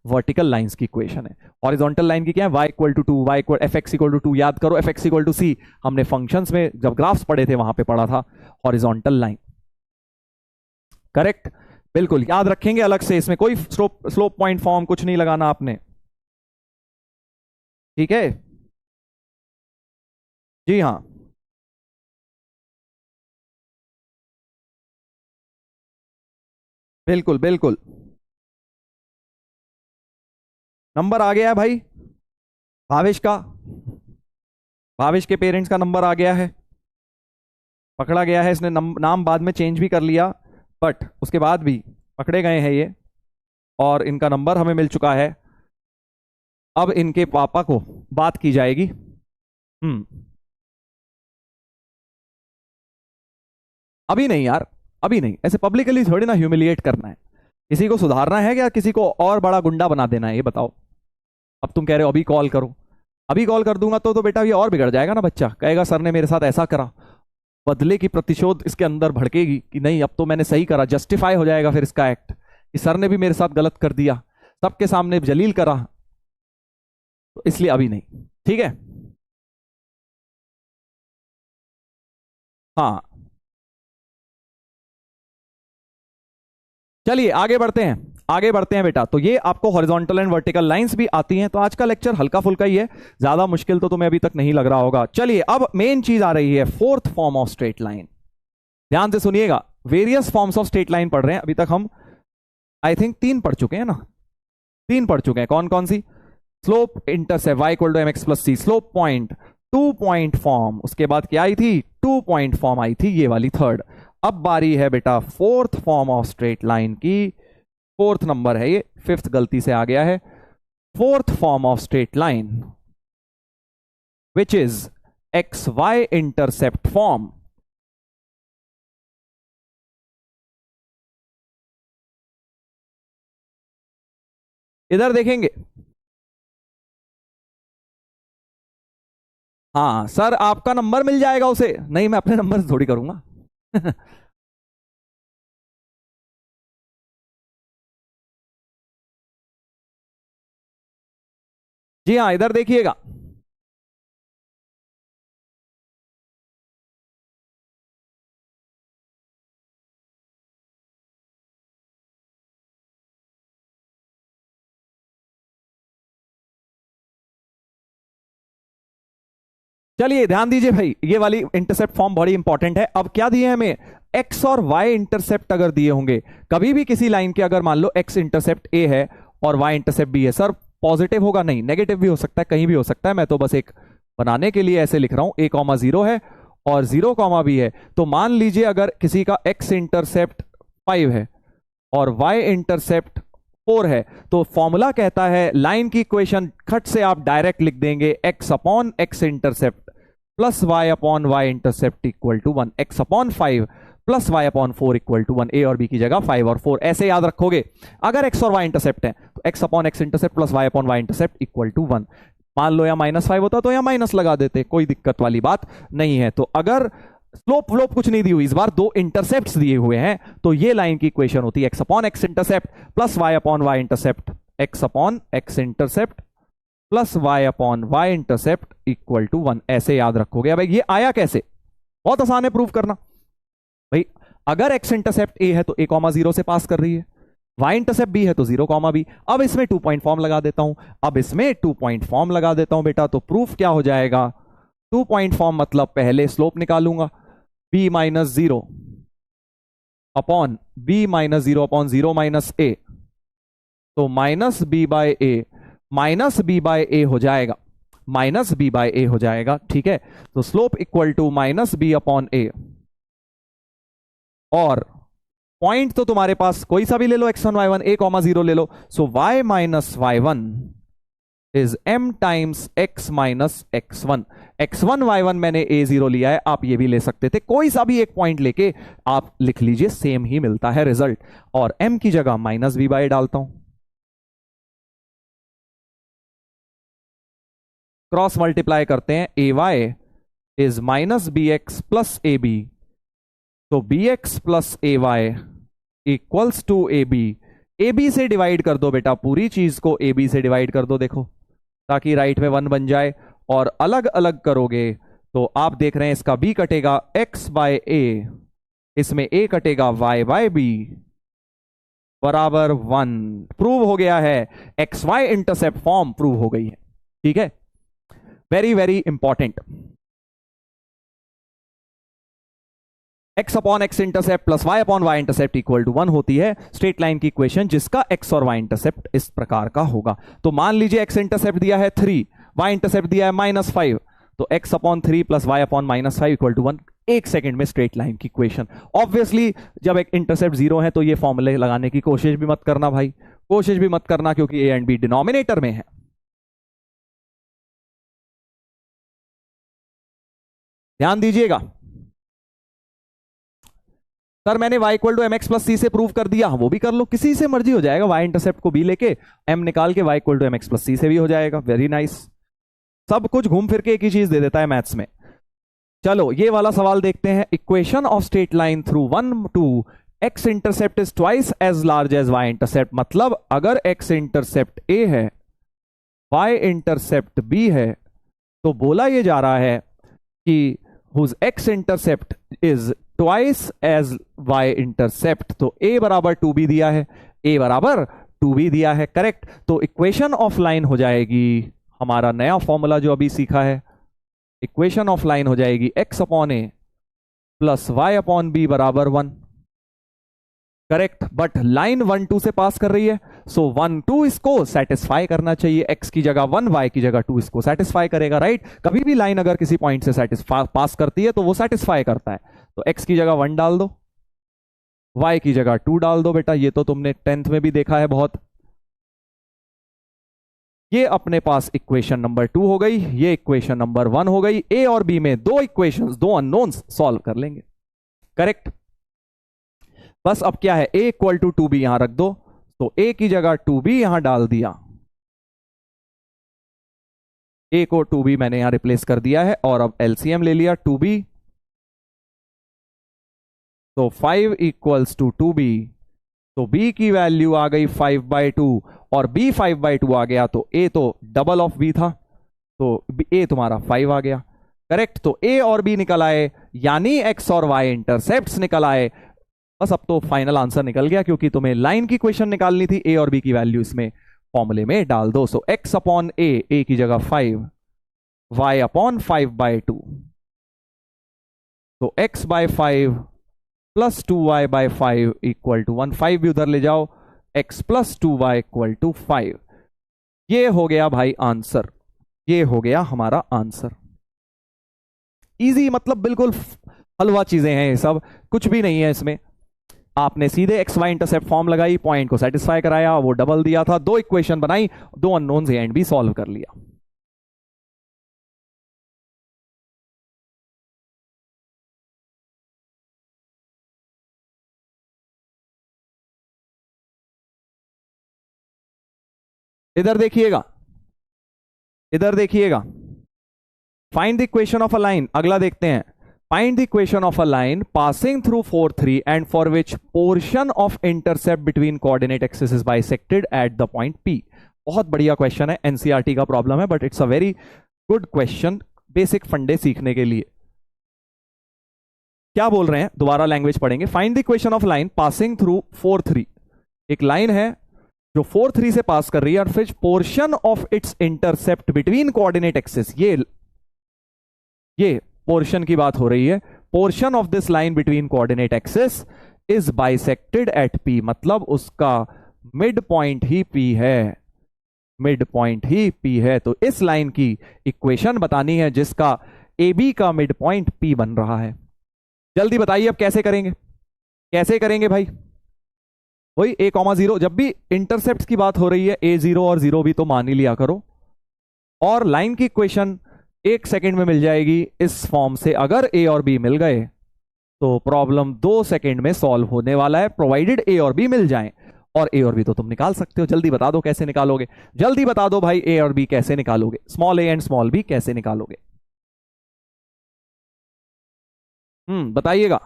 [SPEAKER 1] वर्टिकल लाइंस की इक्वेशन है। हॉरिजॉन्टल लाइन की क्या है, y equal to 2, y equal fx equal to 2, याद करो fx इक्वल टू c, हमने फंक्शंस में जब ग्राफ्स पढ़े थे वहां पे पढ़ा था हॉरिजॉन्टल लाइन। करेक्ट, बिल्कुल याद रखेंगे अलग से, इसमें कोई स्लोप पॉइंट फॉर्म कुछ नहीं लगाना आपने, ठीक है जी हाँ। बिल्कुल बिल्कुल, नंबर आ गया है भाई, भावेश का, भावेश के पेरेंट्स का नंबर आ गया है, पकड़ा गया है। इसने नाम बाद में चेंज भी कर लिया, बट उसके बाद भी पकड़े गए हैं ये, और इनका नंबर हमें मिल चुका है। अब इनके पापा को बात की जाएगी। अभी नहीं यार, अभी नहीं, ऐसे पब्लिकली थोड़ी ना ह्यूमिलिएट करना है, किसी को सुधारना है क्या, किसी को और बड़ा गुंडा बना देना है, ये बताओ। अब तुम कह रहे हो अभी कॉल करो, अभी कॉल कर दूंगा तो बेटा ये और बिगड़ जाएगा ना, बच्चा कहेगा सर ने मेरे साथ ऐसा करा, बदले की प्रतिशोध इसके अंदर भड़केगी कि नहीं अब तो मैंने सही करा, जस्टिफाई हो जाएगा फिर इसका एक्ट कि सर ने भी मेरे साथ गलत कर दिया, सबके सामने जलील करा, तो इसलिए अभी नहीं। ठीक है, हाँ चलिए आगे बढ़ते हैं, आगे बढ़ते हैं बेटा। तो ये आपको हॉरिजॉन्टल एंड वर्टिकल लाइंस भी आती हैं। तो आज का लेक्चर हल्का फुल्का ही है, ज्यादा मुश्किल तो तुम्हें अभी तक नहीं लग रहा होगा। चलिए अब मेन चीज आ रही है, fourth form of straight line. ध्यान से सुनिएगा, various forms of straight line पढ़ रहे हैं अभी तक हम, आई थिंक 3 पढ़ चुके हैं ना, 3 पढ़ चुके हैं। कौन कौन सी? Slope intercept y equal to mx plus c, slope point, 2 point form, उसके बाद क्या आई थी? 2 पॉइंट फॉर्म आई थी, ये वाली थर्ड। अब बारी है बेटा fourth form of straight line की, फोर्थ नंबर है ये, फिफ्थ गलती से आ गया है। Fourth form of straight line which is X Y intercept form. इधर देखेंगे, हाँ सर आपका नंबर मिल जाएगा उसे, नहीं मैं अपने नंबर से थोड़ी करूंगा। जी हाँ, इधर देखिएगा, चलिए ध्यान दीजिए भाई, ये वाली इंटरसेप्ट फॉर्म बड़ी इंपॉर्टेंट है। अब क्या दिए हमें? एक्स और वाई इंटरसेप्ट अगर दिए होंगे, कभी भी किसी लाइन के अगर मान लो एक्स इंटरसेप्ट ए है और वाई इंटरसेप्ट बी है, सर पॉजिटिव होगा? नहीं, नेगेटिव भी हो सकता है, कहीं भी हो सकता है। मैं तो बस एक बनाने के लिए ऐसे लिख रहा हूं, ए कॉमा 0 है और 0 कॉमा भी है। तो मान लीजिए अगर किसी का एक्स इंटरसेप्ट 5 है और वाई इंटरसेप्ट 4 है, तो फॉर्मूला कहता है, लाइन की इक्वेशन खट से आप डायरेक्ट लिख देंगे, X upon X intercept plus Y upon Y intercept equal to 1, X upon 5 plus Y upon 4 equal to 1। A और बी की जगह 5 और 4 ऐसे याद रखोगे। अगर एक्स और वाई इंटरसेप्ट है तो X upon X intercept plus Y upon Y intercept equal to 1। मान लो या -5 होता तो या माइनस लगा देते, कोई दिक्कत वाली बात नहीं है। तो अगर स्लोप व्लोप कुछ नहीं दी हुई, इस बार 2 इंटरसेप्ट्स दिए हुए हैं, तो ये लाइन की इक्वेशन होती है X upon X intercept plus Y upon Y intercept, X upon X intercept plus Y upon Y intercept equal to 1। ऐसे याद रखोगे। अब ये आया कैसे? बहुत आसान है प्रूव करना भाई। अगर एक्स इंटरसेप्ट ए है तो a कॉमा 0 से पास कर रही है, y इंटरसेप्ट b है तो 0 कॉमा b। अब इसमें 2 पॉइंट फॉर्म लगा देता हूं, अब इसमें 2 पॉइंट फॉर्म लगा देता हूं बेटा। तो प्रूफ क्या हो जाएगा? 2 पॉइंट फॉर्म मतलब पहले स्लोप निकालूंगा, b minus 0 upon b minus 0 upon 0 minus a, तो minus b by a, minus b by a हो जाएगा, माइनस b बाय a हो जाएगा। ठीक है, तो slope equal to minus b upon a, और पॉइंट तो तुम्हारे पास कोई सा भी ले लो, x1 y1, a कॉमा 0 ले लो। सो y minus y1 is m times x minus x1। x1 y1 मैंने a0 लिया है, आप ये भी ले सकते थे, कोई सा भी एक पॉइंट लेके आप लिख लीजिए, सेम ही मिलता है रिजल्ट। और m की जगह माइनस b बाय डालता हूं, क्रॉस मल्टीप्लाई करते हैं, A Y is minus B X plus A B, तो B X plus A Y equals to A B. A B से डिवाइड कर दो बेटा, पूरी चीज को ए बी से डिवाइड कर दो, देखो ताकि राइट में 1 बन जाए। और अलग अलग करोगे तो आप देख रहे हैं इसका b कटेगा x बाय a, इसमें a कटेगा y बाय b बराबर 1। प्रूव हो गया है, X Y intercept form prove हो गई है। ठीक है, very very important. X upon X intercept plus Y upon Y intercept equal to 1 होती है स्ट्रेट लाइन की इक्वेशन जिसका एक्स और वाई इंटरसेप्ट इस प्रकार का होगा। तो मान लीजिए एक्स इंटरसेप्ट दिया है 3, वाई इंटरसेप्ट दिया है -5, तो X upon 3 plus Y upon -5 equal to 1। एक सेकंड में स्ट्रेट लाइन की इक्वेशन। ऑब्वियसली जब एक इंटरसेप्ट 0 है तो ये फॉर्मूले लगाने की कोशिश भी मत करना भाई, कोशिश भी मत करना, क्योंकि ए एंड बी डिनोमिनेटर में है। ध्यान दीजिएगा, सर मैंने y equal to M X plus C से प्रूव कर दिया, वो भी कर लो, किसी से मर्जी हो जाएगा। y इंटरसेप्ट को b लेके m निकाल के y equal to M X plus C से भी हो जाएगा। वेरी नाइस, सब कुछ घूम फिर के एक ही चीज दे देता है मैथ्स में। चलो ये वाला सवाल देखते हैं। Equation of straight line through 1 2 X intercept is twice as large as Y intercept. मतलब अगर एक्स इंटरसेप्ट ए है, वाई इंटरसेप्ट बी है, तो बोला ये जा रहा है कि whose X intercept is twice as Y intercept. तो ए बराबर 2b दिया है, ए बराबर 2b दिया है, करेक्ट। तो इक्वेशन ऑफ लाइन हो जाएगी, हमारा नया फॉर्मूला जो अभी सीखा है, इक्वेशन ऑफ लाइन हो जाएगी x upon A plus Y upon B बराबर 1, करेक्ट। बट लाइन 1 2 से पास कर रही है, सो 1 2 इसको सेटिस्फाई करना चाहिए। x की जगह 1, y की जगह 2 इसको सेटिस्फाई करेगा, राइट। कभी भी लाइन अगर किसी पॉइंट से पास करती है तो वो सेटिस्फाई करता है। तो x की जगह 1 डाल दो, y की जगह 2 डाल दो। बेटा ये तो तुमने 10th में भी देखा है बहुत। ये अपने पास इक्वेशन नंबर 2 हो गई, ये इक्वेशन नंबर 1 हो गई। ए और बी में दो इक्वेशंस, दो अननोन्स सॉल्व कर लेंगे, करेक्ट। बस अब क्या है, a इक्वल टू 2b यहां रख दो, तो a की जगह 2b यहां डाल दिया, a को 2b मैंने यहां रिप्लेस कर दिया है। और अब एलसीएम ले लिया 2b, तो 5 इक्वल्स टू 2b। तो b की वैल्यू आ गई 5/2 और b 5/2 आ गया, तो a तो डबल ऑफ b था, तो a तुम्हारा 5 आ गया, करेक्ट। तो a और b निकल आए, यानी x और y इंटरसेप्ट्स निकल आए। बस अब तो फाइनल आंसर निकल गया, क्योंकि तुम्हें लाइन की क्वेश्चन निकालनी थी। a और b की वैल्यू इसमें फॉर्मूले में डाल दो। सो x अपॉन a की जगह 5, y अपॉन 5/2, तो x by 5 plus 2y by 5 equal to 1। 5 भी उधर ले जाओ, x plus 2y equal to 5। ये हो गया भाई आंसर, ये हो गया हमारा आंसर। इजी, मतलब बिल्कुल हलवा चीजें हैं ये सब, कुछ भी नहीं है इसमें। आपने सीधे एक्स वाई इंटरसेप्ट फॉर्म लगाई, पॉइंट को सेटिस्फाई कराया, वो डबल दिया था, दो इक्वेशन बनाई, दो unknowns A and B solve कर लिया। इधर देखिएगा, इधर देखिएगा, find the equation of a line. अगला देखते हैं, find the equation of a line passing through 4 3 and for which portion of intercept between coordinate axis is bisected at the point P. बहुत बढ़िया क्वेश्चन है, एनसीईआरटी का problem है, but it's a very good question basic फंडे सीखने के लिए। क्या बोल रहे हैं, दोबारा लैंग्वेज पढ़ेंगे। Find the equation of line passing through 4 3। एक लाइन है जो 4 3 से पास कर रही है, और फिर portion of its intercept between coordinate axis, ये पोर्शन की बात हो रही है। Portion of this line between coordinate axis is bisected eight P, मतलब उसका मिड पॉइंट ही पी है, मिड पॉइंट ही पी है। तो इस लाइन की इक्वेशन बतानी है जिसका ए बी का मिड पॉइंट पी बन रहा है। जल्दी बताइए अब कैसे करेंगे, कैसे करेंगे भाई। वही a,0, जब भी इंटरसेप्ट की बात हो रही है a0 और 0 भी तो मान ही लिया करो, और लाइन की इक्वेशन 1 सेकेंड में मिल जाएगी इस फॉर्म से। अगर a और b मिल गए तो प्रॉब्लम 2 सेकेंड में सॉल्व होने वाला है, प्रोवाइडेड a और b मिल जाएं। और a और b तो तुम निकाल सकते हो, जल्दी बता दो कैसे निकालोगे, जल्दी बता दो भाई, a और b कैसे निकालोगे, small a and small b कैसे निकालोगे, बताइएगा।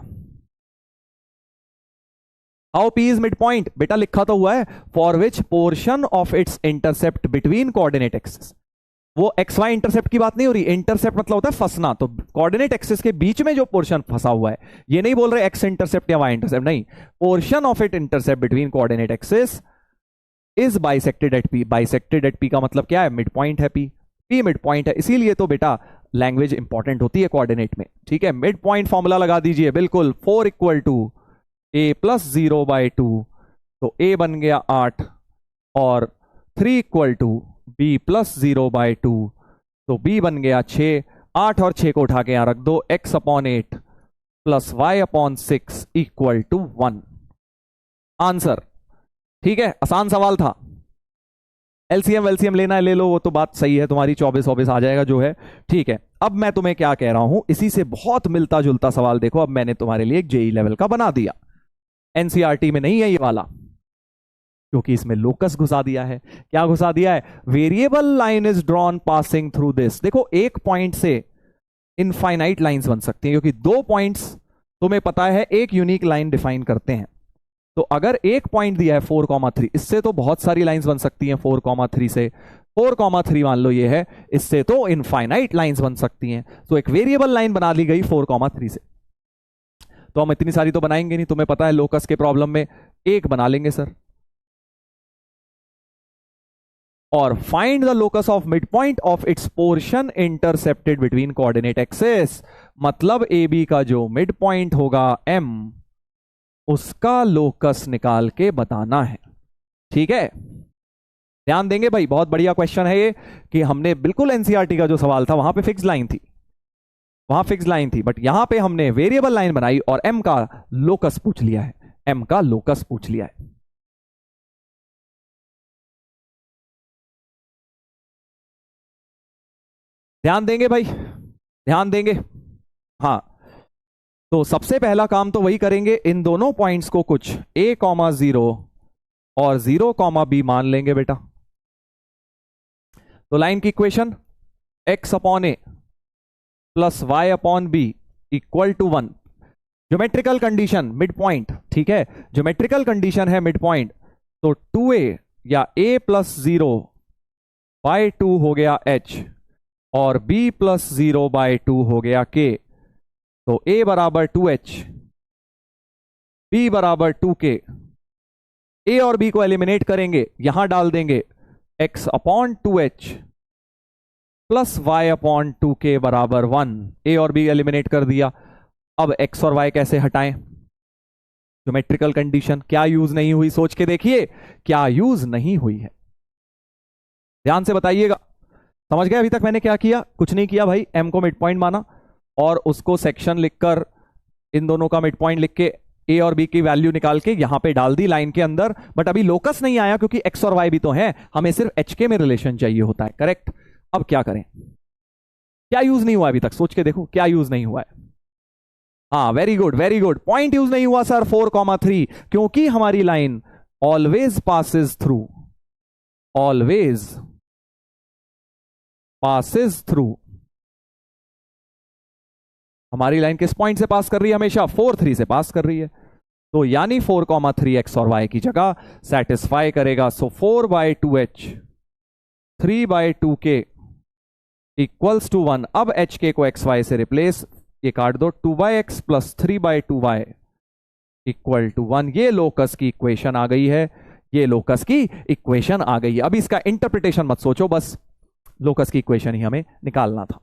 [SPEAKER 1] How P is mid point, बेटा लिखा तो हुआ है, for which portion of its intercept between coordinate axis. वो एक्स वाई इंटरसेप्ट की बात नहीं हो रही, इंटरसेप्ट मतलब होता है फंसना, तो कोऑर्डिनेट एक्सिस के बीच में जो पोर्शन फंसा हुआ है, ये नहीं बोल रहे एक्स इंटरसेप्ट या वाई इंटरसेप्ट, नहीं, portion of it intercept between coordinate axis is bisected eight P. Bisected eight P का मतलब क्या है, मिड पॉइंट है पी, पी मिड पॉइंट है, इसीलिए तो बेटा लैंग्वेज इंपॉर्टेंट होती है कोऑर्डिनेट में, ठीक है। मिड पॉइंट फॉर्मूला लगा दीजिए, बिल्कुल, 4 इक्वल टू a प्लस 0/2, तो a बन गया 8, और 3 इक्वल टू b प्लस 0/2, तो b बन गया 6। 8 और 6 को उठा के यहां रख दो, x upon 8 plus y upon 6 equal to 1। Answer, ठीक है, आसान सवाल था। एलसीएम वेलसीएम लेना है ले लो, वो तो बात सही है तुम्हारी, 24 आ जाएगा जो है, ठीक है। अब मैं तुम्हें क्या कह रहा हूं, इसी से बहुत मिलता जुलता सवाल देखो, अब मैंने तुम्हारे लिए एक जेई लेवल का बना दिया। एनसीईआरटी में नहीं है ये वाला, क्योंकि इसमें लोकस घुसा दिया है। क्या घुसा दिया है, variable line is drawn passing through this. देखो एक पॉइंट से इनफाइनाइट लाइंस बन सकती हैं, क्योंकि दो पॉइंट्स तुम्हें पता है एक यूनिक लाइन डिफाइन करते हैं। तो अगर एक पॉइंट दिया है 4,3, इससे तो बहुत सारी लाइंस बन सकती हैं 4,3 से। 4,3 मान लो ये है, इससे तो इनफाइनाइट लाइंस बन सकती हैं। तो एक वेरिएबल लाइन बना ली गई 4,3 से। तो हम इतनी सारी तो बनाएंगे नहीं, तुम्हें पता है लोकस के प्रॉब्लम में एक बना लेंगे सर। और find the locus of mid point of its portion intercepted between coordinate axes, मतलब ए बी का जो मिड पॉइंट होगा m, उसका लोकस निकाल के बताना है। ठीक है, ध्यान देंगे भाई, बहुत बढ़िया क्वेश्चन है ये, कि हमने बिल्कुल एनसीईआरटी का जो सवाल था वहां पे फिक्स लाइन थी, वहां फिक्स लाइन थी, बट यहां पे हमने वेरिएबल लाइन बनाई और m का लोकस पूछ लिया है, m का लोकस पूछ लिया है। ध्यान देंगे भाई, ध्यान देंगे। हाँ, तो सबसे पहला काम तो वही करेंगे, इन दोनों पॉइंट्स को कुछ a,0 और 0,b मान लेंगे बेटा। तो लाइन की equation x upon A plus y upon B equal to 1। Geometrical condition mid point, ठीक है, ज्योमेट्रिकल कंडीशन है मिड पॉइंट, तो 2a या a प्लस 0/2 हो गया h और b प्लस 0/2 हो गया k। तो a बराबर 2h, b बराबर 2k। a और b को एलिमिनेट करेंगे, यहां डाल देंगे x upon 2h plus y upon 2k बराबर 1। a और b एलिमिनेट कर दिया। अब x और y कैसे हटाएं? ज्योमेट्रिकल कंडीशन क्या यूज नहीं हुई, सोच के देखिए क्या यूज नहीं हुई है, ध्यान से बताइएगा। समझ गए अभी तक मैंने क्या किया? कुछ नहीं किया भाई, m को मिड पॉइंट माना और उसको सेक्शन लिखकर इन दोनों का मिड पॉइंट लिख के a और b की वैल्यू निकाल के यहां पे डाल दी लाइन के अंदर। बट अभी लोकस नहीं आया क्योंकि x और y भी तो है, हमें सिर्फ hk में रिलेशन चाहिए होता है, करेक्ट। अब क्या करें? क्या यूज नहीं हुआ अभी तक, सोच के देखो क्या यूज नहीं हुआ है। हाँ, very good very good, point use नहीं हुआ सर 4,3, क्योंकि हमारी line always passes through, always passes through, हमारी लाइन किस पॉइंट से पास कर रही है? हमेशा 4,3 से पास कर रही है। तो यानी 4,3 x और y की जगह सेटिस्फाई करेगा। सो 4/2h 3/2k इक्वल्स टू 1। अब hk को xy से रिप्लेस, ये काट दो, 2x plus 3/2y equal to 1। ये लोकस की इक्वेशन आ गई है, ये लोकस की इक्वेशन आ गई है। अभी इसका इंटरप्रिटेशन मत सोचो, बस लोकस की इक्वेशन ही हमें निकालना था।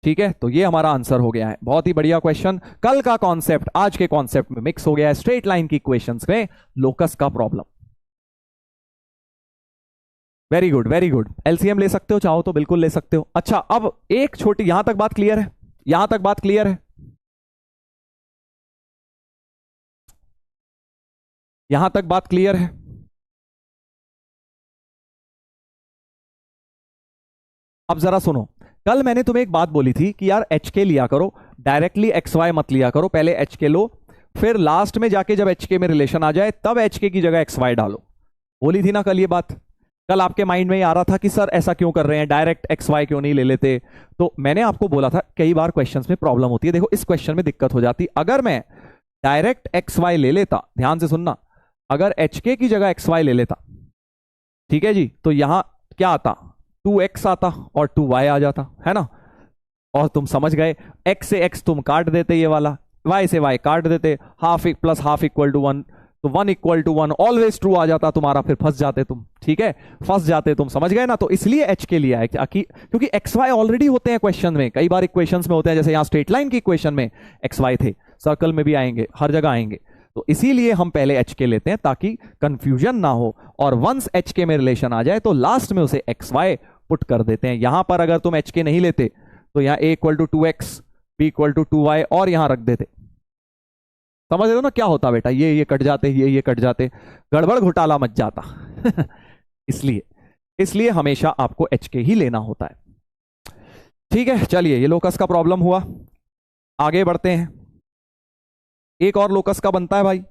[SPEAKER 1] ठीक है, तो ये हमारा आंसर हो गया है। बहुत ही बढ़िया क्वेश्चन। कल का कॉन्सेप्ट आज के कॉन्सेप्ट में मिक्स हो गया है, स्ट्रेट लाइन की इक्वेशंस में लोकस का problem. Very good very good. LCM ले सकते हो, चाहो तो बिल्कुल ले सकते हो। अच्छा, अब एक छोटी, यहां तक बात क्लियर है? यहां तक बात क्लियर है? यहां तक बात क्लियर है? अब जरा सुनो, कल मैंने तुम्हें एक बात बोली थी कि यार HK लिया करो, डायरेक्टली XY मत लिया करो, पहले HK लो, फिर लास्ट में जाके जब HK में रिलेशन आ जाए तब HK की जगह XY डालो। बोली थी ना कल ये बात? कल आपके माइंड में ही आ रहा था कि सर ऐसा क्यों कर रहे हैं, डायरेक्ट XY क्यों नहीं ले लेते? तो मैंने आपको बोला था कई बार क्वेश्चंस में प्रॉब्लम होती है। देखो इस क्वेश्चन में दिक्कत हो जाती, अगर मैं डायरेक्ट XY ले लेता, ध्यान से सुनना, अगर HK की जगह XY ले लेता, ठीक है जी, तो यहां क्या आता? 2x आता और 2y आ जाता, है ना। और तुम समझ गए, x से x तुम काट देते, ये वाला y से y काट देते, half plus half equal to 1, तो 1 इक्वल टू 1 ऑलवेज ट्रू आ जाता तुम्हारा, फिर फंस जाते तुम। ठीक है, फंस जाते तुम, समझ गए ना। तो इसलिए h के लिया है क्योंकि XY ऑलरेडी होते हैं क्वेश्चन में, कई बार इक्वेशंस में होते हैं, जैसे यहां स्ट्रेट लाइन की इक्वेशन में XY थे, सर्कल में भी आएंगे, हर जगह आएंगे। तो इसीलिए हम पहले HK लेते हैं ताकि कंफ्यूजन ना हो, और वंस HK में रिलेशन आ जाए तो लास्ट में उसे XY पुट कर देते हैं। यहां पर अगर तुम HK नहीं लेते तो यहां a equal to 2x, b equal to 2y और यहां रख देते, समझ रहे हो ना क्या होता बेटा? ये कट जाते, ये कट जाते, गड़बड़ घोटाला मच जाता। इसलिए हमेशा आपको HK ही लेना होता है। ठीक है, चलिए ये लोकस का प्रॉब्लम हुआ, आगे बढ़ते हैं। एक और लोकस का बनता है भाई,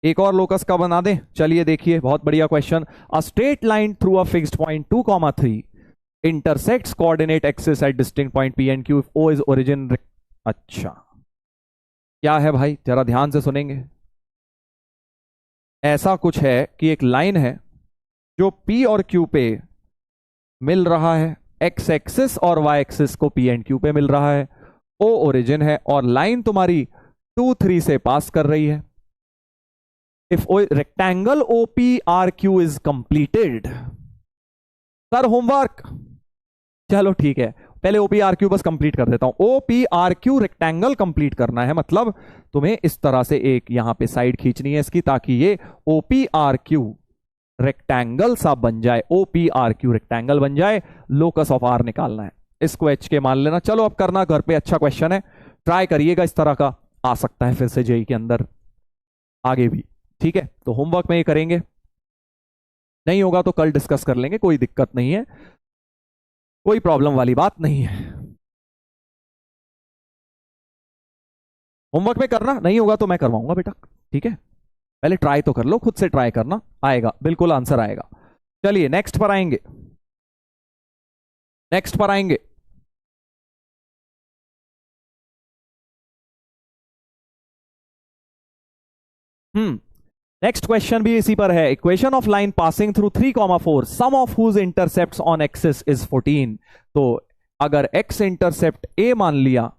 [SPEAKER 1] एक और लोकस का बना दें। चलिए देखिए, बहुत बढ़िया question. A straight line through a fixed point 2,3 intersects coordinate axis at distinct point P and Q if O is origin. अच्छा, क्या है भाई, जरा ध्यान से सुनेंगे। ऐसा कुछ है कि एक लाइन है जो P और Q पे मिल रहा है, X एक्सिस और Y एक्सिस को P एंड Q पे मिल रहा है, O ओरिजिन है और लाइन तुम्हारी 2 3 से पास कर रही है। If rectangle OPRQ is completed. Sir homework, चलो ठीक है, पहले OPRQ बस कंप्लीट कर देता हूं। OPRQ रेक्टेंगल कंप्लीट करना है, मतलब तुम्हें इस तरह से एक यहां पे साइड खींचनी है इसकी, ताकि ये OPRQ रेक्टेंगल सा बन जाए, OPRQ रेक्टेंगल बन जाए। लोकस ऑफ R निकालना है, इसको H के मान लेना। चलो अब करना घर पे, अच्छा क्वेश्चन है, ट्राई करिएगा, इस तरह का आ सकता है फिर से जेई के अंदर आगे भी, ठीक है। तो होमवर्क में ये करेंगे, नहीं होगा तो कल डिस्कस कर लेंगे, कोई दिक्कत नहीं है, कोई प्रॉब्लम वाली बात नहीं है। होमवर्क में करना, नहीं होगा तो मैं करवाऊंगा बेटा, ठीक है। पहले ट्राई तो कर लो, खुद से ट्राई करना, आएगा बिल्कुल आंसर आएगा। चलिए नेक्स्ट पर आएंगे, नेक्स्ट पर आएंगे। नेक्स्ट क्वेश्चन भी इसी पर है। Equation of line passing through 3,4 sum of whose intercepts on axis is 14। तो अगर x इंटरसेप्ट a मान लिया,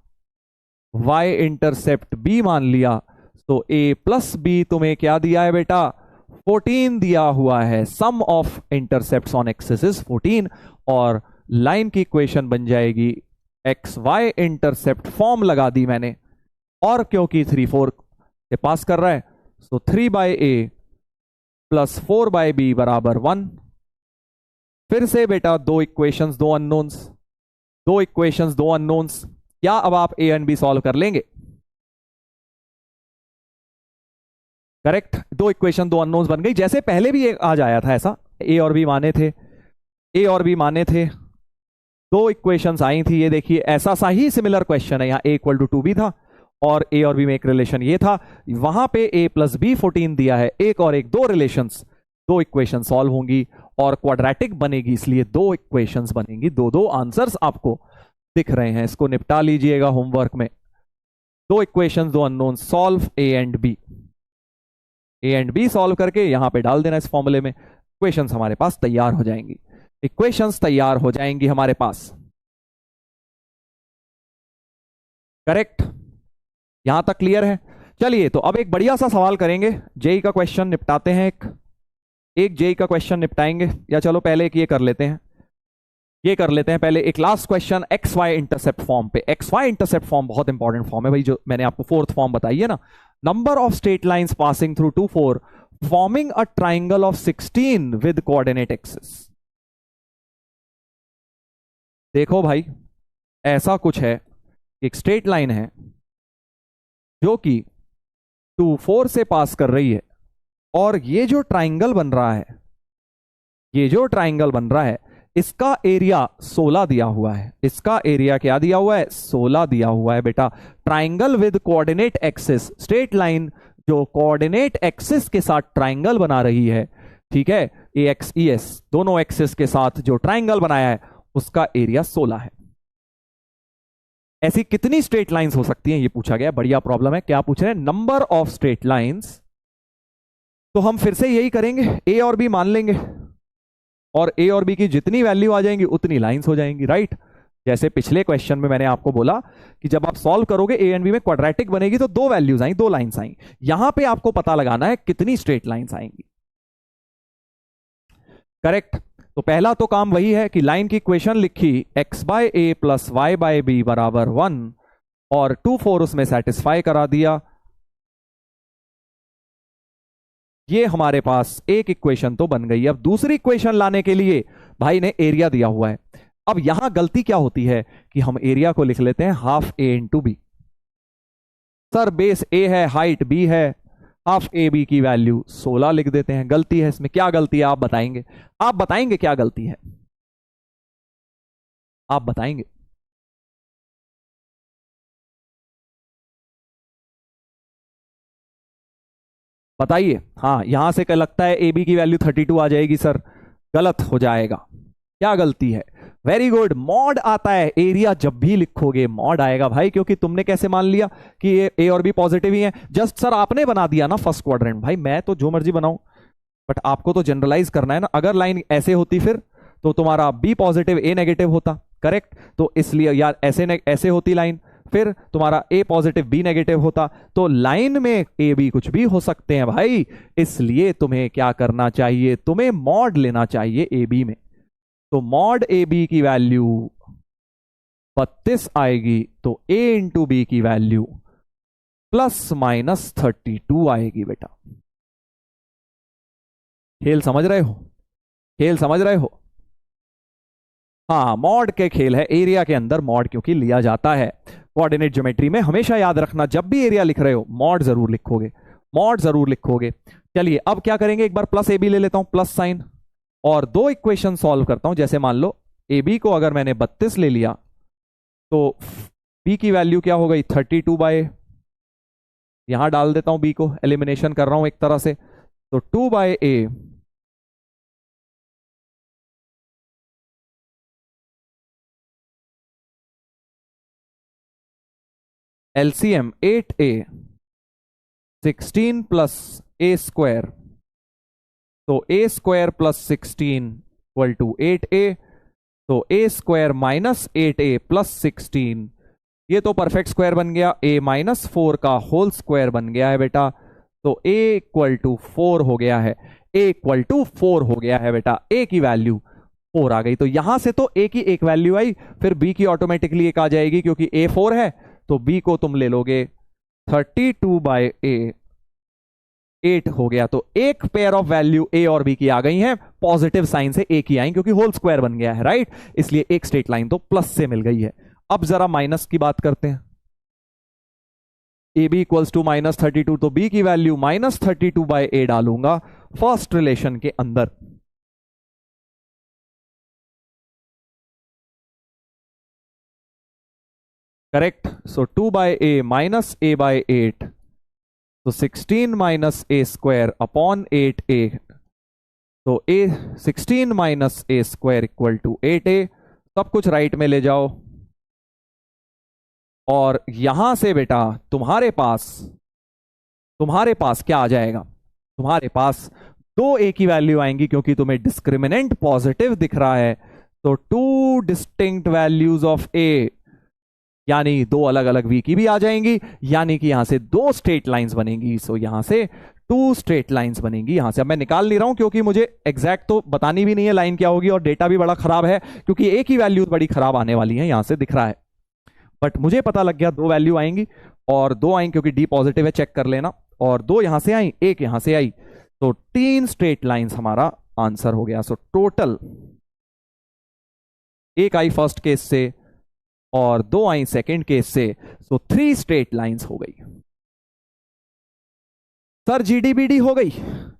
[SPEAKER 1] y इंटरसेप्ट b मान लिया, तो a प्लस b तुम्हें क्या दिया है बेटा, 14 दिया हुआ है। Sum of intercepts on axis is 14 और लाइन की इक्वेशन बन जाएगी, एक्स वाई इंटरसेप्ट फॉर्म लगा दी मैंने, और क्योंकि 3 4 से पास कर रहा है, तो 3/a प्लस 4/b बराबर 1। फिर से बेटा दो इक्वेशंस, दो अननोन्स, दो इक्वेशंस, दो अननोन्स। क्या अब आप a एंड b सॉल्व कर लेंगे? करेक्ट, दो इक्वेशन दो अननोन्स बन गई, जैसे पहले भी आज आया था ऐसा, a और b माने थे, a और b माने थे, दो इक्वेशंस आई थी। ये देखिए ऐसा सा ही सिमिलर क्वेश्चन है, यहां a इक्वल टू 2b था और a और b में एक रिलेशन ये था, वहां पे a प्लस b 14 दिया है, एक और एक, दो रिलेशंस, दो इक्वेशन सॉल्व होंगी और क्वाड्रेटिक बनेगी, इसलिए दो इक्वेशंस बनेंगी, दो दो आंसर्स आपको दिख रहे हैं। इसको निपटा लीजिएगा होमवर्क में, दो इक्वेशंस दो unknown, solve a and b, a and b solve करके यहां पे डाल देना इस फॉर्मूले में, इक्वेशंस हमारे पास तैयार हो जाएंगी, इक्वेशंस तैयार हो जाएंगी हमारे पास। करेक्ट, यहां तक क्लियर है? चलिए तो अब एक बढ़िया सा सवाल करेंगे, जेई का क्वेश्चन निपटाते हैं, एक जेई का क्वेश्चन निपटाएंगे, या चलो पहले एक ये कर लेते हैं, ये कर लेते हैं पहले एक last question X Y intercept form पे। एक्स वाई इंटरसेप्ट फॉर्म बहुत इंपॉर्टेंट फॉर्म है भाई, जो मैंने आपको फोर्थ फॉर्म बताई है ना, number of straight lines passing through 2 4 forming a triangle of 16 with coordinate axis. देखो भाई ऐसा कुछ है, एक स्ट्रेट लाइन है जो कि 2 4 से पास कर रही है, और ये जो ट्राइंगल बन रहा है, ये जो ट्राइंगल बन रहा है, इसका एरिया 16 दिया हुआ है। इसका एरिया क्या दिया हुआ है? 16 दिया हुआ है बेटा। Triangle with coordinate axis, straight line जो कोऑर्डिनेट एक्सिस के साथ ट्राइंगल बना रही है, ठीक है, ए एक्स ई एस दोनों एक्सिस के साथ जो ट्राइंगल बनाया है, उसका एरिया 16 है। ऐसी कितनी स्ट्रेट लाइंस हो सकती हैं, ये पूछा गया। बढ़िया प्रॉब्लम है। क्या पूछ रहे हैं? Number of straight lines. तो हम फिर से यही करेंगे, ए और बी मान लेंगे, और ए और बी की जितनी वैल्यू आ जाएंगी उतनी लाइंस हो जाएंगी, राइट। जैसे पिछले क्वेश्चन में मैंने आपको बोला कि जब आप सॉल्व करोगे ए एंड बी में क्वाड्रेटिक बनेगी, तो दो वैल्यूज आई, दो लाइंस आई। यहां पे आपको पता लगाना है कितनी स्ट्रेट लाइंस आएंगी। करेक्ट, तो पहला तो काम वही है कि लाइन की इक्वेशन लिखी, x बाय ए प्लस वाई बाय बी बराबर 1, और 2 4 उसमें सेटिस्फाई करा दिया। ये हमारे पास एक इक्वेशन तो बन गई। अब दूसरी इक्वेशन लाने के लिए भाई ने एरिया दिया हुआ है। अब यहां गलती क्या होती है कि हम एरिया को लिख लेते हैं हाफ ए इंटू बी। सर बेस ए है, हाइट बी है, हाफ ए बी की वैल्यू 16 लिख देते हैं। गलती है इसमें, क्या गलती है आप बताएंगे? आप बताएंगे क्या गलती है, आप बताएंगे? बताइए। हाँ, यहां से क्या लगता है ए बी की वैल्यू 32 आ जाएगी सर, गलत हो जाएगा। क्या गलती है? वेरी गुड, मॉड आता है। एरिया जब भी लिखोगे मॉड आएगा भाई, क्योंकि तुमने कैसे मान लिया कि ये ए और बी पॉजिटिव ही है? जस्ट सर आपने बना दिया ना फर्स्ट क्वाड्रेंट। भाई मैं तो जो मर्जी बनाऊं, बट आपको तो जनरलाइज करना है ना। अगर लाइन ऐसे होती फिर तो तुम्हारा बी पॉजिटिव ए नेगेटिव होता, करेक्ट? तो इसलिए यार ऐसे होती लाइन, फिर तुम्हारा ए पॉजिटिव बी नेगेटिव होता। तो लाइन में ए बी कुछ भी हो सकते हैं भाई, इसलिए तुम्हें क्या करना चाहिए? तुम्हें मॉड लेना चाहिए ए बी में। तो मॉड ए बी की वैल्यू 32 आएगी, तो ए इंटू बी की वैल्यू ±32 आएगी बेटा। खेल समझ रहे हो? खेल समझ रहे हो? हाँ, मॉड के खेल है, एरिया के अंदर मॉड क्योंकि लिया जाता है। कोऑर्डिनेट ज्योमेट्री में हमेशा याद रखना, जब भी एरिया लिख रहे हो मॉड जरूर लिखोगे, मॉड जरूर लिखोगे। चलिए अब क्या करेंगे, एक बार प्लस ए बी ले लेता हूं, प्लस साइन, और दो इक्वेशन सॉल्व करता हूं। जैसे मान लो ए बी को अगर मैंने 32 ले लिया, तो बी की वैल्यू क्या हो गई? 32/, यहां डाल देता हूं बी को, एलिमिनेशन कर रहा हूं एक तरह से। तो 2/a LCM 8a 16 plus A square, तो A square plus 16 equal to 8a, तो A square minus 8a plus 16, ये तो परफेक्ट स्क्वायर बन गया, a माइनस 4 का होल स्क्वायर बन गया है बेटा। तो a इक्वल टू 4 हो गया है, a इक्वल टू 4 हो गया है बेटा। a की वैल्यू 4 आ गई, तो यहां से तो a की एक वैल्यू आई, फिर b की ऑटोमेटिकली एक आ जाएगी, क्योंकि a 4 है, तो b को तुम ले लोगे 32/a, 8 हो गया। तो एक पेयर ऑफ वैल्यू a और b की आ गई हैं, पॉजिटिव साइन से a की आई, क्योंकि होल स्क्वायर बन गया है, राइट? इसलिए एक स्ट्रेट लाइन तो प्लस से मिल गई है। अब जरा माइनस की बात करते हैं। ए बी इक्वल्स टू -32, तो b की वैल्यू -32/a डालूंगा फर्स्ट रिलेशन के अंदर। करेक्ट? सो 2/a माइनस a/8, तो 16 minus A square upon 8a, तो a 16 minus A square equal to 8a। सब कुछ राइट में ले जाओ, और यहां से बेटा तुम्हारे पास क्या आ जाएगा? तुम्हारे पास 2a की वैल्यू आएंगी, क्योंकि तुम्हें डिस्क्रिमिनेंट पॉजिटिव दिख रहा है। तो 2 डिस्टिंक्ट वैल्यूज ऑफ a, यानी 2 अलग अलग v की भी आ जाएंगी, यानी कि यहां से 2 स्ट्रेट लाइंस बनेंगी। सो यहां से 2 स्ट्रेट लाइंस बनेंगी यहां से। अब मैं निकाल नहीं रहा हूं, क्योंकि मुझे एग्जैक्ट तो बतानी भी नहीं है लाइन क्या होगी, और डेटा भी बड़ा खराब है, क्योंकि a की वैल्यू बड़ी खराब आने वाली है, यहां से दिख रहा है। बट मुझे पता लग गया 2 वैल्यू आएंगी, और 2 आएंगी क्योंकि d पॉजिटिव है, चेक कर लेना, और 2 यहां से आई, एक यहां से आई, तो 3 स्ट्रेट लाइंस हमारा आंसर हो गया। सो टोटल एक आई फर्स्ट केस से और 2 आई सेकेंड केस से, सो 3 स्ट्रेट लाइंस हो गई। सर जीडीबीडी हो गई?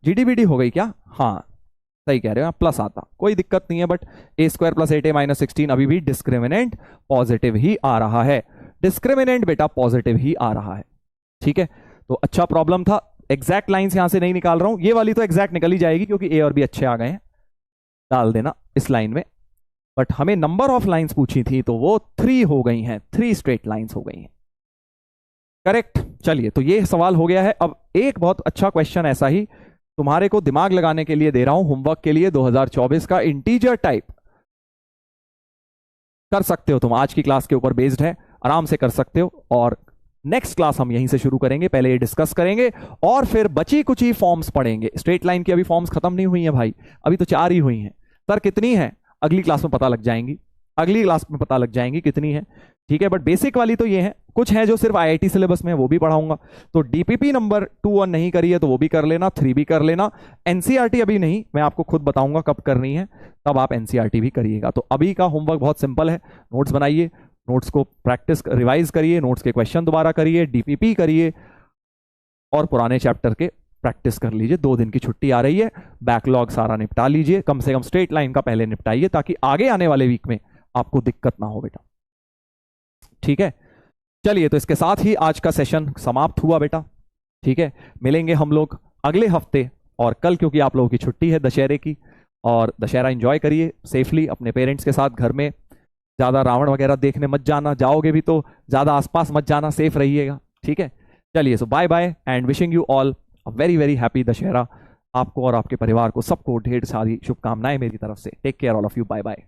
[SPEAKER 1] जीडीबीडी हो गई क्या? हाँ सही कह रहे हो, प्लस आता कोई दिक्कत नहीं है, but A square plus 8a minus 16 अभी भी डिस्क्रिमिनेंट पॉजिटिव ही आ रहा है। डिस्क्रिमिनेंट बेटा पॉजिटिव ही आ रहा है, ठीक है? तो अच्छा प्रॉब्लम था। एग्जैक्ट लाइंस यहां से नहीं निकाल रहा हूं, ये वाली तो एग्जैक्ट निकल ही जाएगी, क्योंकि ए और बी अच्छे आ गए हैं, डाल देना इस लाइन में। बट हमें नंबर ऑफ लाइंस पूछी थी, तो वो 3 हो गई हैं, 3 स्ट्रेट लाइंस हो गई हैं। करेक्ट? चलिए, तो ये सवाल हो गया है। अब एक बहुत अच्छा क्वेश्चन ऐसा ही तुम्हारे को दिमाग लगाने के लिए दे रहा हूं, होमवर्क के लिए 2024 का, इंटीजर टाइप कर सकते हो तुम, आज की क्लास के ऊपर बेस्ड है, आराम से कर सकते हो। और नेक्स्ट क्लास हम यहीं से शुरू करेंगे, पहले ये डिस्कस करेंगे और फिर बची कुची फॉर्म्स पढ़ेंगे। स्ट्रेट लाइन की अभी फॉर्म्स खत्म नहीं हुई हैं भाई, अभी तो 4 ही हुई हैं। सर कितनी है? अगली क्लास में पता लग जाएंगी, अगली क्लास में पता लग जाएंगी कितनी है, ठीक है? बट बेसिक वाली तो ये है, कुछ है जो सिर्फ आईआईटी सिलेबस में है, वो भी पढ़ाऊंगा। तो डीपीपी नंबर 2 और नहीं करी है तो वो भी कर लेना, 3 भी कर लेना। एनसीईआरटी अभी नहीं, मैं आपको खुद बताऊंगा कब करनी है, तब आप एनसीईआरटी भी करिएगा। तो अभी का होमवर्क बहुत सिंपल है, नोट्स बनाइए, नोट्स को प्रैक्टिस रिवाइज करिए, नोट्स के क्वेश्चन दोबारा करिए, डीपीपी करिए, और पुराने चैप्टर के प्रैक्टिस कर लीजिए। 2 दिन की छुट्टी आ रही है, बैकलॉग सारा निपटा लीजिए, कम से कम स्ट्रेट लाइन का पहले निपटाइए, ताकि आगे आने वाले वीक में आपको दिक्कत ना हो बेटा, ठीक है? चलिए, तो इसके साथ ही आज का सेशन समाप्त हुआ बेटा, ठीक है? मिलेंगे हम लोग अगले हफ्ते और कल, क्योंकि आप लोगों की छुट्टी है दशहरे की, और दशहरा एंजॉय करिए सेफली अपने पेरेंट्स के साथ घर में। ज़्यादा रावण वगैरह देखने मत जाना, जाओगे भी तो ज़्यादा आसपास मत जाना, सेफ रहिएगा, ठीक है। चलिए, so bye bye and wishing you all a very very happy Dussehra. आपको और आपके परिवार को सबको ढेर सारी शुभकामनाएं मेरी तरफ से। Take care all of you, bye bye.